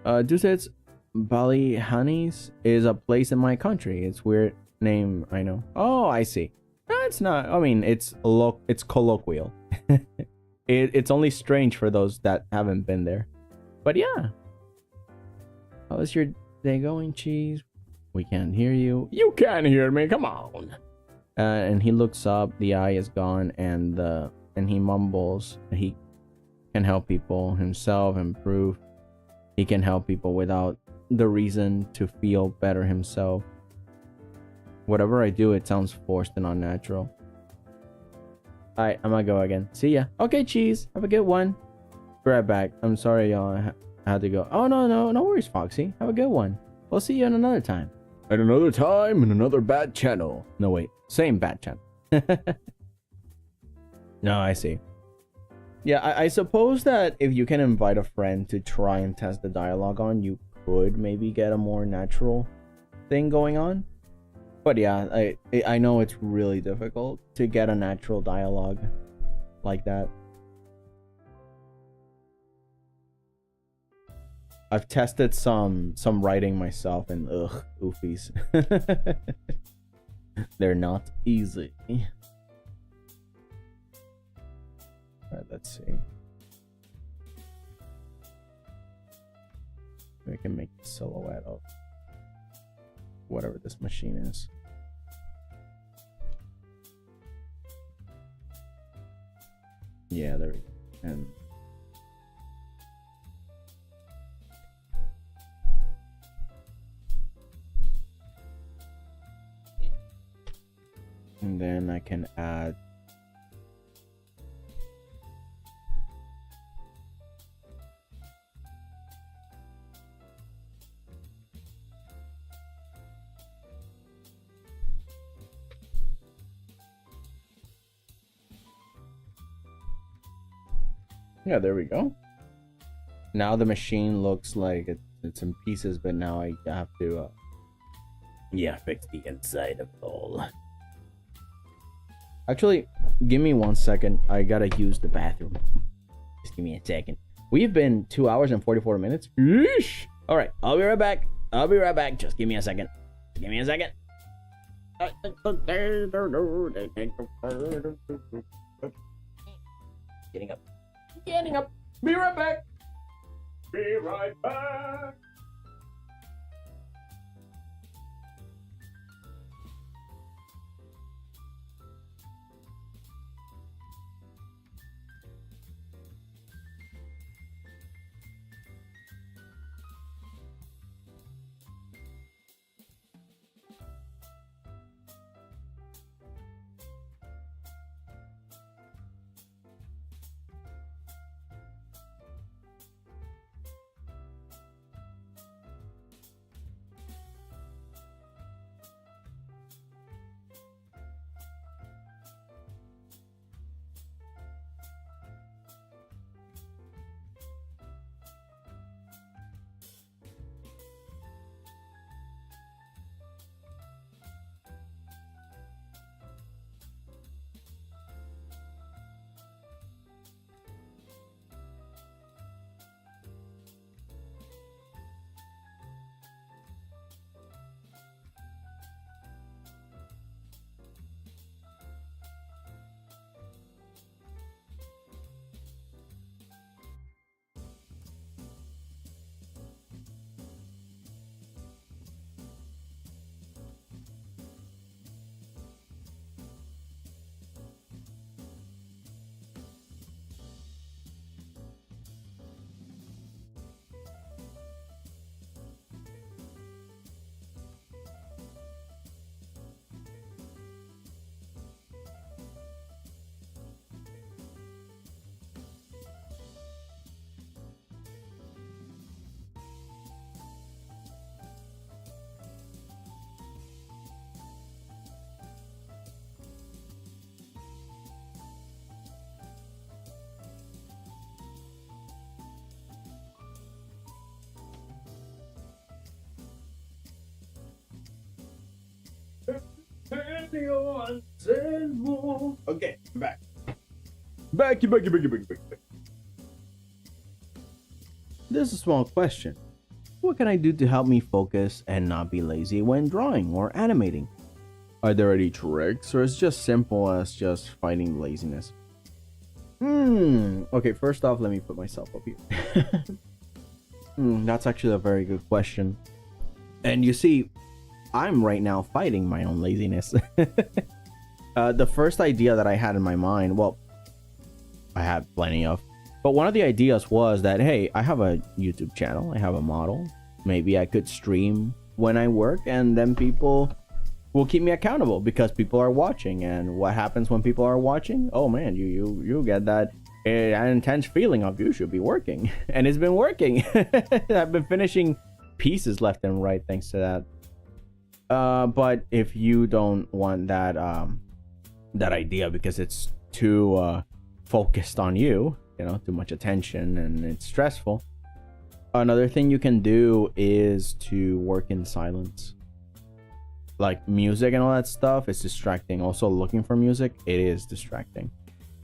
Dusets Ballyhannies is a place in my country. It's weird name, I know. Oh, I see. It's not. I mean, it's colloquial. It's only strange for those that haven't been there. But yeah. How's your day going, Cheese? We can't hear you. You can't hear me. Come on. And he looks up. The eye is gone, and he mumbles. He can help people himself improve. He can help people without the reason to feel better himself. Whatever I do, it sounds forced and unnatural. Alright, I'm gonna go again. See ya. Okay, Cheese. Have a good one. Be right back. I'm sorry, y'all. I had to go. Oh, no worries, Foxy. Have a good one. We'll see you in another time. At another time, in another bad channel. No, wait. Same bad channel. No, I see. Yeah, I suppose that if you can invite a friend to try and test the dialogue on, you could maybe get a more natural thing going on. But yeah, I know it's really difficult to get a natural dialogue like that. I've tested some writing myself, and ugh, oofies. They're not easy. Alright, let's see. We can make a silhouette of whatever this machine is. Yeah, there we go. And then I can add yeah, there we go. Now the machine looks like it's in pieces, but now I have to yeah, fix the inside of it all. Actually, give me 1 second. I gotta use the bathroom. Just give me a second. We've been 2 hours and 44 minutes. Yeesh. All right, I'll be right back. Just give me a second. Give me a second. Getting up. Getting up. Be right back. Be right back. Okay, I'm back. Back. This is a small question. What can I do to help me focus and not be lazy when drawing or animating? Are there any tricks, or is it just simple as just fighting laziness? Okay, first off, let me put myself up here. That's actually a very good question. And you see, I'm right now fighting my own laziness. The first idea that I had in my mind, well, I had plenty of, but one of the ideas was that, hey, I have a YouTube channel, I have a model, maybe I could stream when I work, and then people will keep me accountable because people are watching. And what happens when people are watching? Oh man, you get that an intense feeling of you should be working. And it's been working. I've been finishing pieces left and right thanks to that. But if you don't want that that idea because it's too focused on you, too much attention and it's stressful, another thing you can do is to work in silence. Like music and all that stuff is distracting. Also, looking for music, it is distracting.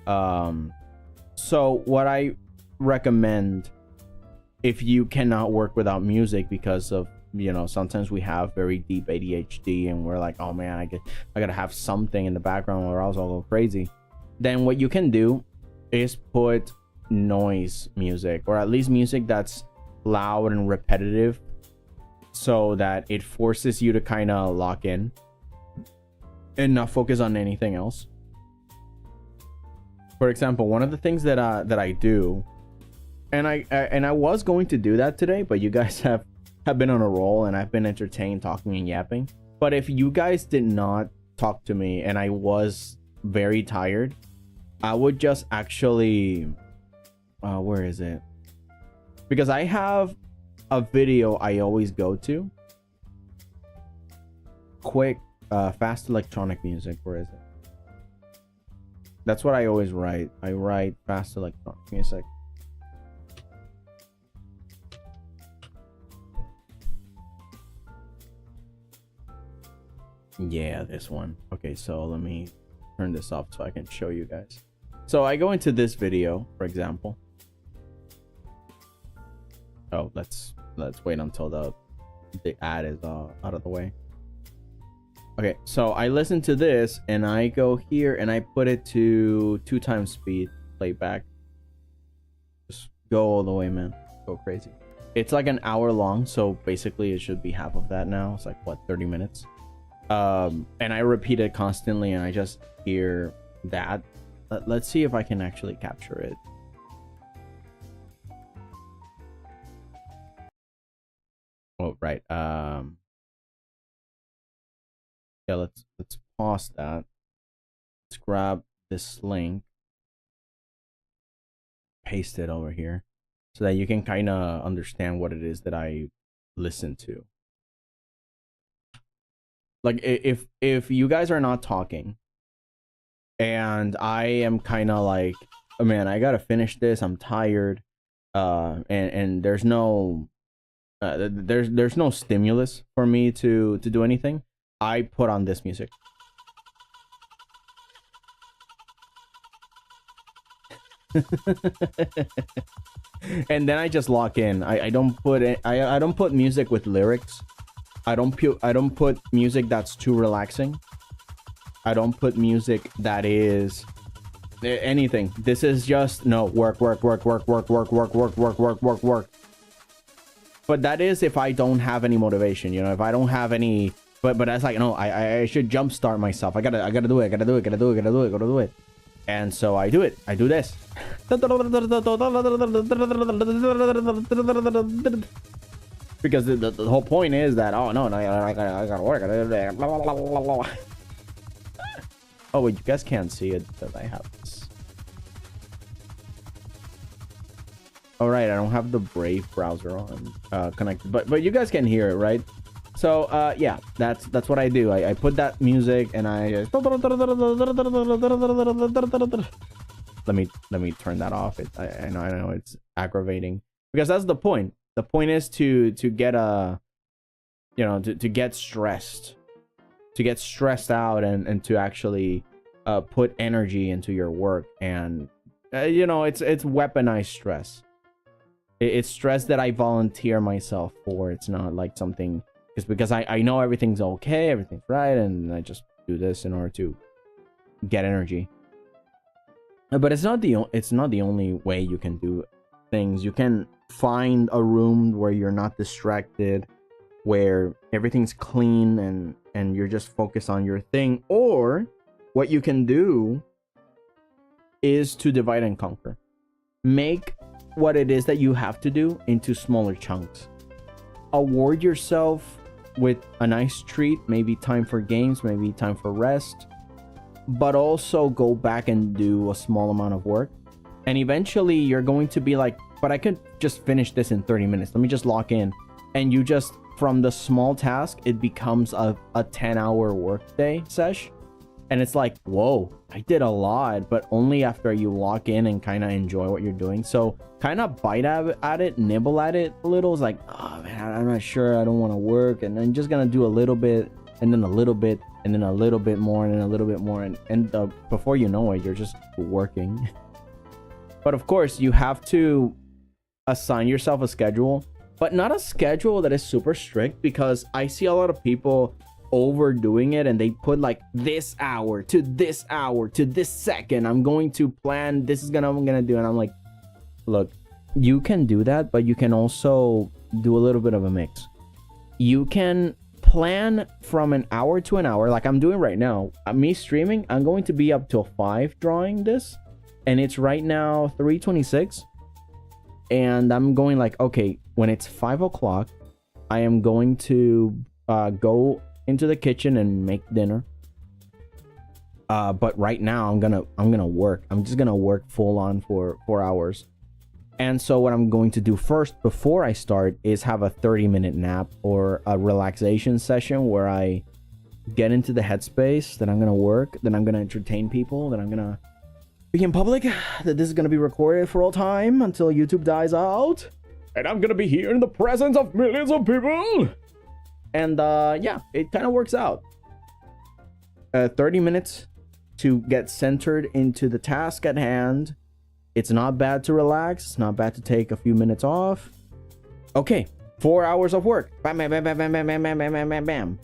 So what I recommend, if you cannot work without music because of, sometimes we have very deep ADHD and we're like, oh man, I gotta have something in the background or else I'll go crazy. Then what you can do is put noise music, or at least music that's loud and repetitive, so that it forces you to kind of lock in and not focus on anything else. For example, one of the things that I do, and I was going to do that today, but you guys have been on a roll and I've been entertained talking and yapping. But if you guys did not talk to me and I was very tired, I would just actually where is it? Because I have a video I always go to. Quick, fast electronic music. Where is it? That's what I always write. I write fast electronic music. Yeah, this one. Okay, so let me turn this off so I can show you guys. So I go into this video, for example. Oh, let's wait until the ad is out of the way. Okay, so I listen to this and I go here and I put it to 2x speed playback. Just go all the way, man. Go crazy. It's like an hour long, so basically it should be half of that now. It's like what, 30 minutes? And I repeat it constantly and I just hear that. Let's see if I can actually capture it. Oh, right. Yeah, let's pause that. Let's grab this link, paste it over here so that you can kind of understand what it is that I listen to. Like if you guys are not talking and I am kind of like, oh man, I gotta finish this, I'm tired, and there's no there's no stimulus for me to do anything, I put on this music. And then I just lock in. I don't put it, I don't put music with lyrics. I don't put music that's too relaxing. I don't put music that is anything. This is just no work. But that is if I don't have any motivation, you know, if I don't have any, but that's like, no, I should jumpstart myself. I gotta do it. And so I do it. I do this. Because the whole point is that, oh no, I gotta work. Oh wait, you guys can't see it because I have this. All right, I don't have the Brave browser on connected, but you guys can hear it, right? So yeah, that's what I do. I put that music and I just... let me turn that off. I know it's aggravating because that's the point. The point is to get a, you know, to get stressed out and to actually put energy into your work. And you know, it's weaponized stress. It's stress that I volunteer myself for. It's not like something just because I know everything's okay, everything's right, and I just do this in order to get energy. But it's not the only way you can do things. You can find a room where you're not distracted, where everything's clean and you're just focused on your thing. Or what you can do is to divide and conquer. Make what it is that you have to do into smaller chunks. Award yourself with a nice treat, maybe time for games, maybe time for rest, but also go back and do a small amount of work. And eventually you're going to be like, but I could just finish this in 30 minutes. Let me just lock in. And you just, from the small task, it becomes a 10-hour workday sesh. And it's like, whoa, I did a lot, but only after you lock in and kind of enjoy what you're doing. So kind of bite at it, nibble at it a little. It's like, oh man, I'm not sure, I don't want to work. And I'm just going to do a little bit, and then a little bit, and then a little bit more, and then a little bit more. And before you know it, you're just working. But of course, you have to assign yourself a schedule, but not a schedule that is super strict, because I see a lot of people overdoing it and they put like this hour to this hour to this second, I'm going to plan, this is what I'm gonna do. And I'm like, look, you can do that, but you can also do a little bit of a mix. You can plan from an hour to an hour, like I'm doing right now. Me streaming, I'm going to be up till 5 drawing this, and it's right now 3:26, and I'm going like, okay, when it's 5 o'clock, I am going to go into the kitchen and make dinner. But right now I'm gonna work. I'm just gonna work full on for 4 hours. And so what I'm going to do first before I start is have a 30-minute nap or a relaxation session where I get into the headspace that I'm gonna work, then I'm gonna entertain people, then I'm gonna be in public, that this is gonna be recorded for all time until YouTube dies out, and I'm gonna be here in the presence of millions of people. And yeah, it kind of works out. 30 minutes to get centered into the task at hand. It's not bad to relax. It's not bad to take a few minutes off. Okay, 4 hours of work. Bam, bam, bam, bam, bam, bam, bam, bam, bam, bam, bam.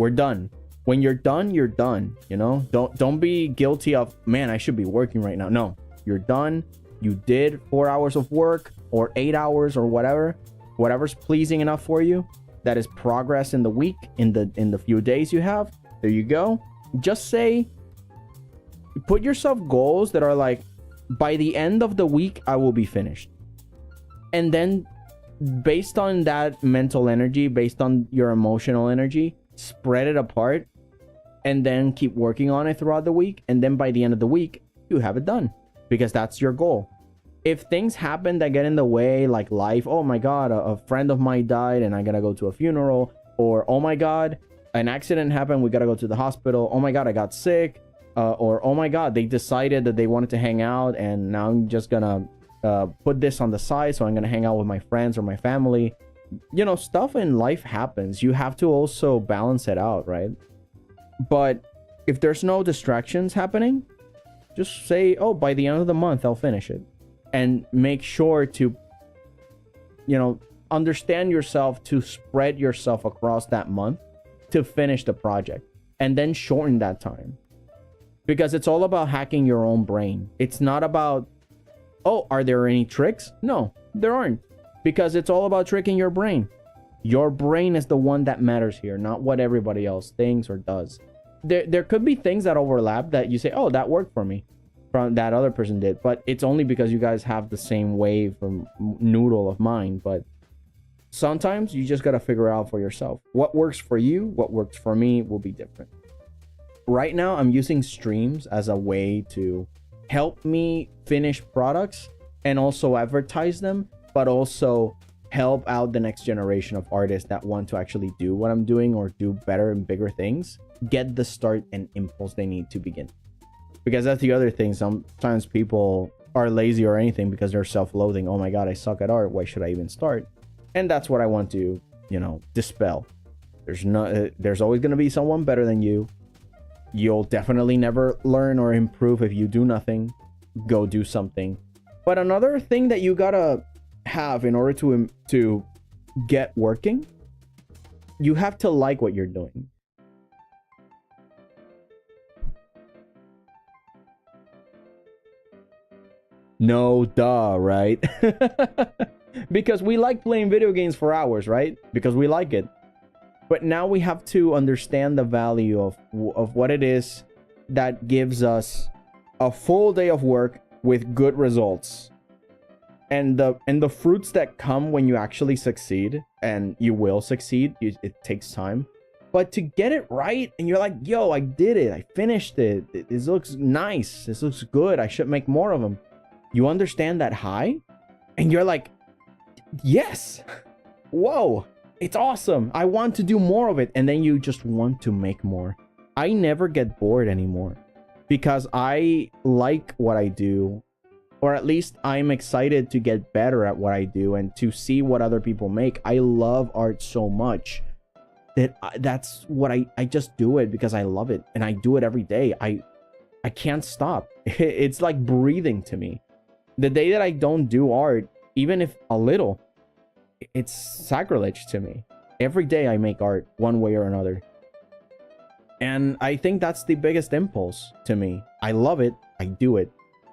we're done. When you're done, you're done. You know, don't be guilty of, man, I should be working right now. No, you're done. You did 4 hours of work or 8 hours or whatever's pleasing enough for you. That is progress in the week, in the few days you have. There you go. Just say, put yourself goals that are like, by the end of the week, I will be finished. And then based on that mental energy, based on your emotional energy, spread it apart and then keep working on it throughout the week. And then by the end of the week, you have it done because that's your goal. If things happen that get in the way, like life, oh my God, a friend of mine died and I gotta go to a funeral, or oh my God, an accident happened, we gotta go to the hospital, oh my God, I got sick, or oh my God, they decided that they wanted to hang out and now I'm just gonna put this on the side, so I'm gonna hang out with my friends or my family. You know, stuff in life happens. You have to also balance it out, right? But if there's no distractions happening, just say, oh, by the end of the month, I'll finish it. And make sure to, you know, understand yourself to spread yourself across that month to finish the project. And then shorten that time. Because it's all about hacking your own brain. It's not about, oh, are there any tricks? No, there aren't. Because it's all about tricking your brain. Your brain is the one that matters here, not what everybody else thinks or does. There could be things that overlap that you say, oh, that worked for me, from that other person did, but it's only because you guys have the same wave from noodle of mind. But sometimes you just got to figure out for yourself what works for you. What works for me will be different. Right now I'm using streams as a way to help me finish products and also advertise them, but also help out the next generation of artists that want to actually do what I'm doing or do better and bigger things, get the start and impulse they need to begin. Because that's the other thing. Sometimes people are lazy or anything because they're self-loathing. Oh my God, I suck at art. Why should I even start? And that's what I want to, you know, dispel. There's always going to be someone better than you. You'll definitely never learn or improve if you do nothing. Go do something. But another thing that you gotta have in order to get working, you have to like what you're doing. No, duh, right? Because we like playing video games for hours, right? Because we like it. But now we have to understand the value of what it is that gives us a full day of work with good results. And the fruits that come when you actually succeed, and you will succeed, it takes time. But to get it right, and you're like, yo, I did it. I finished it. This looks nice. This looks good. I should make more of them. You understand that high, and you're like, yes. Whoa, it's awesome. I want to do more of it. And then you just want to make more. I never get bored anymore because I like what I do. Or at least I'm excited to get better at what I do and to see what other people make. I love art so much that that's what I just do it because I love it. And I do it every day. I can't stop. It's like breathing to me. The day that I don't do art, even if a little, it's sacrilege to me. Every day I make art one way or another. And I think that's the biggest impulse to me. I love it. I do it.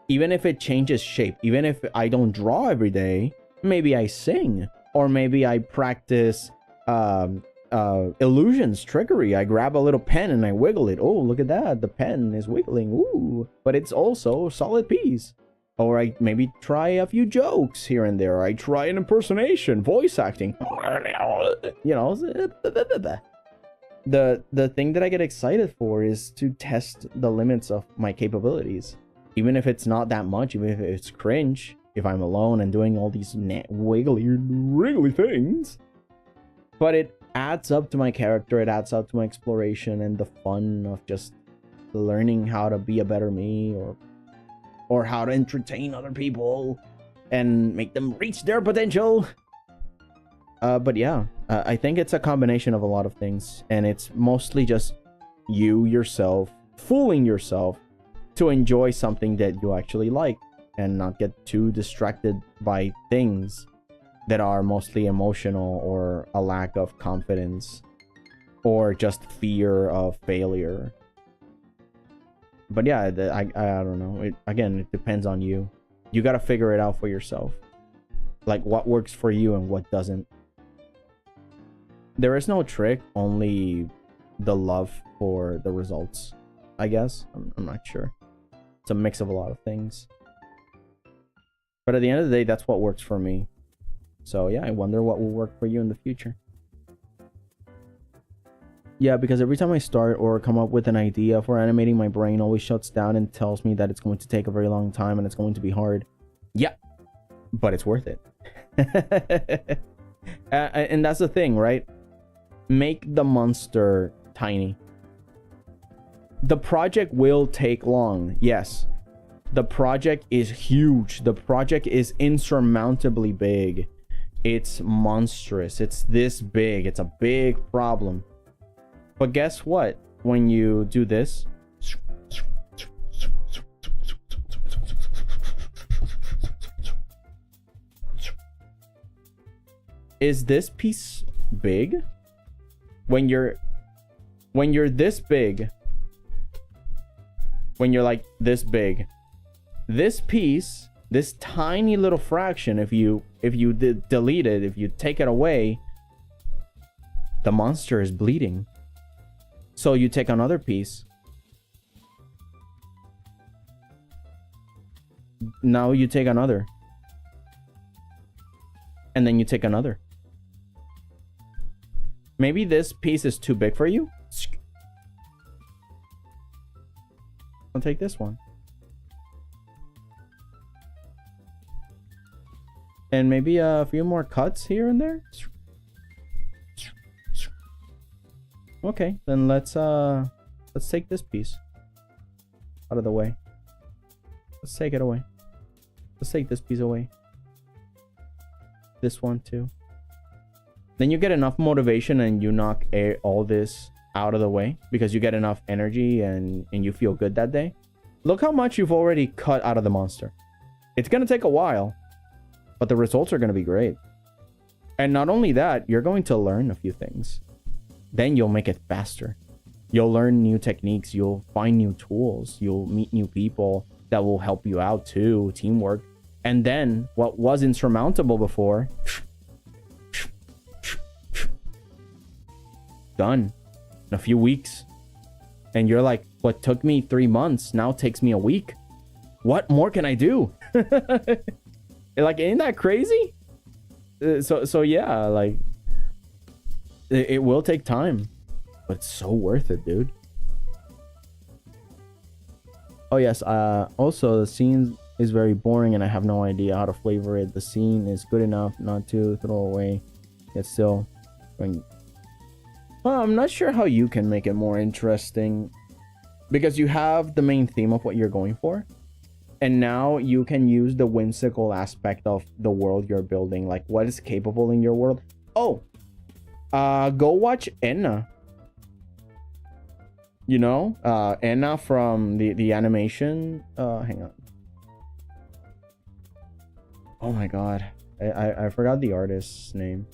Even if it changes shape, even if I don't draw every day, maybe I sing, or maybe I practice illusions, trickery. I grab a little pen and I wiggle it. Oh, look at that. The pen is wiggling. Ooh, but it's also a solid piece. Or I maybe try a few jokes here and there. I try an impersonation, voice acting. You know, the thing that I get excited for is to test the limits of my capabilities. Even if it's not that much, even if it's cringe, if I'm alone and doing all these wiggly things. But it adds up to my character, it adds up to my exploration and the fun of just learning how to be a better me, or how to entertain other people and make them reach their potential. But yeah, I think it's a combination of a lot of things, and it's mostly just you yourself fooling yourself to enjoy something that you actually like and not get too distracted by things that are mostly emotional or a lack of confidence or just fear of failure. But yeah, I don't know. Again, it depends on you. You got to figure it out for yourself. Like what works for you and what doesn't. There is no trick, only the love for the results, I guess. I'm not sure. It's a mix of a lot of things. But at the end of the day, that's what works for me. So yeah, I wonder what will work for you in the future. Yeah, because every time I start or come up with an idea for animating, my brain always shuts down and tells me that it's going to take a very long time and it's going to be hard. Yeah, but it's worth it. And that's the thing, right? Make the monster tiny. The project will take long, yes. The project is huge. The project is insurmountably big. It's monstrous. It's this big. It's a big problem. But guess what? When you do this, is this piece big? When you're this big, when you're like this big, this piece, this tiny little fraction, if you delete it, if you take it away, the monster is bleeding. So you take another piece. Now you take another. And then you take another. Maybe this piece is too big for you. I'll take this one. And maybe a few more cuts here and there. Okay, then let's take this piece out of the way. Let's take it away. Let's take this piece away. This one too. Then you get enough motivation and you knock all this out of the way because you get enough energy and you feel good that day. Look how much you've already cut out of the monster. It's gonna take a while, but the results are gonna be great. And not only that, you're going to learn a few things. Then you'll make it faster. You'll learn new techniques. You'll find new tools. You'll meet new people that will help you out too. Teamwork. And then what was insurmountable before, done in a few weeks. And you're like, what took me 3 months now takes me a week. What more can I do? Like, ain't that crazy? So yeah, like, it will take time, but it's so worth it, dude. Oh yes, also the scene is very boring and I have no idea how to flavor it. The scene is good enough not to throw away, yet still going. Well, I'm not sure how you can make it more interesting, because you have the main theme of what you're going for, and now you can use the whimsical aspect of the world you're building, like what is capable in your world. Oh, go watch Enna. You know, Enna from the animation. Hang on. Oh my god, I forgot the artist's name.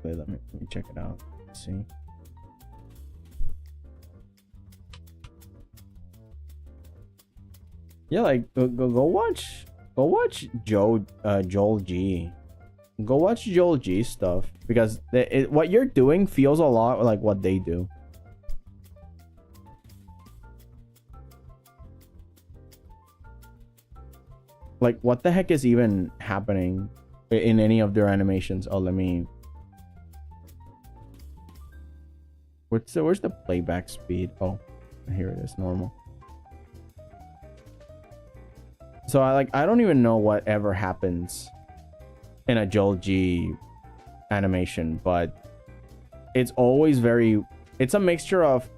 Wait, let me check it out. Let's see. Yeah, like go watch Joel G. Go watch Joel G stuff, because what you're doing feels a lot like what they do. Like, what the heck is even happening in any of their animations? Oh, let me. Where's the playback speed? Oh, here it is, normal. So I don't even know what ever happens in a Joel G animation, but it's always it's a mixture of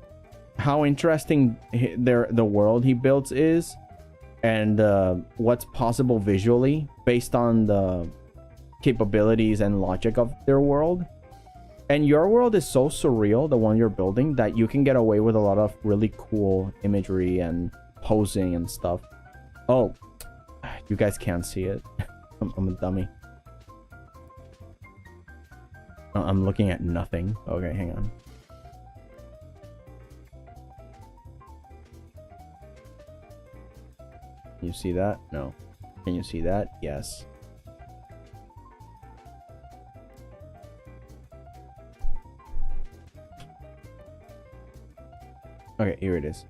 how interesting the world he builds is, and what's possible visually based on the capabilities and logic of their world. And your world is so surreal, the one you're building, that you can get away with a lot of really cool imagery and posing and stuff. Oh, you guys can't see it. I'm a dummy. I'm looking at nothing. Okay, hang on. Can you see that? No. Can you see that? Yes. Okay, here it is.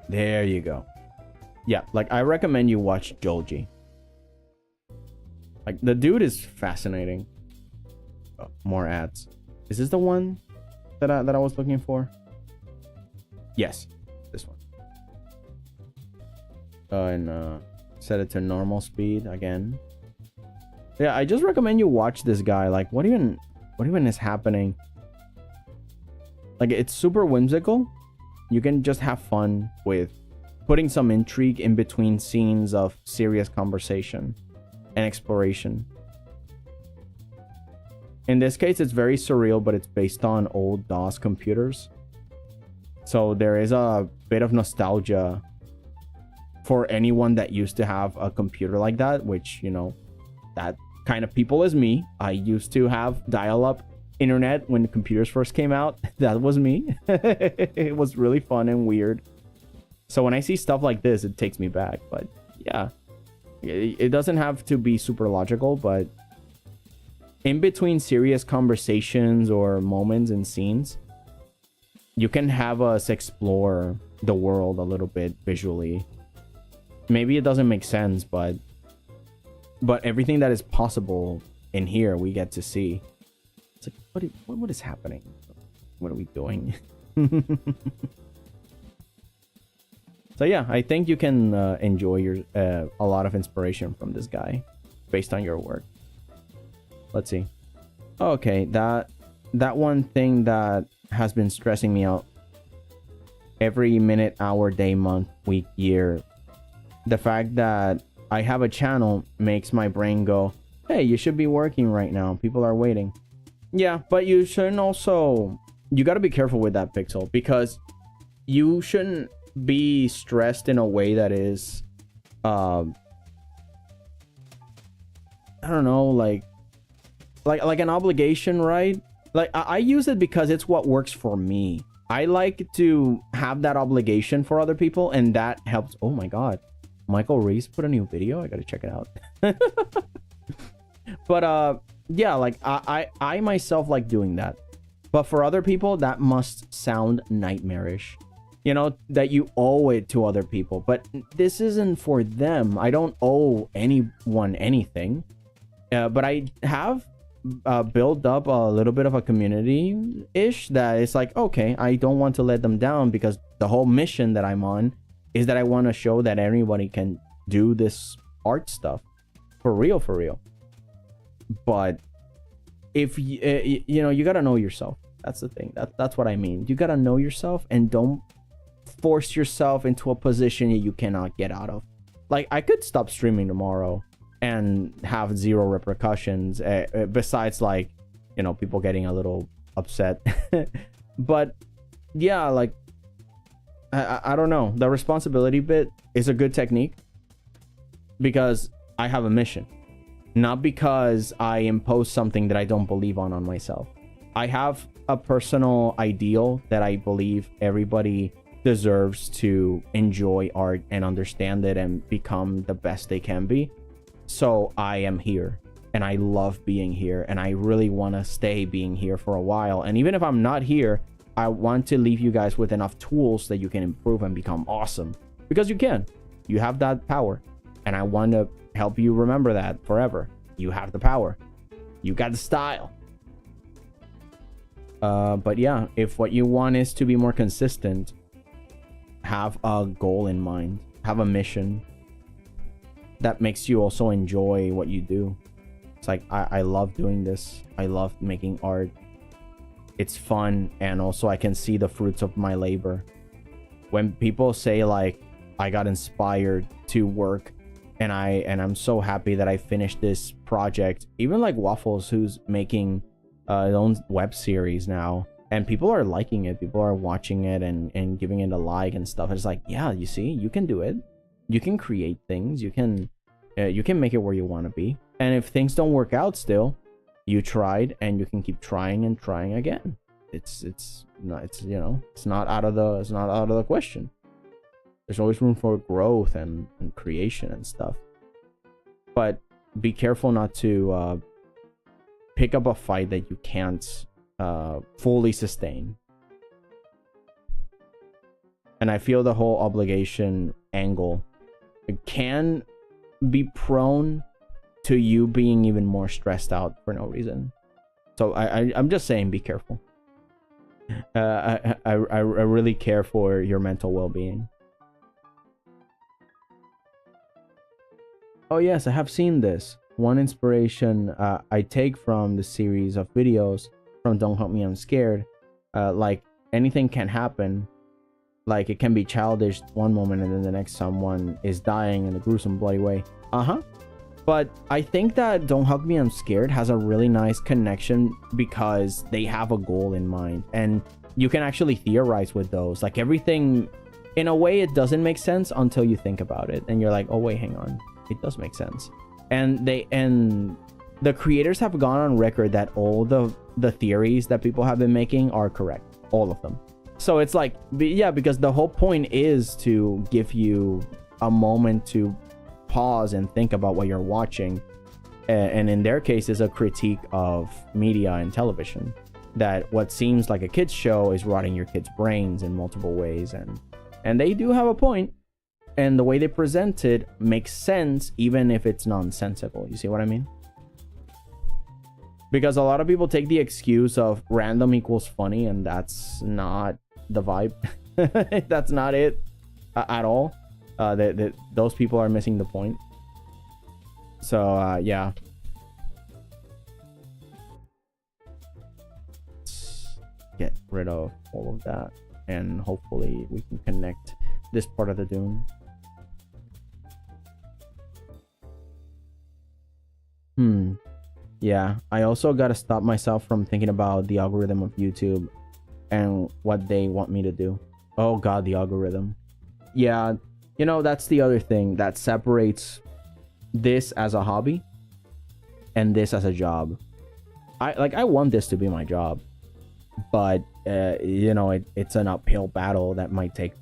There you go. Yeah, like I recommend you watch Joji. Like the dude is fascinating. Oh, more ads. Is this the one that I was looking for? Yes, this one. And set it to normal speed again. Yeah, I just recommend you watch this guy. Like, what even is happening? Like, it's super whimsical. You can just have fun with putting some intrigue in between scenes of serious conversation and exploration. In this case, it's very surreal, but it's based on old DOS computers. So there is a bit of nostalgia for anyone that used to have a computer like that, which, you know, that kind of people is me. I used to have dial-up internet when the computers first came out. That was me. It was really fun and weird. So when I see stuff like this, it takes me back. But yeah, it doesn't have to be super logical, but in between serious conversations or moments and scenes, you can have us explore the world a little bit visually. Maybe it doesn't make sense, but everything that is possible in here, we get to see. It's like, what is happening? What are we doing? So yeah, I think you can enjoy a lot of inspiration from this guy based on your work. Let's see. Okay, that one thing that has been stressing me out every minute, hour, day, month, week, year. The fact that I have a channel makes my brain go, hey, you should be working right now. People are waiting. Yeah, but you shouldn't also... You got to be careful with that, Pixel, because you shouldn't be stressed in a way that is... I don't know, like an obligation, right? Like, I use it because it's what works for me. I like to have that obligation for other people, and that helps. Oh my god. Michael Reese put a new video. I gotta check it out. But yeah, like I myself like doing that. But for other people, that must sound nightmarish. You know, that you owe it to other people. But this isn't for them. I don't owe anyone anything. But I have built up a little bit of a community-ish that is like, okay, I don't want to let them down, because the whole mission that I'm on is that I want to show that everybody can do this art stuff for real, for real. But if you know, you gotta know yourself. That's the thing. That's what I mean. You gotta know yourself, and don't force yourself into a position you cannot get out of. Like, I could stop streaming tomorrow and have zero repercussions, besides, like, you know, people getting a little upset. But yeah, like, I don't know. The responsibility bit is a good technique because I have a mission, not because I impose something that I don't believe on myself. I have a personal ideal that I believe everybody deserves to enjoy art and understand it and become the best they can be. So I am here, and I love being here, and I really want to stay being here for a while. And even if I'm not here, I want to leave you guys with enough tools that you can improve and become awesome, because you can. You have that power, and I want to help you remember that forever. You have the power. You got the style. But yeah, if what you want is to be more consistent, have a goal in mind, have a mission that makes you also enjoy what you do. It's like, I love doing this. I love making art. It's fun, and also I can see the fruits of my labor. When people say, like, I got inspired to work, and I'm so happy that I finished this project. Even like Waffles, who's making his own web series now, and people are liking it, people are watching it and giving it a like and stuff. It's like, yeah, you see, you can do it. You can create things. You can make it where you want to be. And if things don't work out still, You tried, and you can keep trying and trying again. It's not, it's, you know, it's not out of the question. There's always room for growth and creation and stuff. But be careful not to pick up a fight that you can't fully sustain. And I feel the whole obligation angle can be prone to you being even more stressed out for no reason. So I'm just saying, be careful. I really care for your mental well-being. Oh yes, I have seen this. One inspiration I take from the series of videos from Don't Help Me, I'm Scared. Like, anything can happen. Like, it can be childish one moment, and then the next someone is dying in a gruesome, bloody way. But I think that Don't Help Me, I'm Scared has a really nice connection because they have a goal in mind. And you can actually theorize with those. Like, everything, in a way, it doesn't make sense until you think about it. And you're like, oh, wait, hang on. It does make sense. And the creators have gone on record that all the theories that people have been making are correct. All of them. So it's like, yeah, because the whole point is to give you a moment to pause and think about what you're watching. And in their case, is a critique of media and television. That what seems like a kid's show is rotting your kids' brains in multiple ways. And they do have a point. And the way they present it makes sense, even if it's nonsensical. You see what I mean? Because a lot of people take the excuse of random equals funny, and that's not the vibe. That's not it at all. Those people are missing the point. So, yeah. Let's get rid of all of that. And hopefully we can connect this part of the Dune. Yeah, I also gotta stop myself from thinking about the algorithm of YouTube and what they want me to do. Oh god, the algorithm. Yeah, you know, that's the other thing that separates this as a hobby and this as a job. I want this to be my job, but you know, it's an uphill battle that might take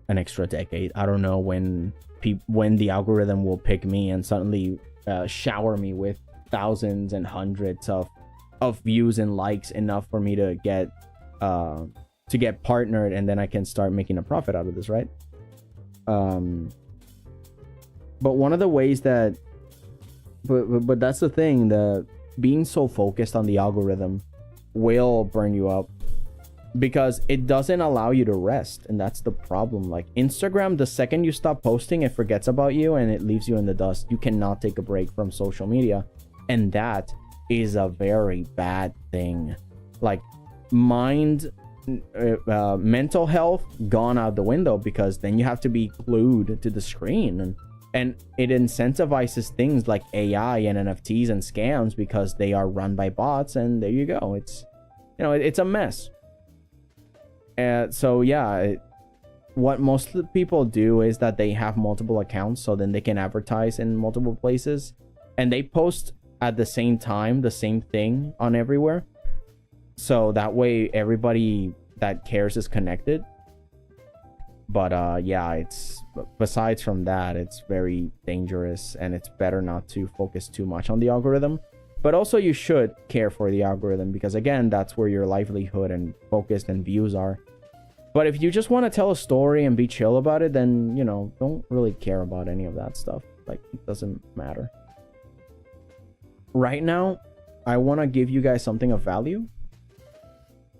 an extra decade. I don't know when the algorithm will pick me and suddenly shower me with thousands and hundreds of views and likes, enough for me to get partnered, and then I can start making a profit out of this, right? But one of the ways that but that's the thing, the being so focused on the algorithm will burn you up, because it doesn't allow you to rest. And that's the problem. Like Instagram, the second you stop posting, it forgets about you and it leaves you in the dust. You cannot take a break from social media, and that is a very bad thing. Like mental health gone out the window, because then you have to be glued to the screen, and it incentivizes things like AI and NFTs and scams because they are run by bots. And there you go. It's, you know, it's a mess. So yeah, what most people do is that they have multiple accounts, so then they can advertise in multiple places, and they post at the same time the same thing on everywhere, so that way everybody that cares is connected. But yeah, it's, besides from that, it's very dangerous, and it's better not to focus too much on the algorithm. But also you should care for the algorithm, because again, that's where your livelihood and focus and views are. But if you just want to tell a story and be chill about it, then, you know, don't really care about any of that stuff. Like, it doesn't matter. Right now, I want to give you guys something of value.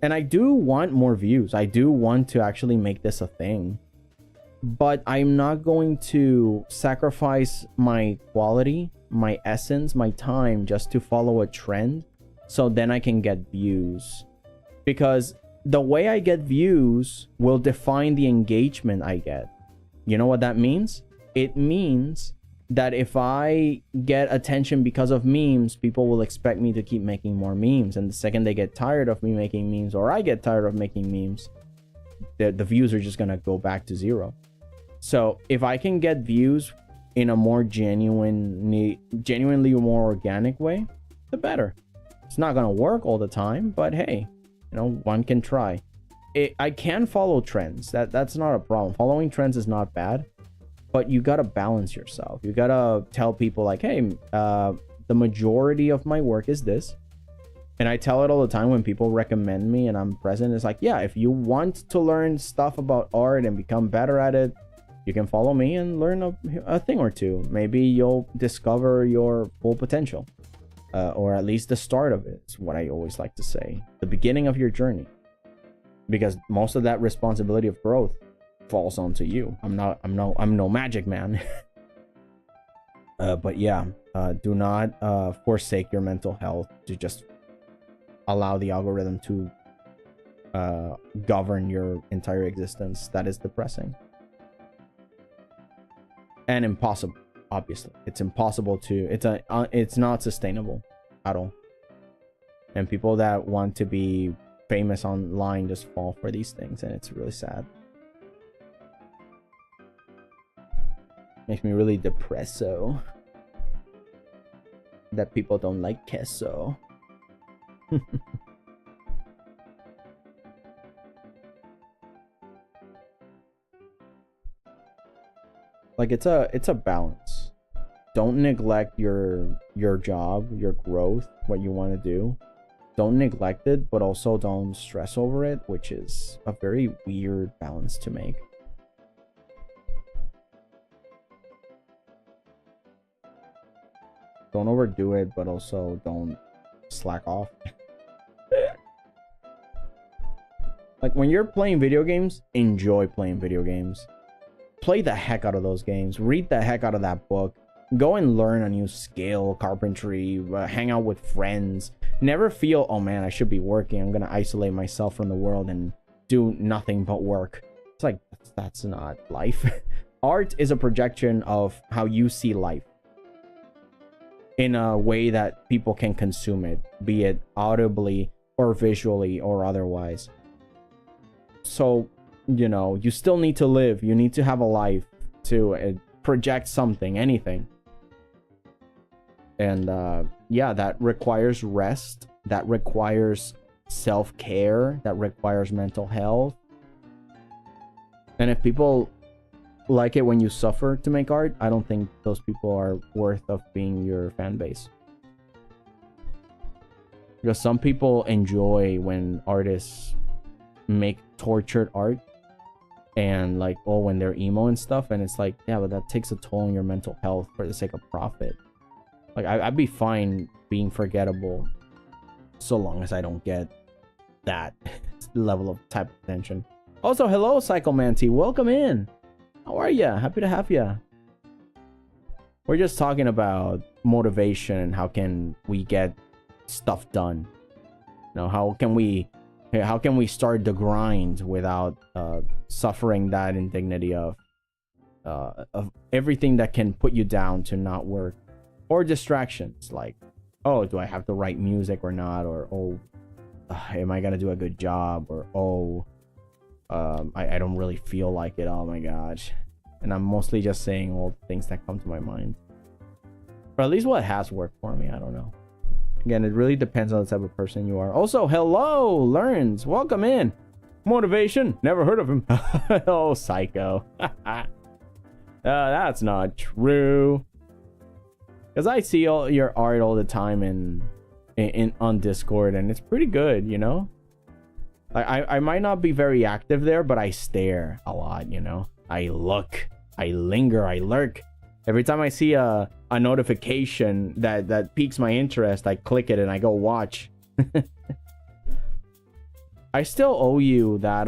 And I do want more views. I do want to actually make this a thing. But I'm not going to sacrifice my quality, my essence, my time just to follow a trend, so then I can get views. Because the way I get views will define the engagement I get. You know what that means? It means that if I get attention because of memes, people will expect me to keep making more memes. And the second they get tired of me making memes, or I get tired of making memes, the views are just going to go back to zero. So if I can get views in a more genuinely more organic way, the better. It's not gonna work all the time, but hey, you know, one can try. I can follow trends. That's not a problem. Following trends is not bad, but you gotta balance yourself. You gotta tell people like, hey, the majority of my work is this. And I tell it all the time when people recommend me and I'm present. It's like, yeah, if you want to learn stuff about art and become better at it, you can follow me and learn a thing or two. Maybe you'll discover your full potential, or at least the start of it. It's what I always like to say, the beginning of your journey, because most of that responsibility of growth falls onto you. I'm no magic man. But yeah, do not forsake your mental health to just allow the algorithm to govern your entire existence. That is depressing and impossible. Obviously, it's impossible to. It's not sustainable at all. And people that want to be famous online just fall for these things, and it's really sad. Makes me really depresso that people don't like queso. Like it's a balance. Don't neglect your job, your growth, what you want to do. Don't neglect it, but also don't stress over it, which is a very weird balance to make. Don't overdo it, but also don't slack off. Like when you're playing video games, enjoy playing video games. Play the heck out of those games. Read the heck out of that book. Go and learn a new skill, carpentry, hang out with friends. Never feel, oh man, I should be working. I'm gonna isolate myself from the world and do nothing but work. It's like, that's not life. Art is a projection of how you see life in a way that people can consume it, be it audibly or visually or otherwise. So, you know, you still need to live. You need to have a life to project something, anything. And yeah, that requires rest. That requires self-care. That requires mental health. And if people like it when you suffer to make art, I don't think those people are worth of being your fan base. Because some people enjoy when artists make tortured art and like, oh, when they're emo and stuff, and it's like, yeah, but that takes a toll on your mental health for the sake of profit. Like I'd be fine being forgettable so long as I don't get that level of type of attention. Also, hello Psychomanty, welcome in. How are ya? Happy to have ya. We're just talking about motivation and how can we get stuff done. You know, how can we start the grind without suffering that indignity of everything that can put you down to not work, or distractions like, oh, do I have the right music or not, or oh, am I gonna do a good job, or oh, I don't really feel like it, oh my gosh. And I'm mostly just saying all the things that come to my mind, or at least what has worked for me. I don't know. Again, it really depends on the type of person you are. Also, hello, Learns. Welcome in. Motivation. Never heard of him. Oh, psycho. That's not true. Because I see all your art all the time in on Discord, and it's pretty good, you know? I might not be very active there, but I stare a lot, you know? I look. I linger. I lurk. Every time I see a notification that piques my interest, I click it and I go watch. I still owe you that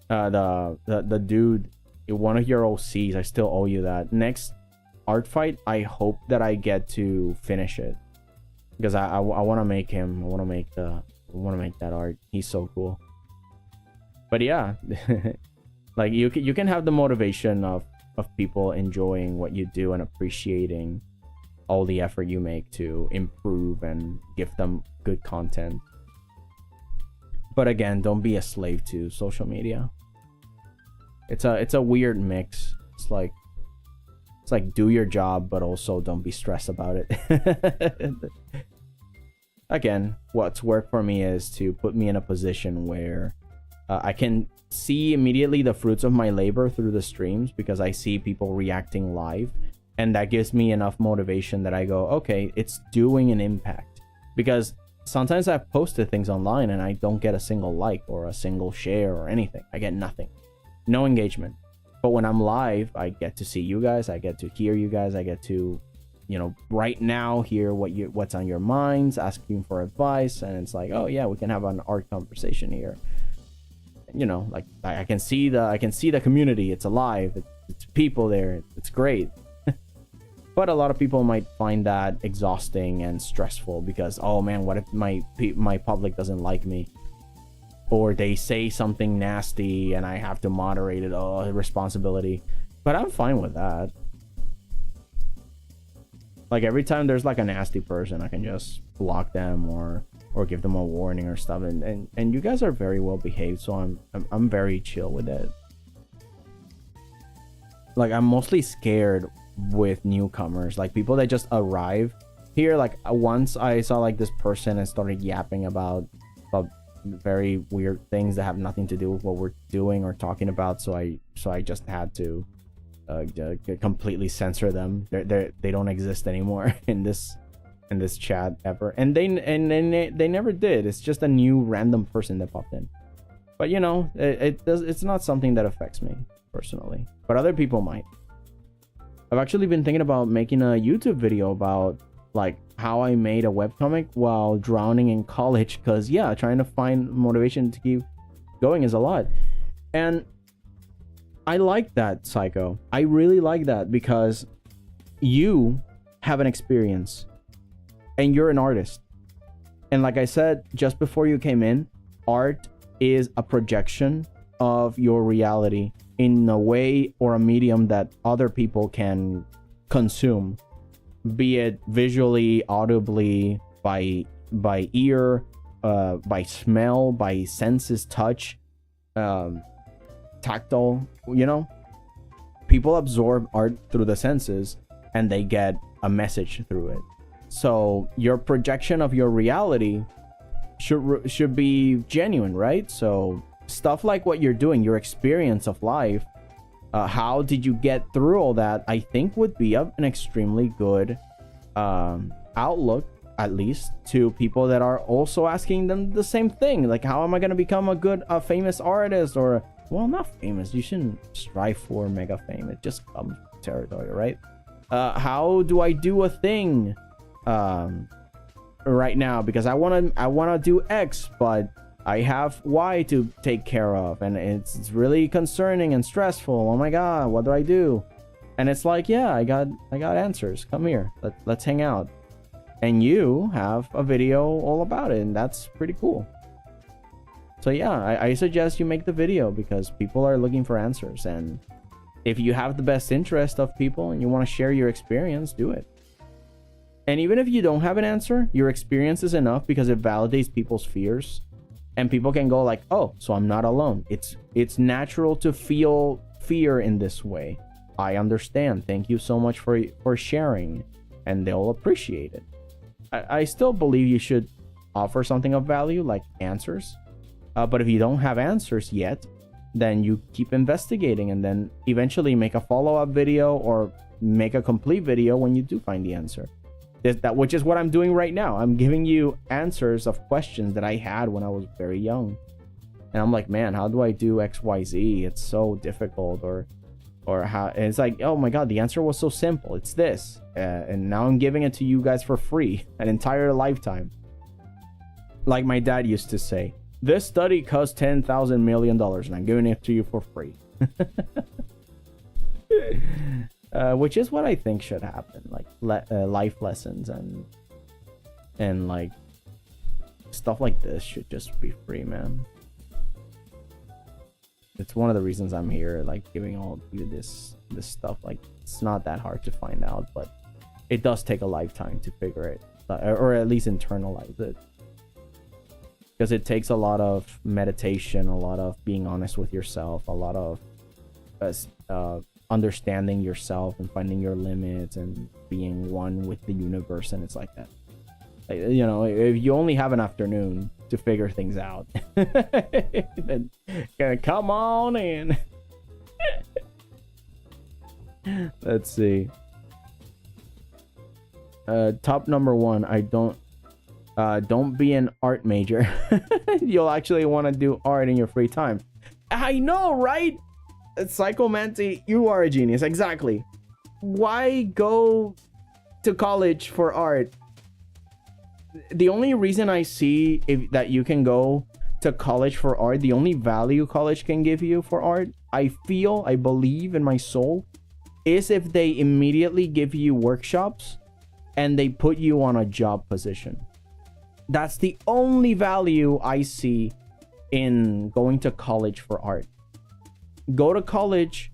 the dude, one of your OCs. I still owe you that. Next art fight, I hope that I get to finish it, because I want to make him. I want to make that art. He's so cool. But yeah, like you can have the motivation of people enjoying what you do and appreciating all the effort you make to improve and give them good content. But again, don't be a slave to social media. It's a weird mix. It's like do your job, but also don't be stressed about it. again, what's worked for me is to put me in a position where I can see immediately the fruits of my labor through the streams, because I see people reacting live, and that gives me enough motivation that I go, okay, it's doing an impact. Because sometimes I've posted things online and I don't get a single like or a single share or anything. I get nothing, no engagement. But when I'm live, I get to see you guys, I get to hear you guys, I get to, you know, right now hear what's on your minds, asking for advice, and it's like, oh yeah, we can have an art conversation here. You know, like I can see the community, it's alive, it's people there, it's great. But a lot of people might find that exhausting and stressful, because, oh man, what if my public doesn't like me, or they say something nasty and I have to moderate it? Oh, responsibility. But I'm fine with that. Like every time there's like a nasty person, I can just block them or give them a warning or stuff. And you guys are very well behaved, so I'm very chill with it. Like I'm mostly scared with newcomers, like people that just arrive here. Like once I saw like this person and started yapping about very weird things that have nothing to do with what we're doing or talking about, so I just had to completely censor them. They don't exist anymore in this chat ever, and they never did. It's just a new random person that popped in. But you know, it's not something that affects me personally, but other people might. I've actually been thinking about making a YouTube video about like how I made a webcomic while drowning in college, because yeah, trying to find motivation to keep going is a lot. And I like that, Psycho. I really like that, because you have an experience and you're an artist. And like I said just before you came in, art is a projection of your reality in a way or a medium that other people can consume, be it visually, audibly, by ear, by smell, by senses, touch, tactile. You know, people absorb art through the senses and they get a message through it. So your projection of your reality should be genuine, right? So stuff like what you're doing, your experience of life, how did you get through all that, I think would be an extremely good outlook, at least to people that are also asking them the same thing. Like, how am I going to become a famous artist? Or, well, not famous, you shouldn't strive for mega fame, it just comes with territory, right? How do I do a thing right now, because I want to do X, but I have Y to take care of, and it's really concerning and stressful. Oh my god, what do I do? And it's like, yeah, I got answers. Come here, let's hang out. And you have a video all about it, and that's pretty cool. So yeah, I suggest you make the video, because people are looking for answers, and if you have the best interest of people and you want to share your experience, do it. And even if you don't have an answer, your experience is enough, because it validates people's fears. And people can go like, oh, so I'm not alone. It's natural to feel fear in this way. I understand. Thank you so much for sharing. And they'll appreciate it. I still believe you should offer something of value, like answers. But if you don't have answers yet, then you keep investigating, and then eventually make a follow-up video or make a complete video when you do find the answer. Which is what I'm doing right now. I'm giving you answers of questions that I had when I was very young, and I'm like, man, how do I do XYZ? It's so difficult. Or how, and it's like, oh my god, the answer was so simple. It's this, and now I'm giving it to you guys for free, an entire lifetime. Like my dad used to say, this study cost $10,000 million, and I'm giving it to you for free. Which is what I think should happen. Like life lessons and like stuff like this should just be free, man. It's one of the reasons I'm here, like giving all of you this stuff. Like, it's not that hard to find out, but it does take a lifetime to figure it, or at least internalize it, because it takes a lot of meditation, a lot of being honest with yourself, a lot of understanding yourself and finding your limits and being one with the universe. And it's like that. You know, if you only have an afternoon to figure things out, then come on in. Let's see. Top number 1. Don't be an art major. You'll actually want to do art in your free time. I know, right? 𝐀𝐫𝐭 you are a genius. Exactly. Why go to college for art? The only reason I see that you can go to college for art, the only value college can give you for art, I believe in my soul, is if they immediately give you workshops and they put you on a job position. That's the only value I see in going to college for art. Go to college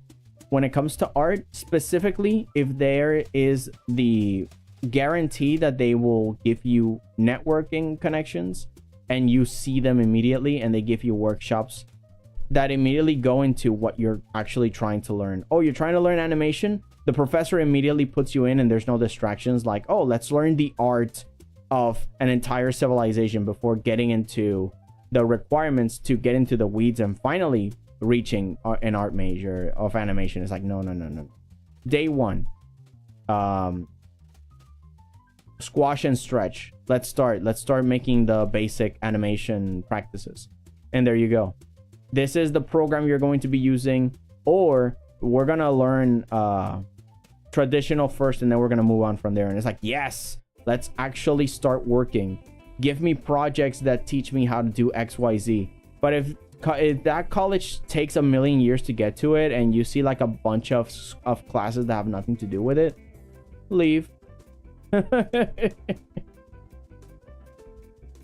when it comes to art, specifically if there is the guarantee that they will give you networking connections and you see them immediately, and they give you workshops that immediately go into what you're actually trying to learn. Oh, you're trying to learn animation? The professor immediately puts you in and there's no distractions like, oh, let's learn the art of an entire civilization before getting into the requirements to get into the weeds and finally reaching an art major of animation. It's like, no. Day 1. Squash and stretch. Let's start making the basic animation practices. And there you go. This is the program you're going to be using, or we're gonna learn traditional first and then we're gonna move on from there. And it's like, yes, let's actually start working. Give me projects that teach me how to do XYZ. But if that college takes a million years to get to it and you see like a bunch of classes that have nothing to do with it, leave.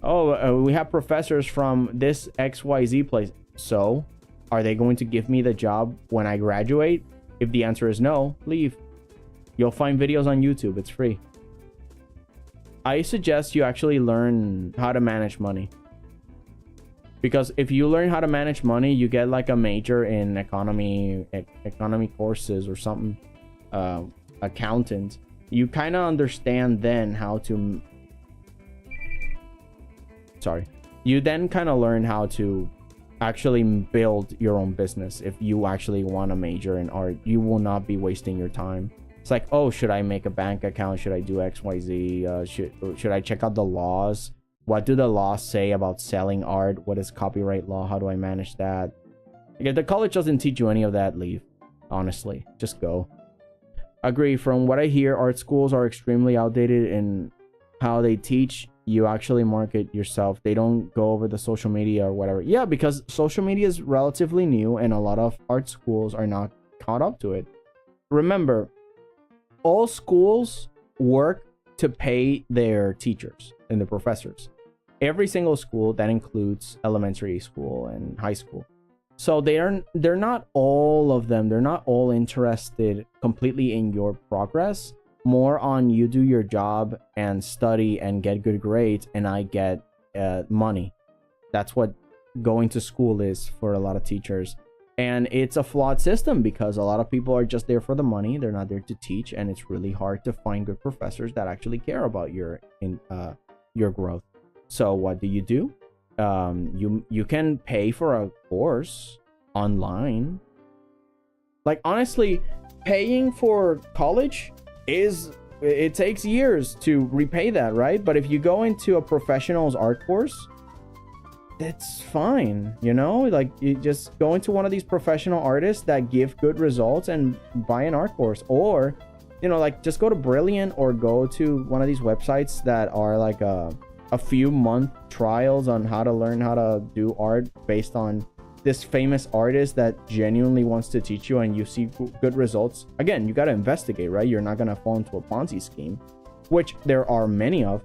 Oh, we have professors from this XYZ place. So, are they going to give me the job when I graduate? If the answer is no, leave. You'll find videos on YouTube. It's free. I suggest you actually learn how to manage money. Because if you learn how to manage money, you get like a major in economy courses or something, accountant. You kind of understand then how to... Sorry. You then kind of learn how to actually build your own business. If you actually want to major in art, you will not be wasting your time. It's like, oh, should I make a bank account? Should I do XYZ? Should I check out the laws? What do the laws say about selling art? What is copyright law? How do I manage that? If the college doesn't teach you any of that, leave. Honestly, just go. Agree. From what I hear, art schools are extremely outdated in how they teach. You actually market yourself. They don't go over the social media or whatever. Yeah, because social media is relatively new and a lot of art schools are not caught up to it. Remember, all schools work to pay their teachers and the professors. Every single school, that includes elementary school and high school. So they're not all of them. They're not all interested completely in your progress. More on you do your job and study and get good grades and I get money. That's what going to school is for a lot of teachers. And it's a flawed system because a lot of people are just there for the money. They're not there to teach, and it's really hard to find good professors that actually care about your growth. So what do? You can pay for a course online. Like, honestly, paying for college it takes years to repay that, right? But if you go into a professional's art course, that's fine, you know? Like, you just go into one of these professional artists that give good results and buy an art course. Or, you know, like, just go to Brilliant or go to one of these websites that are like a few month trials on how to learn how to do art based on this famous artist that genuinely wants to teach you and you see good results. Again, you got to investigate, right? You're not going to fall into a Ponzi scheme, which there are many of.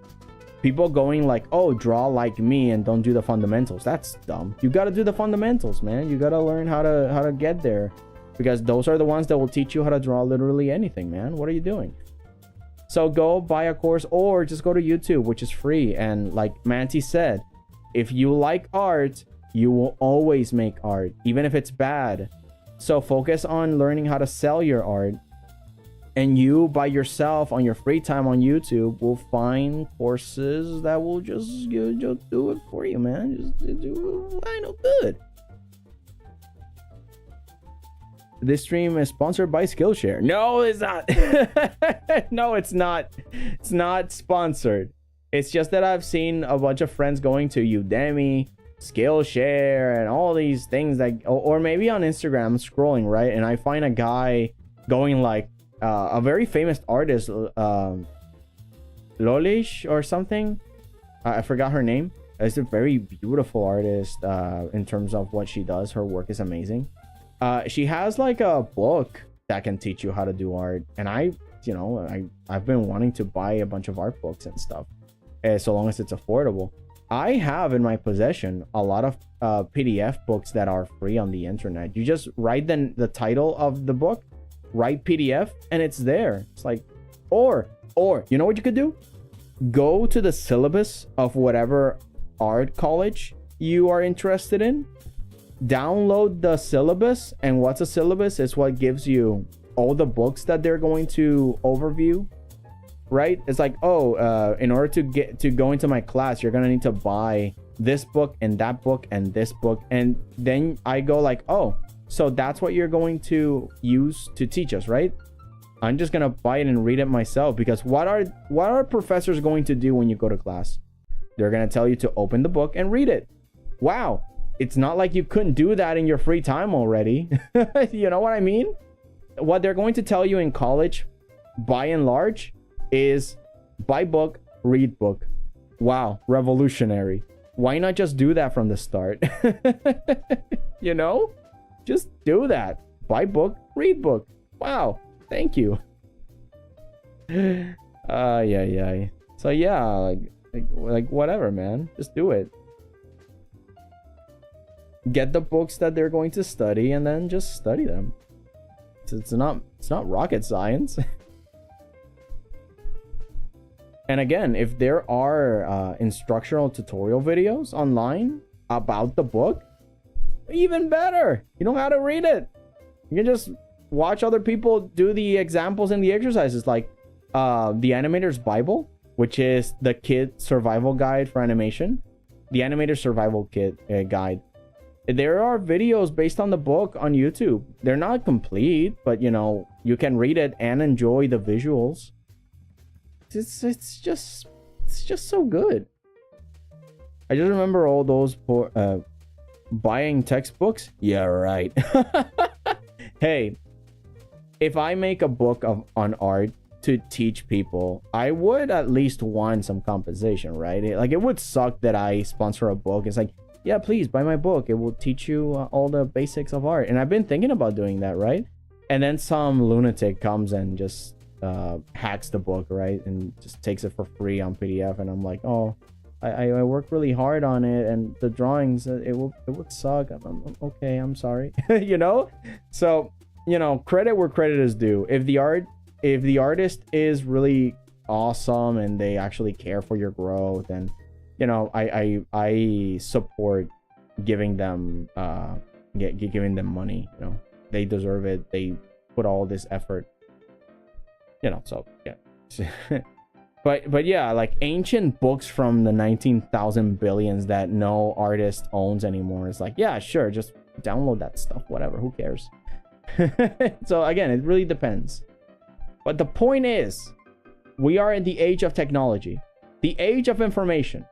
People going like, oh, draw like me and don't do the fundamentals. That's dumb. You got to do the fundamentals, man. You got to learn how to get there, because those are the ones that will teach you how to draw literally anything, man. What are you doing? So go buy a course or just go to YouTube, which is free. And like Manti said, if you like art, you will always make art, even if it's bad. So focus on learning how to sell your art. And you by yourself on your free time on YouTube will find courses that will just do it for you, man. Just do it. I know good. This stream is sponsored by Skillshare. No, it's not. No, it's not. It's not sponsored. It's just that I've seen a bunch of friends going to Udemy, Skillshare, and all these things that, or maybe on Instagram scrolling, right? And I find a guy going like a very famous artist, Lolish or something. I forgot her name. It's a very beautiful artist in terms of what she does. Her work is amazing. She has like a book that can teach you how to do art, and I've been wanting to buy a bunch of art books and stuff, so long as it's affordable. I have in my possession a lot of PDF books that are free on the internet. You just write the title of the book, write PDF, and it's there. It's like, or you know what you could do? Go to the syllabus of whatever art college you are interested in. Download the syllabus, and what's a syllabus? It's what gives you all the books that they're going to overview, right? It's like, oh, in order to go into my class, you're gonna need to buy this book and that book and this book, and then I go like, oh, so that's what you're going to use to teach us, right? I'm just gonna buy it and read it myself, because what are professors going to do when you go to class? They're gonna tell you to open the book and read it. Wow. It's not like you couldn't do that in your free time already. You know what I mean? What they're going to tell you in college, by and large, is buy book, read book. Wow, revolutionary. Why not just do that from the start? You know? Just do that. Buy book, read book. Wow, thank you. Yeah. So yeah, like whatever, man. Just do it. Get the books that they're going to study and then just study them. It's not rocket science. And again, if there are instructional tutorial videos online about the book, even better. You know how to read it. You can just watch other people do the examples and the exercises, like the Animator's Bible, which is the kid survival guide for animation. The Animator Survival Kit guide. There are videos based on the book on YouTube. They're not complete, but you know, you can read it and enjoy the visuals. It's just so good. I just remember all those poor buying textbooks. Yeah, right. Hey, if I make a book on art to teach people, I would at least want some compensation, right? Like, it would suck that I sponsor a book. It's like, yeah, please buy my book. It will teach you all the basics of art. And I've been thinking about doing that, right? And then some lunatic comes and just hacks the book, right? And just takes it for free on PDF. And I'm like, oh, I worked really hard on it, and the drawings, it would suck. I'm okay, I'm sorry. You know? So, you know, credit where credit is due. If the artist is really awesome and they actually care for your growth, and you know, I support giving them giving them money. You know, they deserve it. They put all this effort. You know, so yeah. But yeah, like ancient books from the 19,000 billions that no artist owns anymore. It's like, yeah, sure, just download that stuff, whatever. Who cares? So again, it really depends. But the point is, we are in the age of technology, the age of information.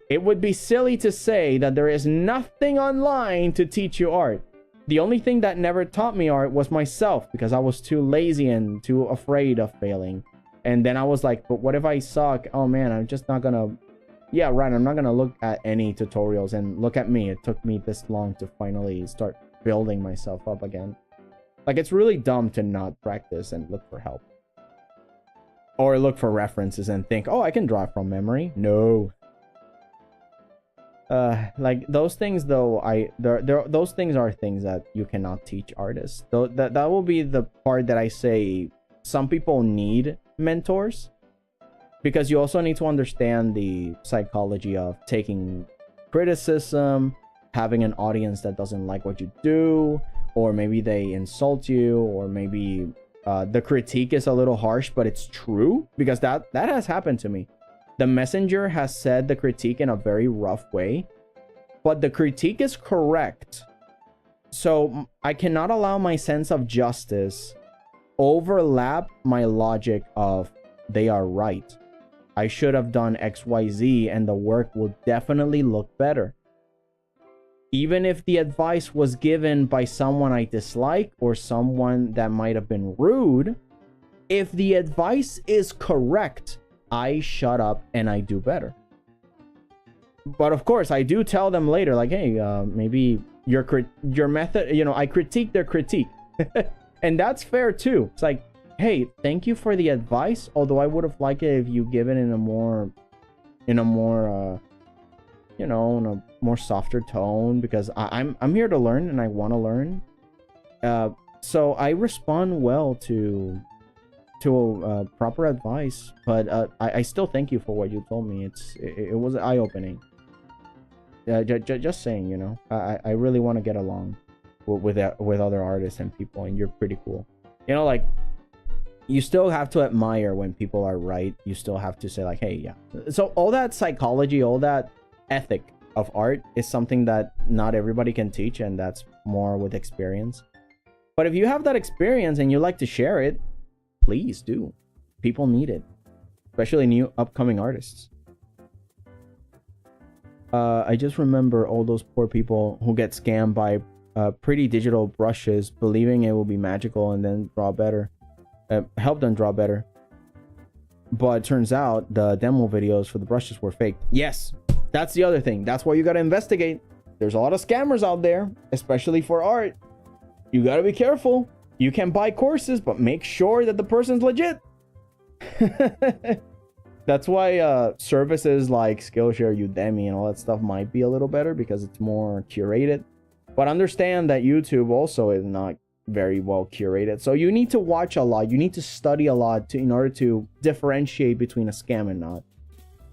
It would be silly to say that there is nothing online to teach you art. The only thing that never taught me art was myself, because I was too lazy and too afraid of failing. And then I was like, but what if I suck? Oh man, I'm just not gonna... Yeah, right, I'm not gonna look at any tutorials. And look at me, it took me this long to finally start building myself up again. Like, it's really dumb to not practice and look for help. Or look for references and think, oh, I can draw from memory. No. Like those things though, those things are things that you cannot teach artists. Though that will be the part that I say some people need mentors, because you also need to understand the psychology of taking criticism, having an audience that doesn't like what you do, or maybe they insult you, or maybe the critique is a little harsh, but it's true, because that has happened to me. The messenger has said the critique in a very rough way, but the critique is correct. So I cannot allow my sense of justice overlap my logic of they are right. I should have done XYZ and the work will definitely look better. Even if the advice was given by someone I dislike or someone that might have been rude, if the advice is correct, I shut up and I do better. But of course, I do tell them later, like, hey, maybe your method, you know, I critique their critique. And that's fair too. It's like, hey, thank you for the advice, although I would have liked it if you give it in a more you know, in a more softer tone, because I'm here to learn and I want to learn. So I respond well to proper advice, but I still thank you for what you told me. It was eye-opening. Just saying, you know, I really want to get along with other artists and people, and you're pretty cool. You know, like, you still have to admire when people are right. You still have to say, like, hey, yeah. So all that psychology, all that ethic of art is something that not everybody can teach, and that's more with experience. But if you have that experience and you like to share it, please do. People need it, especially new upcoming artists. I just remember all those poor people who get scammed by pretty digital brushes, believing it will be magical and then draw better, help them draw better. But it turns out the demo videos for the brushes were fake. Yes, that's the other thing. That's why you got to investigate. There's a lot of scammers out there, especially for art. You got to be careful. You can buy courses, but make sure that the person's legit. That's why services like Skillshare, Udemy, and all that stuff might be a little better, because it's more curated. But understand that YouTube also is not very well curated. So you need to watch a lot. You need to study a lot in order to differentiate between a scam and not.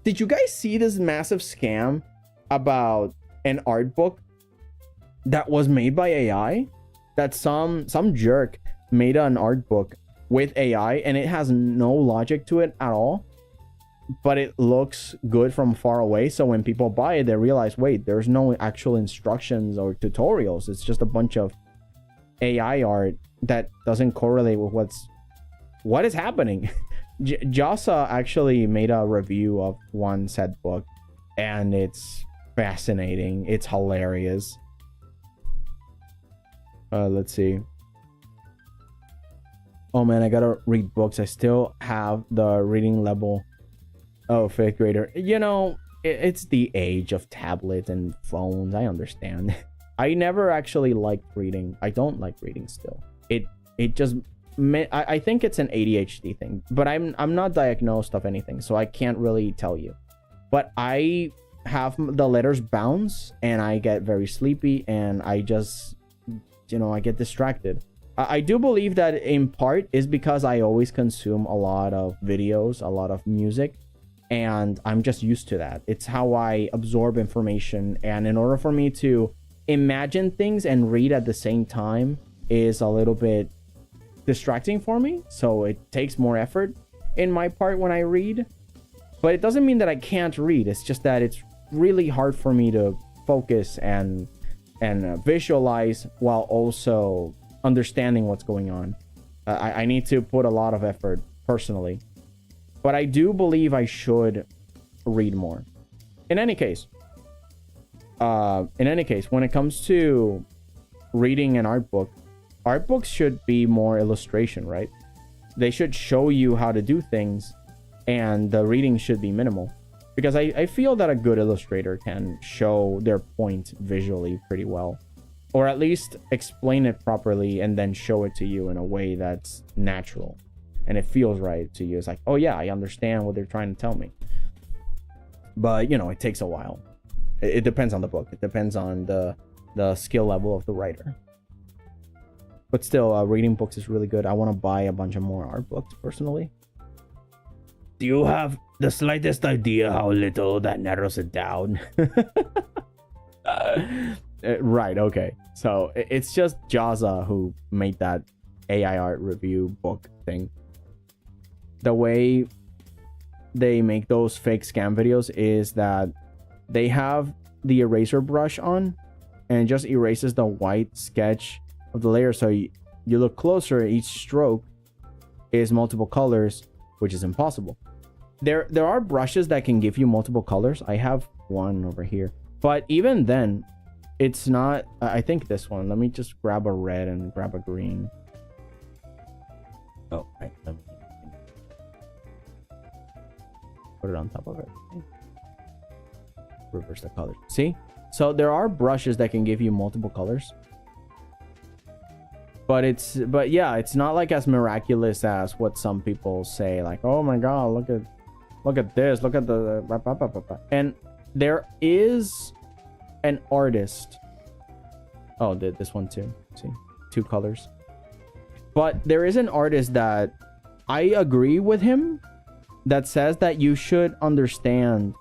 Did you guys see this massive scam about an art book that was made by AI? That some jerk made an art book with AI, and it has no logic to it at all, but it looks good from far away. So when people buy it, they realize, wait, there's no actual instructions or tutorials. It's just a bunch of AI art that doesn't correlate with what is happening. Jasa actually made a review of one said book, and it's fascinating. It's hilarious. Let's see. Oh man, I gotta read books. I still have the reading level of 5th grader. You know, it's the age of tablets and phones. I understand. I never actually liked reading. I don't like reading still. It just, I think it's an ADHD thing, but I'm not diagnosed of anything, so I can't really tell you. But I have the letters bounce, and I get very sleepy, and I just, you know, I get distracted. I do believe that in part is because I always consume a lot of videos, a lot of music, and I'm just used to that. It's how I absorb information, and in order for me to imagine things and read at the same time is a little bit distracting for me, so it takes more effort in my part when I read. But it doesn't mean that I can't read. It's just that it's really hard for me to focus and visualize while also understanding what's going on. I need to put a lot of effort personally, but I do believe I should read more. In any case, when it comes to reading an art book, art books should be more illustration, right? They should show you how to do things, and the reading should be minimal, because I feel that a good illustrator can show their point visually pretty well, or at least explain it properly and then show it to you in a way that's natural and it feels right to you. It's like, oh yeah, I understand what they're trying to tell me. But you know, it takes a while. It depends on the book. It depends on the skill level of the writer. But still, reading books is really good. I want to buy a bunch of more art books personally. Do you have the slightest idea how little that narrows it down? Right, okay. So it's just Jaza who made that AI art review book thing. The way they make those fake scam videos is that they have the eraser brush on and it just erases the white sketch of the layer. So you look closer, each stroke is multiple colors, which is impossible. There are brushes that can give you multiple colors. I have one over here, but even then it's not. I think this one, let me just grab a red and grab a green. Oh, right, let me put it on top of it. Reverse the colors. See? So there are brushes that can give you multiple colors. But yeah, it's not like as miraculous as what some people say, like, oh my god, look at this, look at the and there is an artist. Oh, this one too. See? 2 colors. But there is an artist that I agree with him that says that you should understand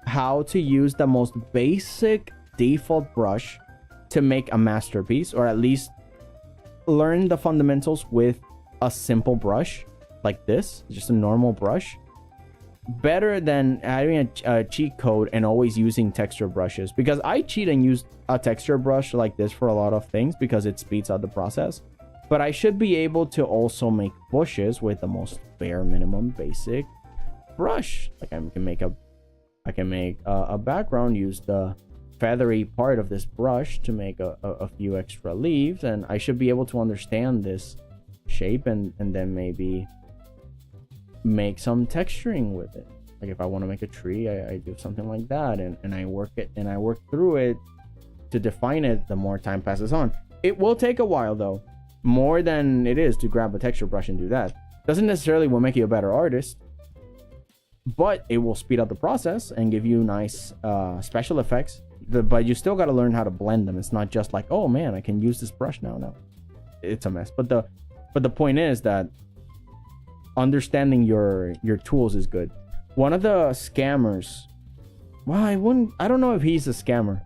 how to use the most basic default brush to make a masterpiece, or at least learn the fundamentals with a simple brush like this, just a normal brush, better than having a cheat code and always using texture brushes. Because I cheat and use a texture brush like this for a lot of things because it speeds up the process, but I should be able to also make bushes with the most bare minimum basic brush. Like I can make a background, use the feathery part of this brush to make a few extra leaves, and I should be able to understand this shape and then maybe make some texturing with it. Like if I want to make a tree, I do something like that, and I work it and I work through it to define it the more time passes on. It will take a while though, more than it is to grab a texture brush and do that. Doesn't necessarily will make you a better artist, but it will speed up the process and give you nice special effects. But you still got to learn how to blend them. It's not just like, oh man, I can use this brush now. No, it's a mess. But the point is that understanding your tools is good. One of the scammers, well, I don't know if he's a scammer,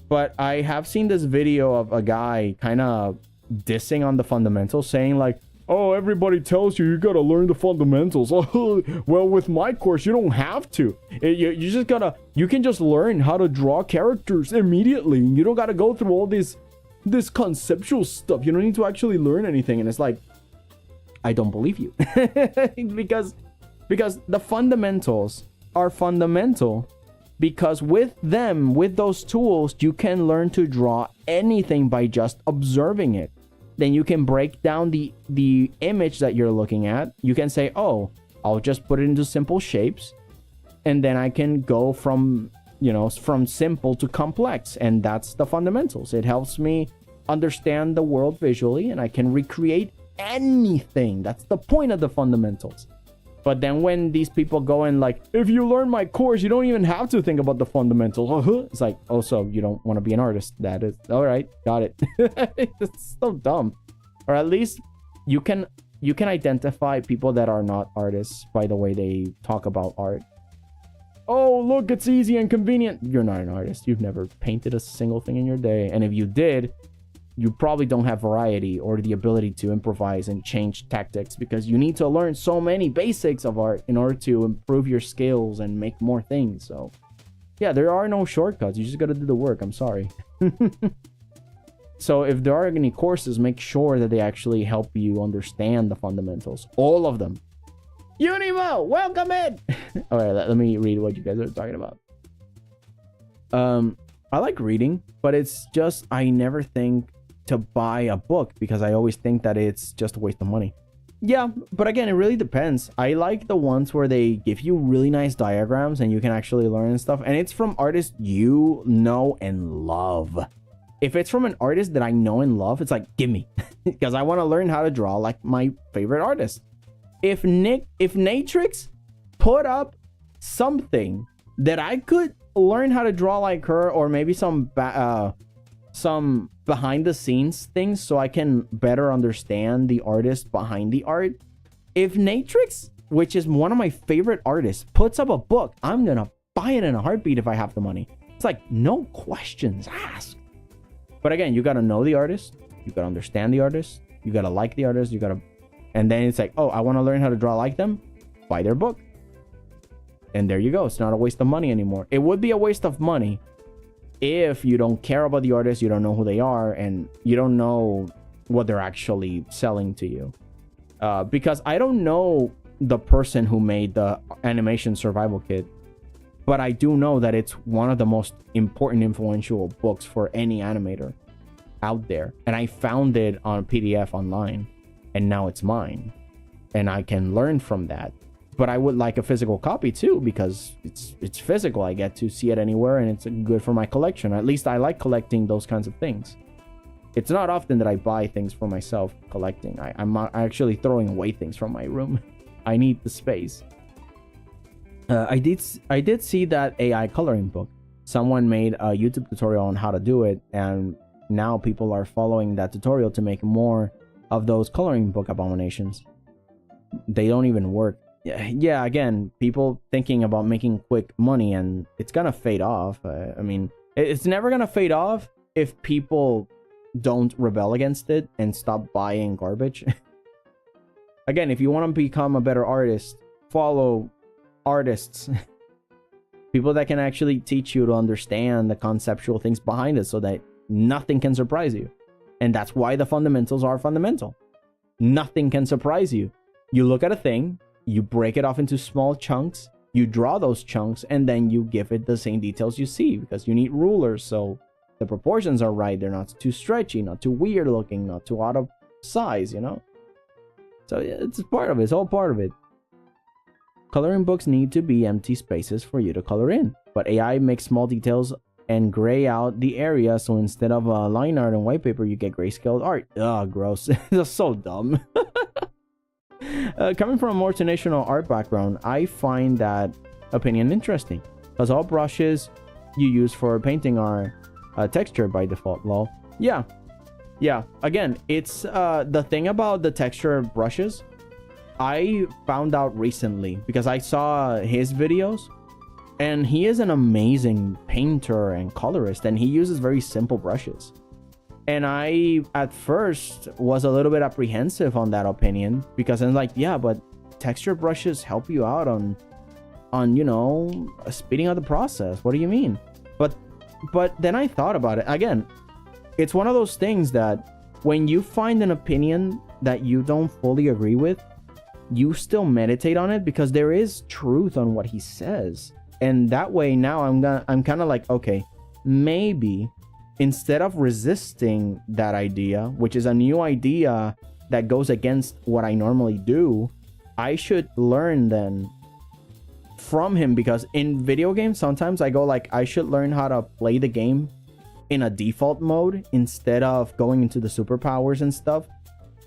but I have seen this video of a guy kind of dissing on the fundamentals, saying like, oh, everybody tells you gotta learn the fundamentals. Well, with my course, you don't have to. You just gotta, you can just learn how to draw characters immediately. You don't gotta go through all this conceptual stuff. You don't need to actually learn anything. And it's like, I don't believe you. because the fundamentals are fundamental, because with them, with those tools, you can learn to draw anything by just observing it. Then you can break down the image that you're looking at. You can say, oh, I'll just put it into simple shapes, and then I can go from simple to complex, and that's the fundamentals. It helps me understand the world visually, and I can recreate anything. That's the point of the fundamentals. But then when these people go and like, if you learn my course, you don't even have to think about the fundamentals. It's like, oh, so you don't want to be an artist. That is, all right, got it. It's so dumb. Or at least you can identify people that are not artists by the way they talk about art. Oh, look, it's easy and convenient. You're not an artist. You've never painted a single thing in your day. And if you did, you probably don't have variety or the ability to improvise and change tactics, because you need to learn so many basics of art in order to improve your skills and make more things. So yeah, there are no shortcuts. You just got to do the work. I'm sorry. So if there are any courses, make sure that they actually help you understand the fundamentals, all of them. Unimo, welcome in. All right, let me read what you guys are talking about. I like reading, but it's just, I never think to buy a book because I always think that it's just a waste of money. Yeah, but again, it really depends. I like the ones where they give you really nice diagrams and you can actually learn and stuff, and it's from artists you know and love. If it's from an artist that I know and love, it's like, give me, because I want to learn how to draw like my favorite artist. If Natrix put up something that I could learn how to draw like her, or maybe some behind the scenes things so I can better understand the artist behind the art. If Natrix, which is one of my favorite artists, puts up a book, I'm gonna buy it in a heartbeat if I have the money. It's like, no questions asked. But again, you gotta know the artist, you gotta understand the artist, You gotta like the artist. And then it's like, oh, I want to learn how to draw like them. Buy their book. And there you go. It's not a waste of money anymore. It would be a waste of money if you don't care about the artist, you don't know who they are, and you don't know what they're actually selling to you. Because I don't know the person who made the animation survival kit, but I do know that it's one of the most important, influential books for any animator out there. And I found it on PDF online, and now it's mine. And I can learn from that. But I would like a physical copy too, because it's physical. I get to see it anywhere, and it's good for my collection. At least I like collecting those kinds of things. It's not often that I buy things for myself collecting. I'm actually throwing away things from my room. I need the space. I did see that AI coloring book. Someone made a YouTube tutorial on how to do it, and now people are following that tutorial to make more of those coloring book abominations. They don't even work. Yeah, again, people thinking about making quick money, and it's gonna fade off. I mean, it's never gonna fade off if people don't rebel against it and stop buying garbage. Again, if you want to become a better artist, follow artists. People that can actually teach you to understand the conceptual things behind it so that nothing can surprise you. And that's why the fundamentals are fundamental. Nothing can surprise you. You look at a thing, you break it off into small chunks, you draw those chunks, and then you give it the same details you see, because you need rulers so the proportions are right. They're not too stretchy, not too weird looking, not too out of size, you know? So yeah, it's part of it. It's all part of it. Coloring books need to be empty spaces for you to color in, but AI makes small details and gray out the area, so instead of line art and white paper, you get grayscale art. Ugh, gross. That's so dumb. Coming from a more traditional art background, I find that opinion interesting, because all brushes you use for painting are textured by default. Lol. Yeah. Again, it's the thing about the texture brushes. I found out recently because I saw his videos, and he is an amazing painter and colorist, and he uses very simple brushes. And I, at first, was a little bit apprehensive on that opinion, because I'm like, yeah, but texture brushes help you out on you know, speeding up the process. What do you mean? But then I thought about it. Again, it's one of those things that when you find an opinion that you don't fully agree with, you still meditate on it, because there is truth on what he says. And that way now I'm kind of like, okay, maybe instead of resisting that idea, which is a new idea that goes against what I normally do, I should learn then from him. Because in video games, sometimes I go like, I should learn how to play the game in a default mode instead of going into the superpowers and stuff.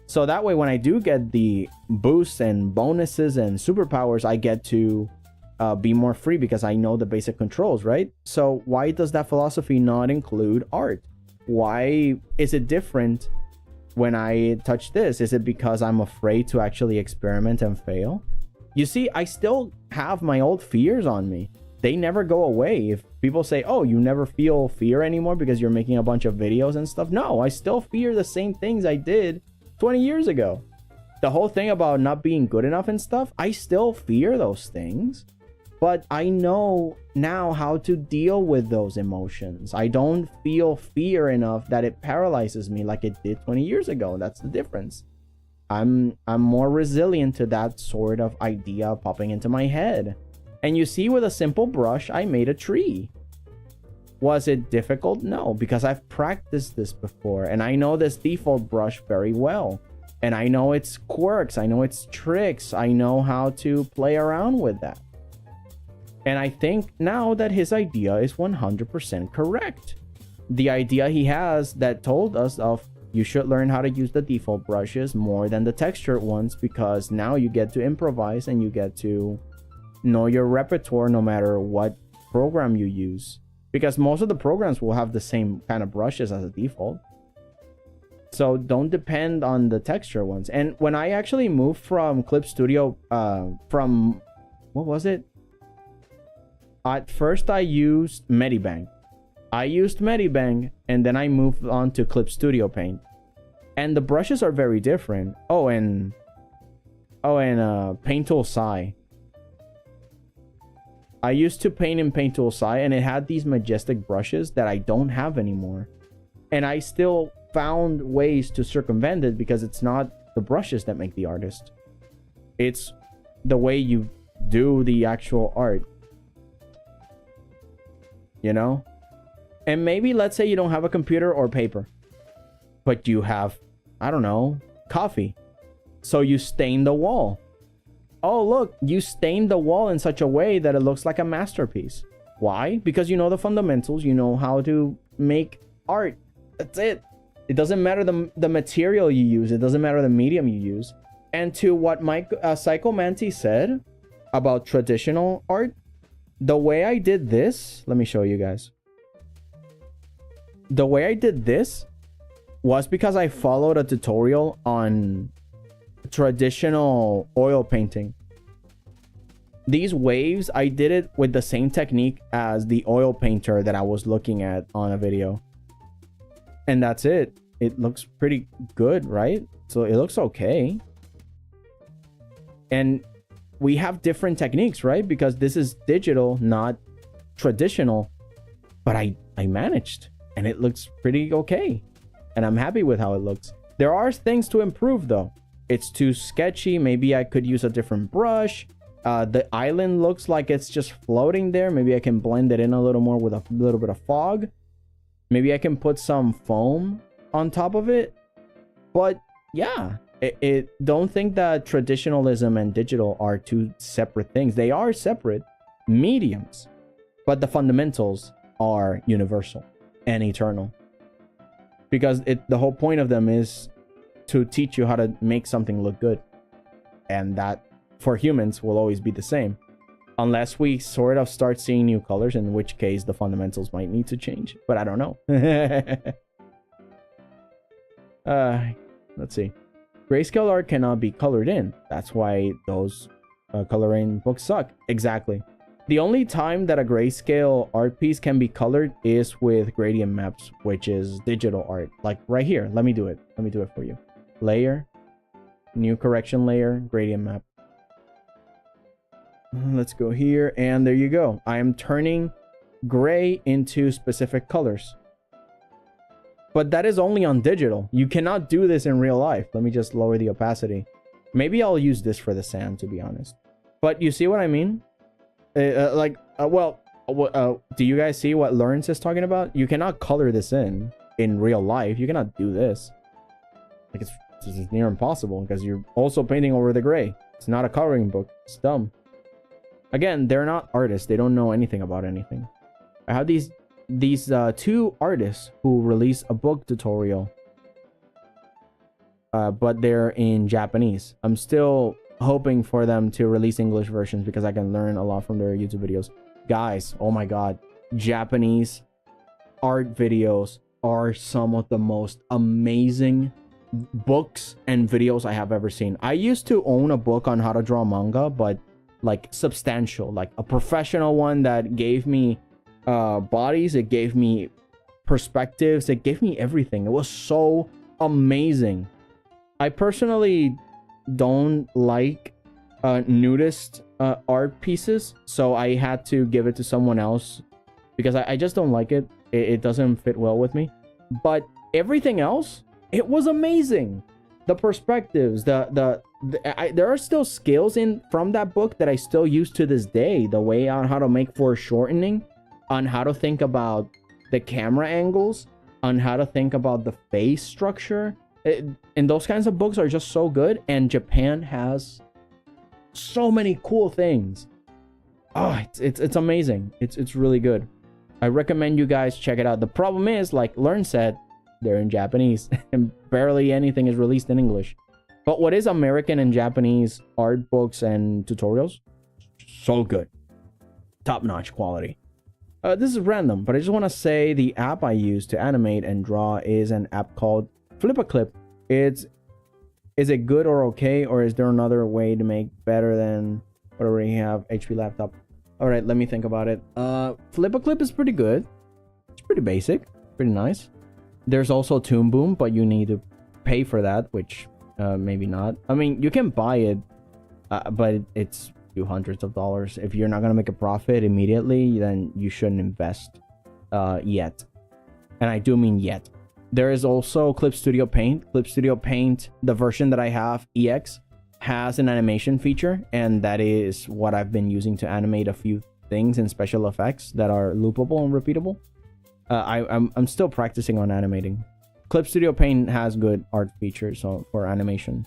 So that way, when I do get the boosts and bonuses and superpowers, I get to be more free because I know the basic controls, right? So why does that philosophy not include art? Why is it different when I touch this? Is it because I'm afraid to actually experiment and fail? You see, I still have my old fears on me. They never go away. If people say, oh, you never feel fear anymore because you're making a bunch of videos and stuff. No, I still fear the same things I did 20 years ago. The whole thing about not being good enough and stuff, I still fear those things. But I know now how to deal with those emotions. I don't feel fear enough that it paralyzes me like it did 20 years ago. That's the difference. I'm more resilient to that sort of idea popping into my head. And you see, with a simple brush, I made a tree. Was it difficult? No, because I've practiced this before, and I know this default brush very well. And I know its quirks, I know its tricks, I know how to play around with that. And I think now that his idea is 100% correct. The idea he has that told us of, you should learn how to use the default brushes more than the textured ones, because now you get to improvise and you get to know your repertoire no matter what program you use. Because most of the programs will have the same kind of brushes as a default. So don't depend on the texture ones. And when I actually moved from Clip Studio, from, what was it? At first I used Medibang. And then I moved on to Clip Studio Paint. And the brushes are very different. Oh, and Paint Tool Sai. I used to paint in Paint Tool Sai, and it had these majestic brushes that I don't have anymore. And I still found ways to circumvent it because it's not the brushes that make the artist. It's the way you do the actual art. You know? And maybe let's say you don't have a computer or paper, but you have, I don't know, coffee. So you stain the wall. Oh, look, you stained the wall in such a way that it looks like a masterpiece. Why? Because you know the fundamentals. You know how to make art. That's it. It doesn't matter the material you use. It doesn't matter the medium you use. And to what 𝐀𝐫𝐭 said about traditional art, the way I did this, let me show you guys. The way I did this was because I followed a tutorial on traditional oil painting. These waves, I did it with the same technique as the oil painter that I was looking at on a video. And that's it. It looks pretty good, right? So it looks okay. And we have different techniques, right? Because this is digital, not traditional. But I managed. And it looks pretty okay. And I'm happy with how it looks. There are things to improve, though. It's too sketchy. Maybe I could use a different brush. The island looks like it's just floating there. Maybe I can blend it in a little more with a little bit of fog. Maybe I can put some foam on top of it. But yeah, don't think that traditionalism and digital are two separate things. They are separate mediums, but the fundamentals are universal and eternal. Because the whole point of them is to teach you how to make something look good. And that, for humans, will always be the same. Unless we sort of start seeing new colors, in which case the fundamentals might need to change. But I don't know. Let's see. Grayscale art cannot be colored in. That's why those coloring books suck. Exactly. The only time that a grayscale art piece can be colored is with gradient maps, which is digital art. Like right here. Let me do it. Let me do it for you. Layer. New correction layer. Gradient map. Let's go here. And there you go. I am turning gray into specific colors. But that is only on digital. You cannot do this in real life. Let me just lower the opacity. Maybe I'll use this for the sand, to be honest. But you see what I mean? Do you guys see what Lawrence is talking about? You cannot color this in real life. You cannot do this. Like it's near impossible because you're also painting over the gray. It's not a coloring book. It's dumb. Again, they're not artists. They don't know anything about anything. I have these two artists who release a book tutorial. But they're in Japanese. I'm still hoping for them to release English versions because I can learn a lot from their YouTube videos. Guys, oh my god. Japanese art videos are some of the most amazing books and videos I have ever seen. I used to own a book on how to draw manga, but like substantial, like a professional one that gave me bodies, it gave me perspectives, it gave me everything. It was so amazing. I personally don't like nudist art pieces, so I had to give it to someone else because I just don't like it. It doesn't fit well with me. But everything else, it was amazing. The perspectives, there are still skills from that book that I still use to this day. The way on how to make foreshortening, on how to think about the camera angles, on how to think about the face structure. And those kinds of books are just so good. And Japan has so many cool things. Oh, it's amazing. It's really good. I recommend you guys check it out. The problem is, like Learn said, they're in Japanese and barely anything is released in English. But what is American and Japanese art books and tutorials? So good. Top-notch quality. This is random, but I just want to say the app I use to animate and draw is an app called Flip-a-Clip. Is it good or okay, or is there another way to make better than whatever you have? HP laptop. All right, let me think about it. Flip-a-Clip is pretty good. It's pretty basic, pretty nice. There's also Toon Boom, but you need to pay for that, which maybe not. I mean, you can buy it, but it's few hundreds of dollars. If you're not gonna make a profit immediately, then you shouldn't invest yet. And I do mean yet. There is also Clip Studio Paint. Clip Studio Paint, the version that I have, EX, has an animation feature, and that is what I've been using to animate a few things in special effects that are loopable and repeatable. I'm still practicing on animating. Clip Studio Paint has good art features for animation.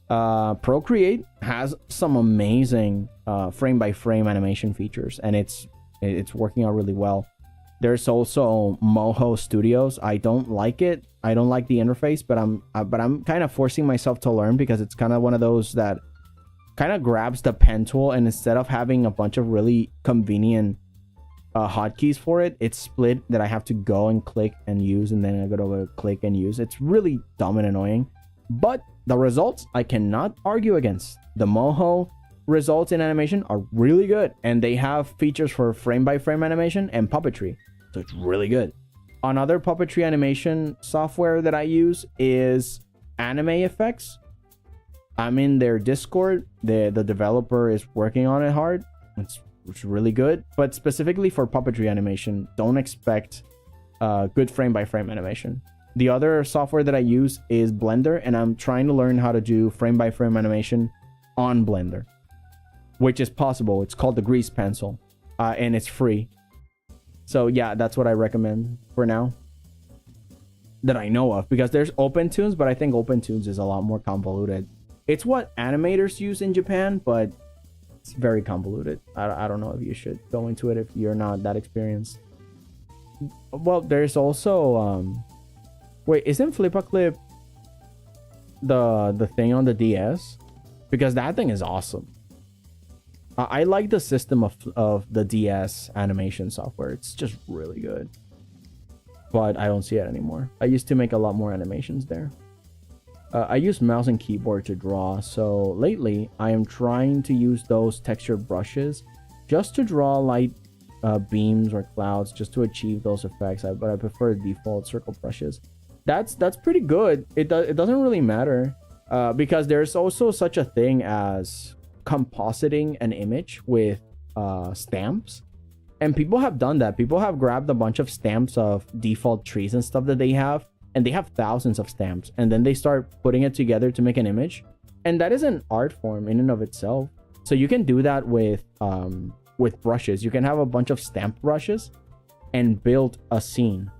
Procreate has some amazing frame-by-frame animation features, and it's working out really well. There's also Moho Studios. I don't like it. I don't like the interface, but I'm kind of forcing myself to learn, because it's kind of one of those that kind of grabs the pen tool, and instead of having a bunch of really convenient hotkeys for it, it's split that I have to go and click and use, and then I go to click and use. It's really dumb and annoying, but the results I cannot argue against. The Moho results in animation are really good, and they have features for frame-by-frame animation and puppetry, so it's really good. Another puppetry animation software that I use is Anime Effects. I'm in their Discord. The developer is working on it hard. It's really good, but specifically for puppetry animation, don't expect good frame-by-frame animation. The other software that I use is Blender, and I'm trying to learn how to do frame-by-frame animation on Blender, which is possible. It's called the Grease Pencil, and it's free. So yeah, that's what I recommend for now that I know of, because there's OpenTunes, but I think OpenTunes is a lot more convoluted. It's what animators use in Japan, but it's very convoluted. I don't know if you should go into it if you're not that experienced. Well, there's also wait, isn't Flip-a-Clip the thing on the DS? Because that thing is awesome. I like the system of the DS animation software. It's just really good. But I don't see it anymore. I used to make a lot more animations there. I use mouse and keyboard to draw, so lately I am trying to use those texture brushes just to draw light beams or clouds, just to achieve those effects. But I prefer default circle brushes. That's pretty good. It doesn't really matter because there's also such a thing as compositing an image with stamps, and people have done that. People have grabbed a bunch of stamps of default trees and stuff that they have, and they have thousands of stamps, and then they start putting it together to make an image, and that is an art form in and of itself. So you can do that with brushes. You can have a bunch of stamp brushes and build a scene.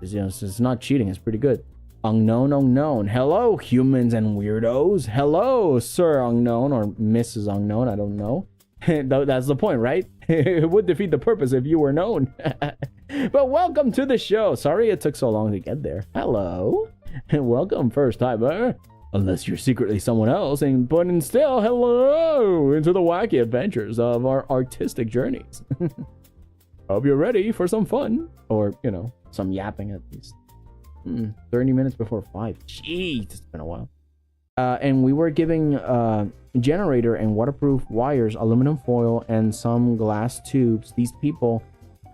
It's not cheating. It's pretty good. Unknown. Hello, humans and weirdos. Hello, Sir Unknown or Mrs. Unknown. I don't know. That's the point, right? It would defeat the purpose if you were known. But welcome to the show. Sorry it took so long to get there. Hello. Welcome, first timer. Unless you're secretly someone else, but still, hello into the wacky adventures of our artistic journeys. Hope you're ready for some fun. Or, you know, some yapping at least. 30 minutes before 5. Jeez, it's been a while. And we were giving generator and waterproof wires, aluminum foil, and some glass tubes. These people,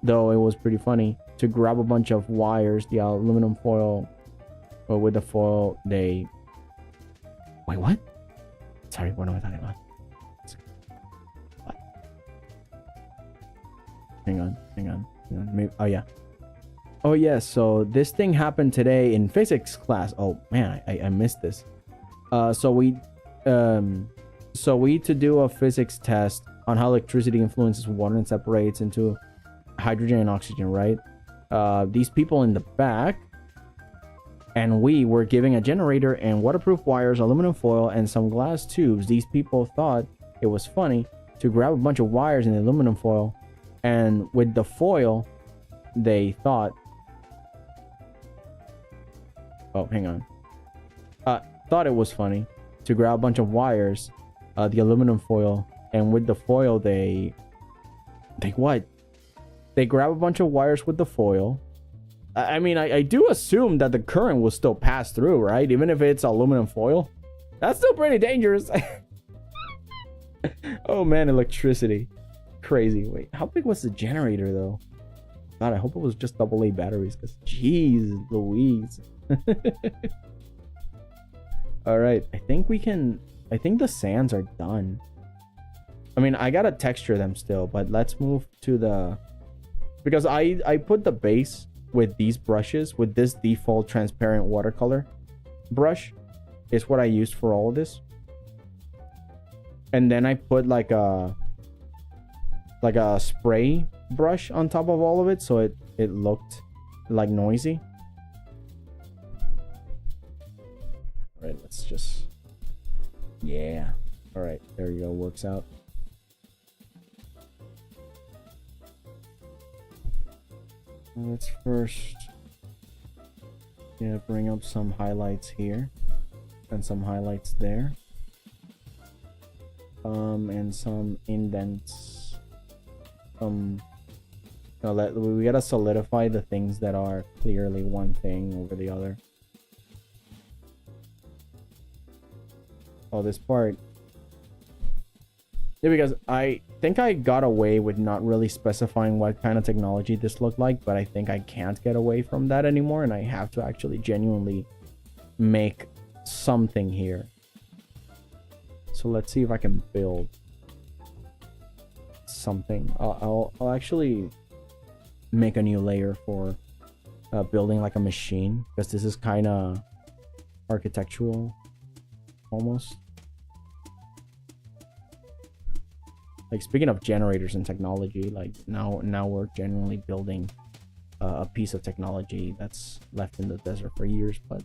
though it was pretty funny, to grab a bunch of wires, the aluminum foil, or with the foil, they... Wait, what? Sorry, what am I talking about? What? Hang on. Maybe, oh yeah, so this thing happened today in physics class. Oh man, I missed this. So we to do a physics test on how electricity influences water and separates into hydrogen and oxygen, right? These people in the back and we were giving a generator and waterproof wires, aluminum foil, and some glass tubes. These people thought it was funny to grab a bunch of wires in the aluminum foil, and with the foil they thought thought it was funny to grab a bunch of wires, the aluminum foil, and with the foil they grab a bunch of wires with the foil. I mean, I do assume that the current will still pass through, right? Even if it's aluminum foil. That's still pretty dangerous. Oh man, electricity. Crazy. Wait, how big was the generator though? God, I hope it was just AA batteries, because jeez Louise. All right, I think the sands are done. I mean, I gotta texture them still, but let's move to the, because I put the base with these brushes, with this default transparent watercolor brush is what I used for all of this. And then I put like a spray brush on top of all of it, so it looked like noisy. All right, let's just, yeah. All right, there you go, works out. Let's first, yeah, bring up some highlights here and some highlights there. And some indents. We gotta solidify the things that are clearly one thing over the other. Oh, this part. Yeah, because I think I got away with not really specifying what kind of technology this looked like, but I think I can't get away from that anymore, and I have to actually genuinely make something here. So let's see if I can build something. I'll actually make a new layer for building like a machine, because this is kind of architectural almost. Like, speaking of generators and technology, like now we're generally building a piece of technology that's left in the desert for years, but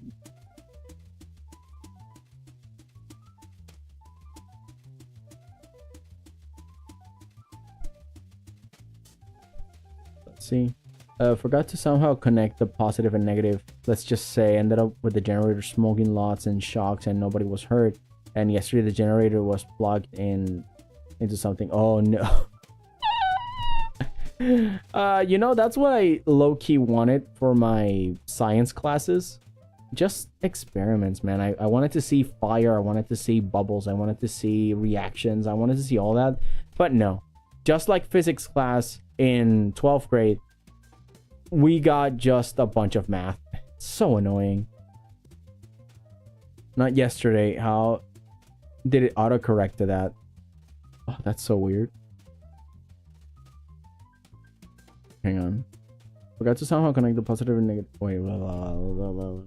see, forgot to somehow connect the positive and negative. Let's just say ended up with the generator smoking lots and shocks and nobody was hurt, and yesterday the generator was plugged into something. Oh no. You know, that's what I low-key wanted for my science classes. Just experiments, man. I wanted to see fire, I wanted to see bubbles, I wanted to see reactions, I wanted to see all that. But no, just like physics class in 12th grade, we got just a bunch of math. So annoying. Not yesterday. How did it autocorrect to that? Oh, that's so weird. Hang on. Forgot to somehow connect the positive and negative. Wait, blah, blah, blah, blah.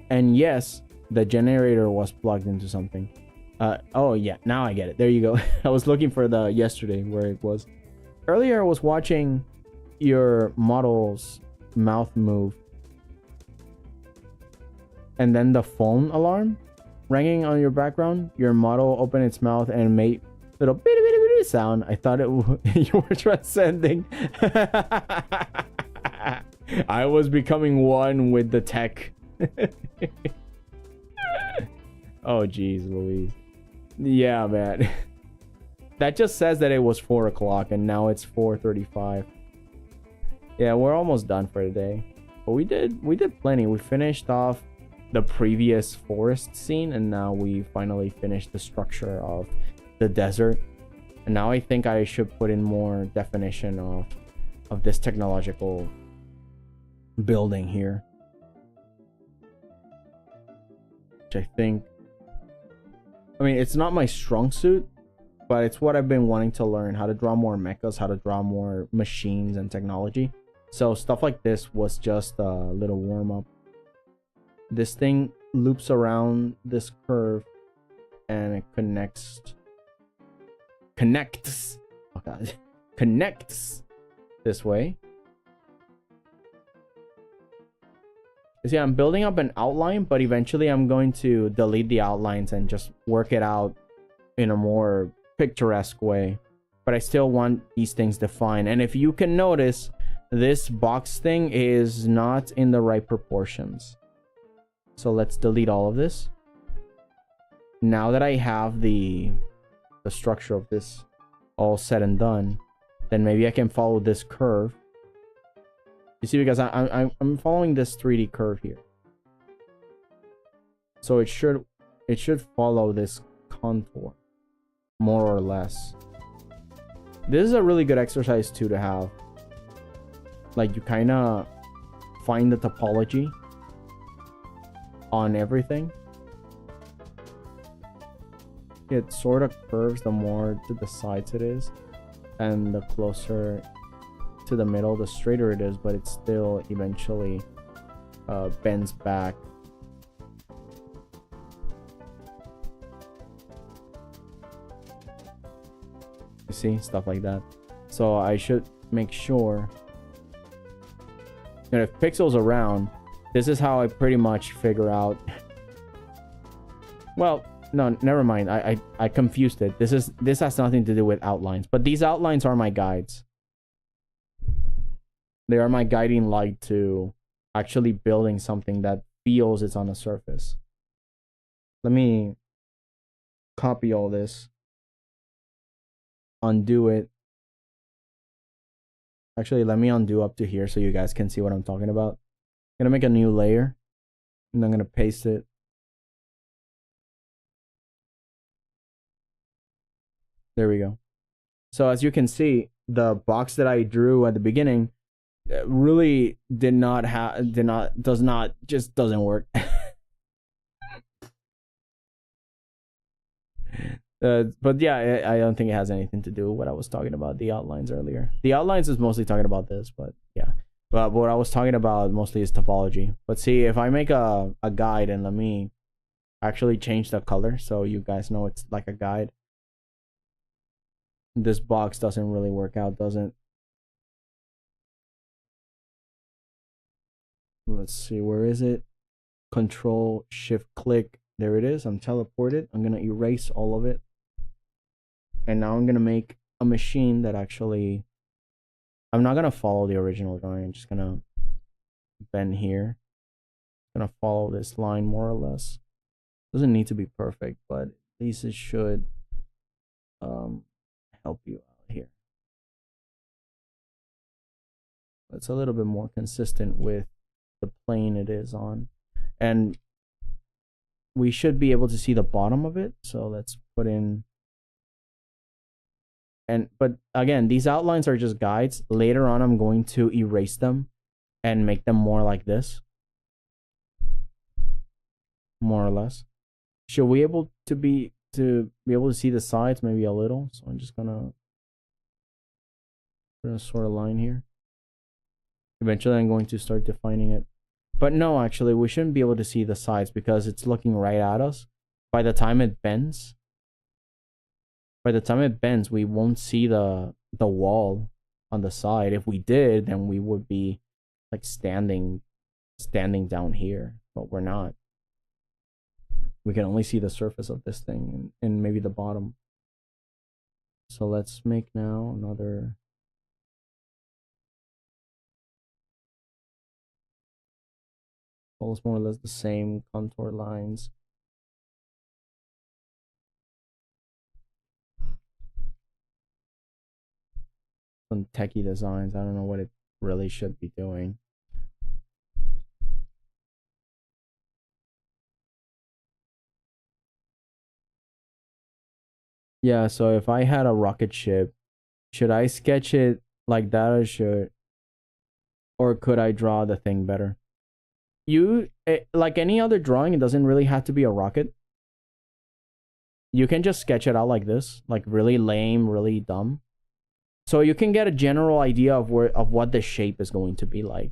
And yes, the generator was plugged into something. Oh yeah, now I get it. There you go. I was looking for the yesterday where it was. Earlier I was watching your model's mouth move, and then the phone alarm ringing on your background. Your model opened its mouth and made little bitty sound. I thought you were transcending. I was becoming one with the tech. Oh geez Louise. Yeah, man. That just says that it was 4 o'clock and now it's 4:35. Yeah, we're almost done for today. But we did plenty. We finished off the previous forest scene, and now we finally finished the structure of the desert. And now I think I should put in more definition of this technological building here, which I think, I mean, it's not my strong suit, but it's what I've been wanting to learn: how to draw more mechas, how to draw more machines and technology. So stuff like this was just a little warm-up. This thing loops around this curve and it connects oh god, connects this way. You see, I'm building up an outline, but eventually I'm going to delete the outlines and just work it out in a more picturesque way. But I still want these things defined. And if you can notice, this box thing is not in the right proportions. So let's delete all of this. Now that I have the structure of this all said and done, then maybe I can follow this curve. You see, because I'm following this 3D curve here. So it should it should follow this contour more or less. This is a really good exercise too to have. Like, you kind of find the topology on everything. It sort of curves the more to the sides it is, and the closer to the middle, the straighter it is, but it still eventually bends back. You see, stuff like that. So I should make sure that if Pixel's around, this is how I pretty much figure out. Well, no, never mind. I confused it. This has nothing to do with outlines, but these outlines are my guides. They are my guiding light to actually building something that feels it's on a surface. Let me copy all this, undo it. Actually, let me undo up to here so you guys can see what I'm talking about. I'm gonna make a new layer, and I'm gonna paste it. There we go. So as you can see, the box that I drew at the beginning really doesn't work. But yeah, I don't think it has anything to do with what I was talking about, the outlines earlier. The outlines is mostly talking about this, but yeah. But what I was talking about mostly is topology. But see, if I make a guide, and let me actually change the color so you guys know it's like a guide. This box doesn't really work out, does it? Let's see, where is it? Control Shift click. There it is. I'm teleported. I'm gonna erase all of it. And now I'm gonna make a machine that actually, I'm not gonna follow the original drawing. I'm just gonna bend here. I'm gonna follow this line more or less. Doesn't need to be perfect, but at least it should help you out here. It's a little bit more consistent with the plane it is on, and we should be able to see the bottom of it. So let's put in, but again, these outlines are just guides. Later on, I'm going to erase them and make them more like this, more or less. Should we able to be able to see the sides maybe a little? So I'm just gonna put a sort of line here. Eventually I'm going to start defining it, but no, actually we shouldn't be able to see the sides because it's looking right at us. By the time it bends, we won't see the wall on the side. If we did, then we would be like standing down here, but we're not. We can only see the surface of this thing and maybe the bottom. So let's make now another. Almost more or less the same contour lines. Some techie designs. I don't know what it really should be doing. Yeah, so if I had a rocket ship, should I sketch it like that, or could I draw the thing better? Like any other drawing, it doesn't really have to be a rocket. You can just sketch it out like this, like really lame, really dumb. So you can get a general idea of what the shape is going to be like.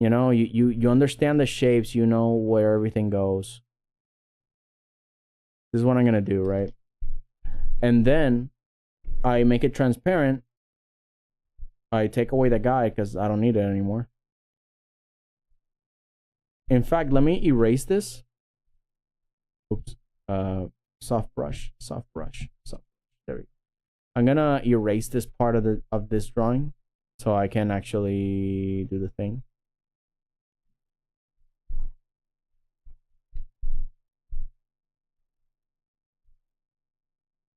You know, you understand the shapes, you know where everything goes. This is what I'm gonna do, right? And then I make it transparent. I take away the guide because I don't need it anymore. In fact, let me erase this. Oops. Soft brush. There we go. I'm gonna erase this part of this drawing so I can actually do the thing.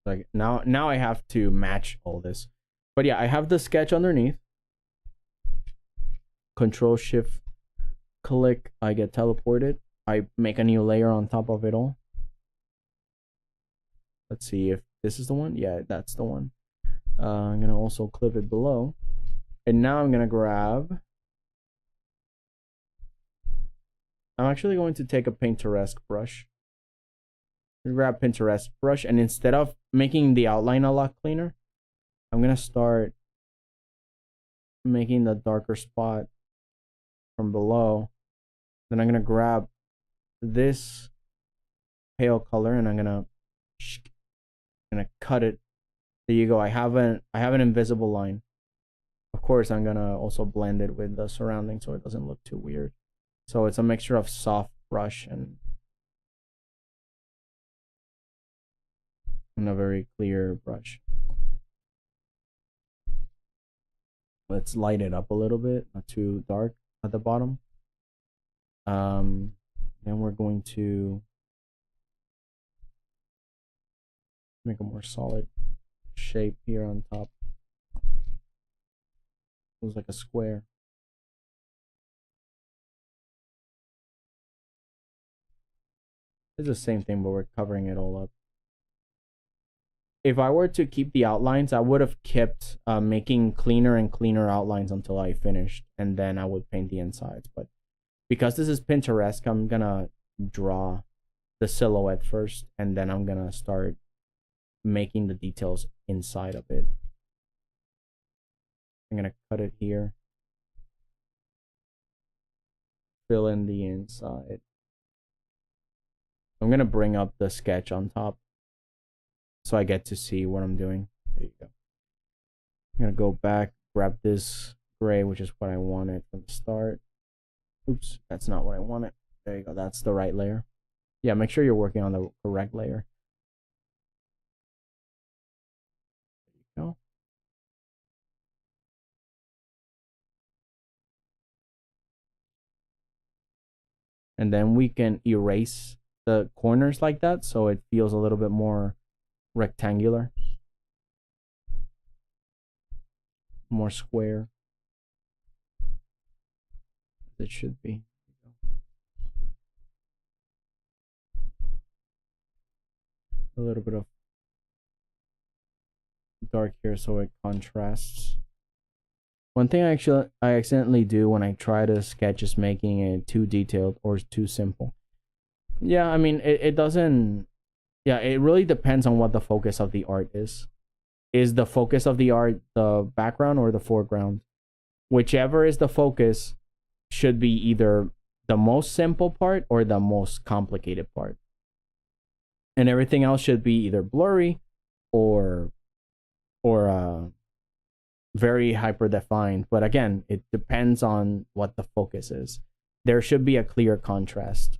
Like now I have to match all this. But yeah, I have the sketch underneath. Control Shift click, I get teleported. I make a new layer on top of it all. Let's see if this is the one. Yeah, that's the one. I'm gonna also clip it below, and now I'm gonna grab. I'm actually going to take a Pinterest brush. Grab Pinterest brush, and instead of making the outline a lot cleaner, I'm gonna start making the darker spot from below. Then I'm gonna grab this pale color, and I'm gonna cut it. There you go. I have an invisible line. Of course, I'm gonna also blend it with the surrounding so it doesn't look too weird. So it's a mixture of soft brush and a very clear brush. Let's light it up a little bit, not too dark at the bottom. Then we're going to make a more solid shape here on top. Looks like a square. It's the same thing, but we're covering it all up. If I were to keep the outlines, I would have kept making cleaner and cleaner outlines until I finished, and then I would paint the insides. But because this is Pinterest, I'm gonna draw the silhouette first, and then I'm gonna start making the details inside of it. I'm gonna cut it here, fill in the inside. I'm gonna bring up the sketch on top so I get to see what I'm doing. There you go. I'm gonna go back, grab this gray, which is what I wanted from the start. Oops, that's not what I wanted. There you go. That's the right layer. Yeah, make sure you're working on the correct layer. There you go. And then we can erase the corners like that so it feels a little bit more rectangular, more square. It should be. A little bit of dark here so it contrasts. One thing I accidentally do when I try to sketch is making it too detailed or too simple. Yeah, I mean, it doesn't... Yeah, it really depends on what the focus of the art is. Is the focus of the art the background or the foreground? Whichever is the focus should be either the most simple part or the most complicated part. And everything else should be either blurry or very hyper defined. But again, it depends on what the focus is. There should be a clear contrast.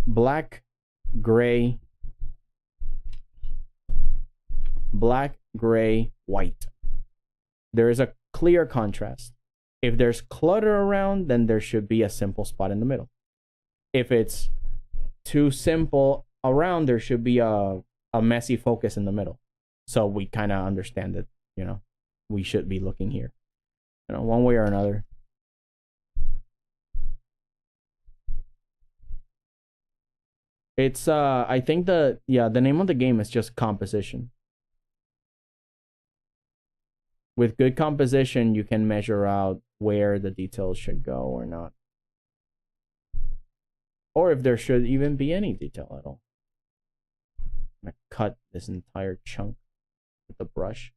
Black, gray, white. There is a clear contrast. If there's clutter around, then there should be a simple spot in the middle. If it's too simple around, there should be a messy focus in the middle. So we kind of understand that, you know, we should be looking here, you know, one way or another. It's I think the name of the game is just composition. With good composition, you can measure out where the details should go or not, or if there should even be any detail at all. I'm gonna cut this entire chunk with the brush.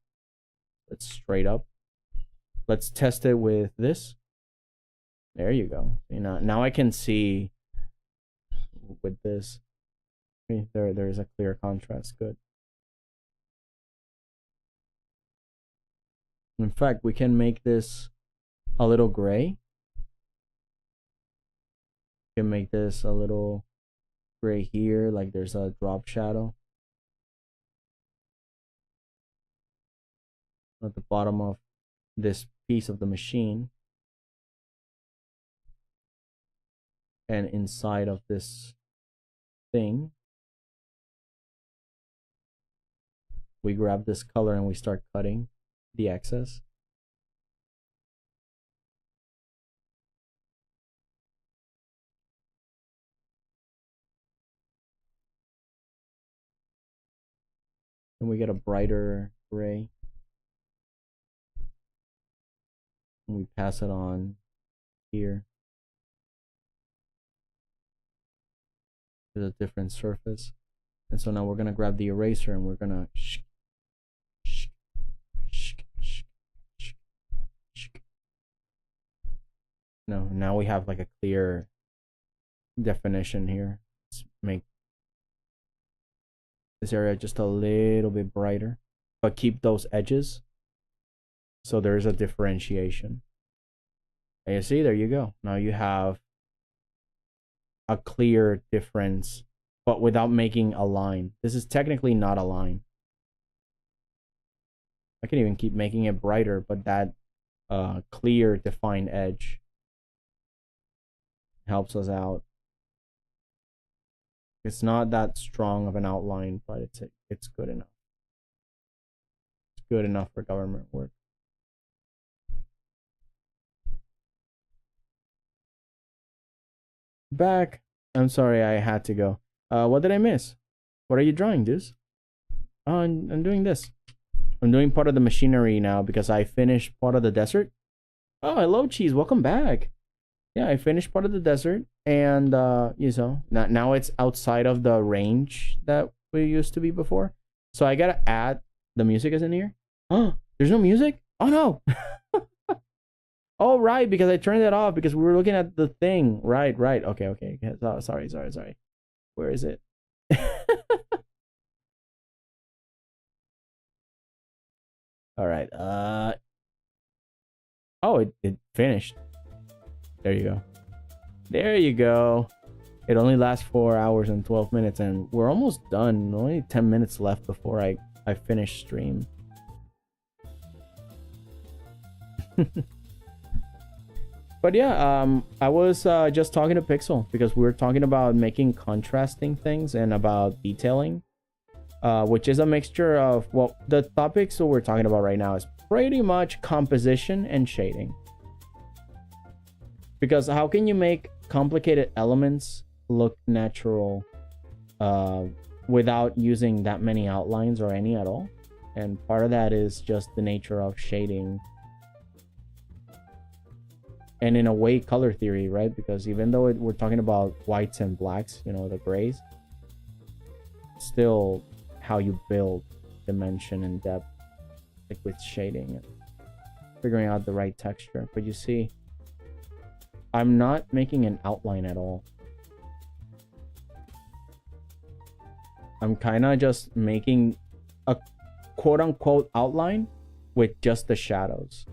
Let's straight up. Let's test it with this. There you go. You know, now I can see with this. Okay, there is a clear contrast. Good. In fact, we can make this a little gray. We can make this a little gray here, like there's a drop shadow at the bottom of this piece of the machine. And inside of this thing, we grab this color and we start cutting the excess. and we get a brighter gray. And we pass it on here to a different surface. And so now we're gonna grab the eraser and we're gonna no, now we have like a clear definition here. Let's make this area just a little bit brighter, but keep those edges so there's a differentiation. And you see, there you go. Now you have a clear difference, but without making a line. This is technically not a line. I can even keep making it brighter, but that clear defined edge helps us out. It's not that strong of an outline, but it's good enough. It's good enough for government work. Back. I'm sorry, I had to go. What did I miss? What are you drawing, dudes? Oh, I'm doing this. I'm doing part of the machinery now because I finished part of the desert. Oh, hello, Cheese. Welcome back. Yeah, I finished part of the desert, and you know, now it's outside of the range that we used to be before. So I gotta add the music isn't here. Oh, there's no music. Oh no. Oh right, because I turned it off because we were looking at the thing. Right. Okay. Oh, sorry. Where is it? All right. Oh, it finished. There you go. It only lasts 4 hours and 12 minutes, and we're almost done. Only 10 minutes left before I finish stream. But yeah, I was just talking to Pixel because we were talking about making contrasting things and about detailing, which is a mixture of, well, the topics that we're talking about right now is pretty much composition and shading. Because how can you make complicated elements look natural without using that many outlines or any at all? And part of that is just the nature of shading. And in a way, color theory, right? Because even though we're talking about whites and blacks, you know, the grays, still how you build dimension and depth, like with shading and figuring out the right texture. But you see, I'm not making an outline at all. I'm kind of just making a quote-unquote outline with just the shadows.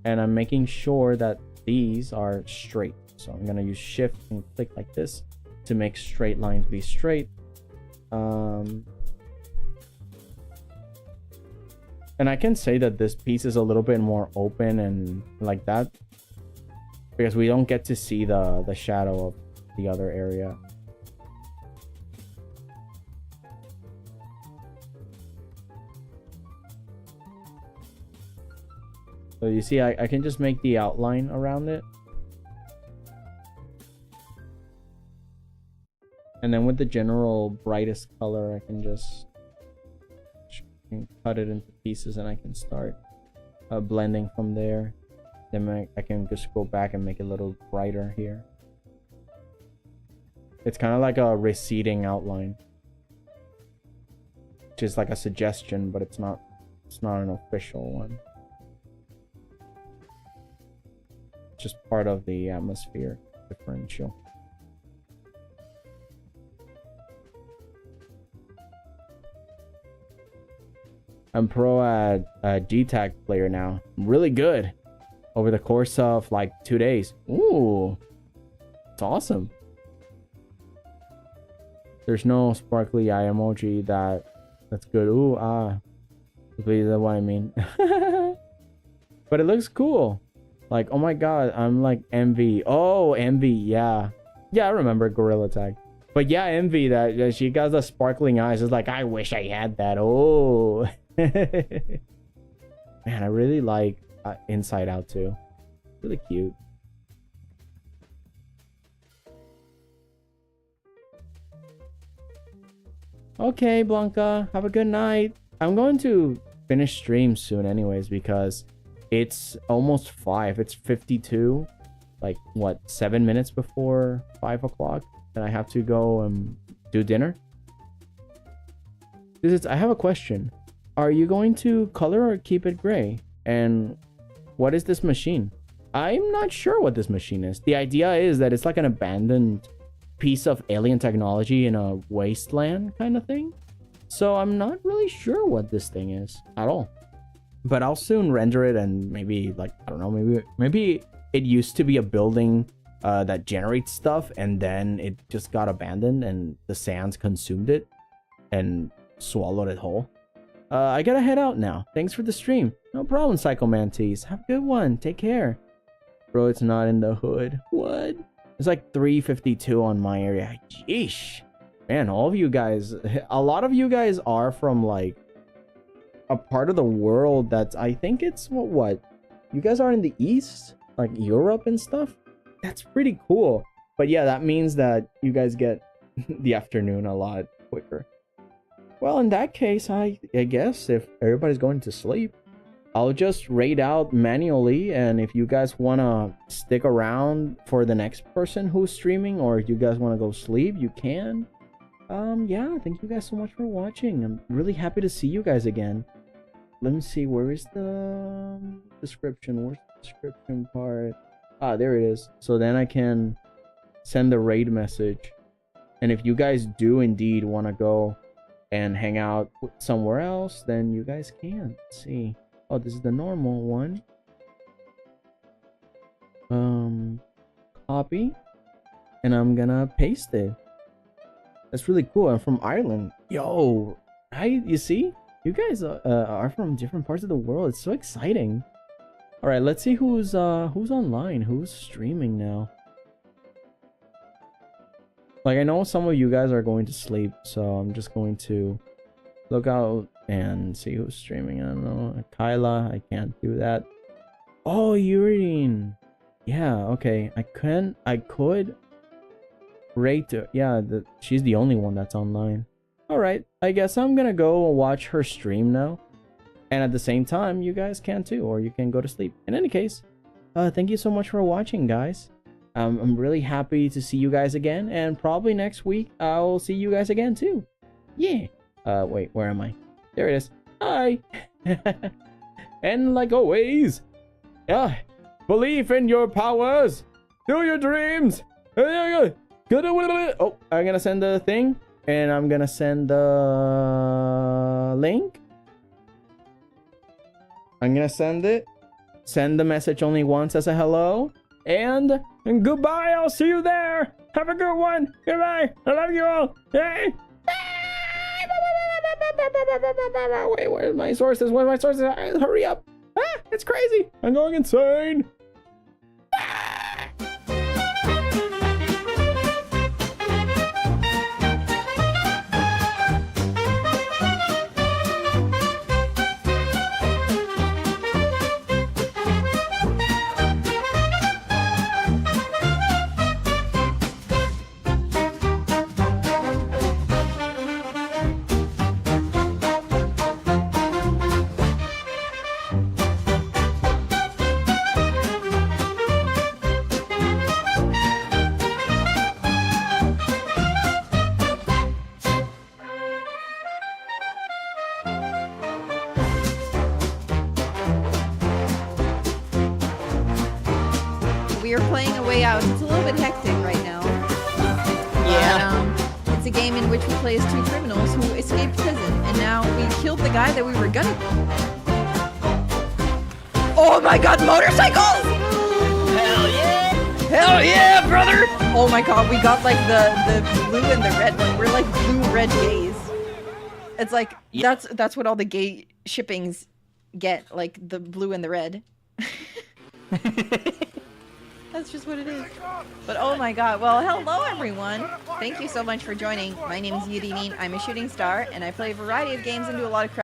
And I'm making sure that these are straight. So I'm going to use shift and click like this to make straight lines be straight. And I can say that this piece is a little bit more open and like that, because we don't get to see the shadow of the other area. So you see, I can just make the outline around it. And then with the general brightest color, I can just cut it into pieces and I can start blending from there. Then I can just go back and make it a little brighter here. It's kind of like a receding outline, which is like a suggestion, but it's not an official one. It's just part of the atmosphere differential. I'm pro at GTAG player now. I'm really good. Over the course of like 2 days. Ooh, it's awesome. There's no sparkly eye emoji that's good. Ooh, please, that's what I mean. But it looks cool. Like, oh my god, I'm like Envy. Oh, Envy, yeah. Yeah, I remember Gorilla Tag. But yeah, Envy, that she got the sparkling eyes. It's like, I wish I had that. Oh. Man, I really like Inside Out too. Really cute. Okay, Blanca, have a good night. I'm going to finish stream soon anyways because it's almost 5. It's 52. Like, what, 7 minutes before 5 o'clock? And I have to go do dinner. I have a question. Are you going to color or keep it gray? And what is this machine? I'm not sure what this machine is. The idea is that it's like an abandoned piece of alien technology in a wasteland kind of thing. So I'm not really sure what this thing is at all. But I'll soon render it and maybe, like, I don't know, maybe it used to be a building that generates stuff and then it just got abandoned and the sands consumed it and swallowed it whole. I gotta head out now. Thanks for the stream. No problem, Psychomantis. Have a good one. Take care. Bro, it's not in the hood. What? It's like 3:52 on my area. Jeesh. Man, all of you guys, a lot of you guys are from like a part of the world that's, I think it's what? You guys are in the East? Like Europe and stuff? That's pretty cool. But yeah, that means that you guys get the afternoon a lot quicker. Well, in that case, I guess if everybody's going to sleep, I'll just raid out manually. And if you guys want to stick around for the next person who's streaming, or if you guys want to go sleep, you can. Yeah, thank you guys so much for watching. I'm really happy to see you guys again. Let me see, where is the description? Where's the description part? Ah, there it is. So then I can send the raid message. And if you guys do indeed want to go and hang out somewhere else, then you guys can. Let's see. Oh, this is the normal one. Copy. And I'm gonna paste it. That's really cool. I'm from Ireland. Yo, you see? You guys are from different parts of the world. It's so exciting. All right, let's see who's online, who's streaming now. Like, I know some of you guys are going to sleep, so I'm just going to look out and see who's streaming. I don't know. Kyla, I can't do that. Oh, Urine. Yeah, okay. I could rate her. Yeah, she's the only one that's online. Alright, I guess I'm gonna go watch her stream now. And at the same time, you guys can too, or you can go to sleep. In any case, thank you so much for watching, guys. I'm really happy to see you guys again, and probably next week I'll see you guys again too. Yeah. Wait, where am I? There it is. Hi. And like always, believe in your powers. Do your dreams. Oh, I'm gonna send the thing, and I'm gonna send the link. I'm gonna send it. Send the message only once as a hello. And goodbye. I'll see you there. Have a good one. Goodbye. I love you all. Hey. Wait, where's my sources? Where's my sources? Hurry up. It's crazy. I'm going insane. We are playing A Way Out. It's a little bit hectic right now. Yeah. But, it's a game in which we play as two criminals who escaped prison, and now we killed the guy that we were gonna. Oh my God! Motorcycles! Hell yeah! Hell yeah, brother! Oh my God, we got like the blue and the red one. We're like blue-red gays. It's like that's what all the gay shippings get, like the blue and the red. That's just what it is. But oh my God. Well, hello everyone. Thank you so much for joining. My name is 𝐬𝐴. I'm a shooting star, and I play a variety of games and do a lot of crap.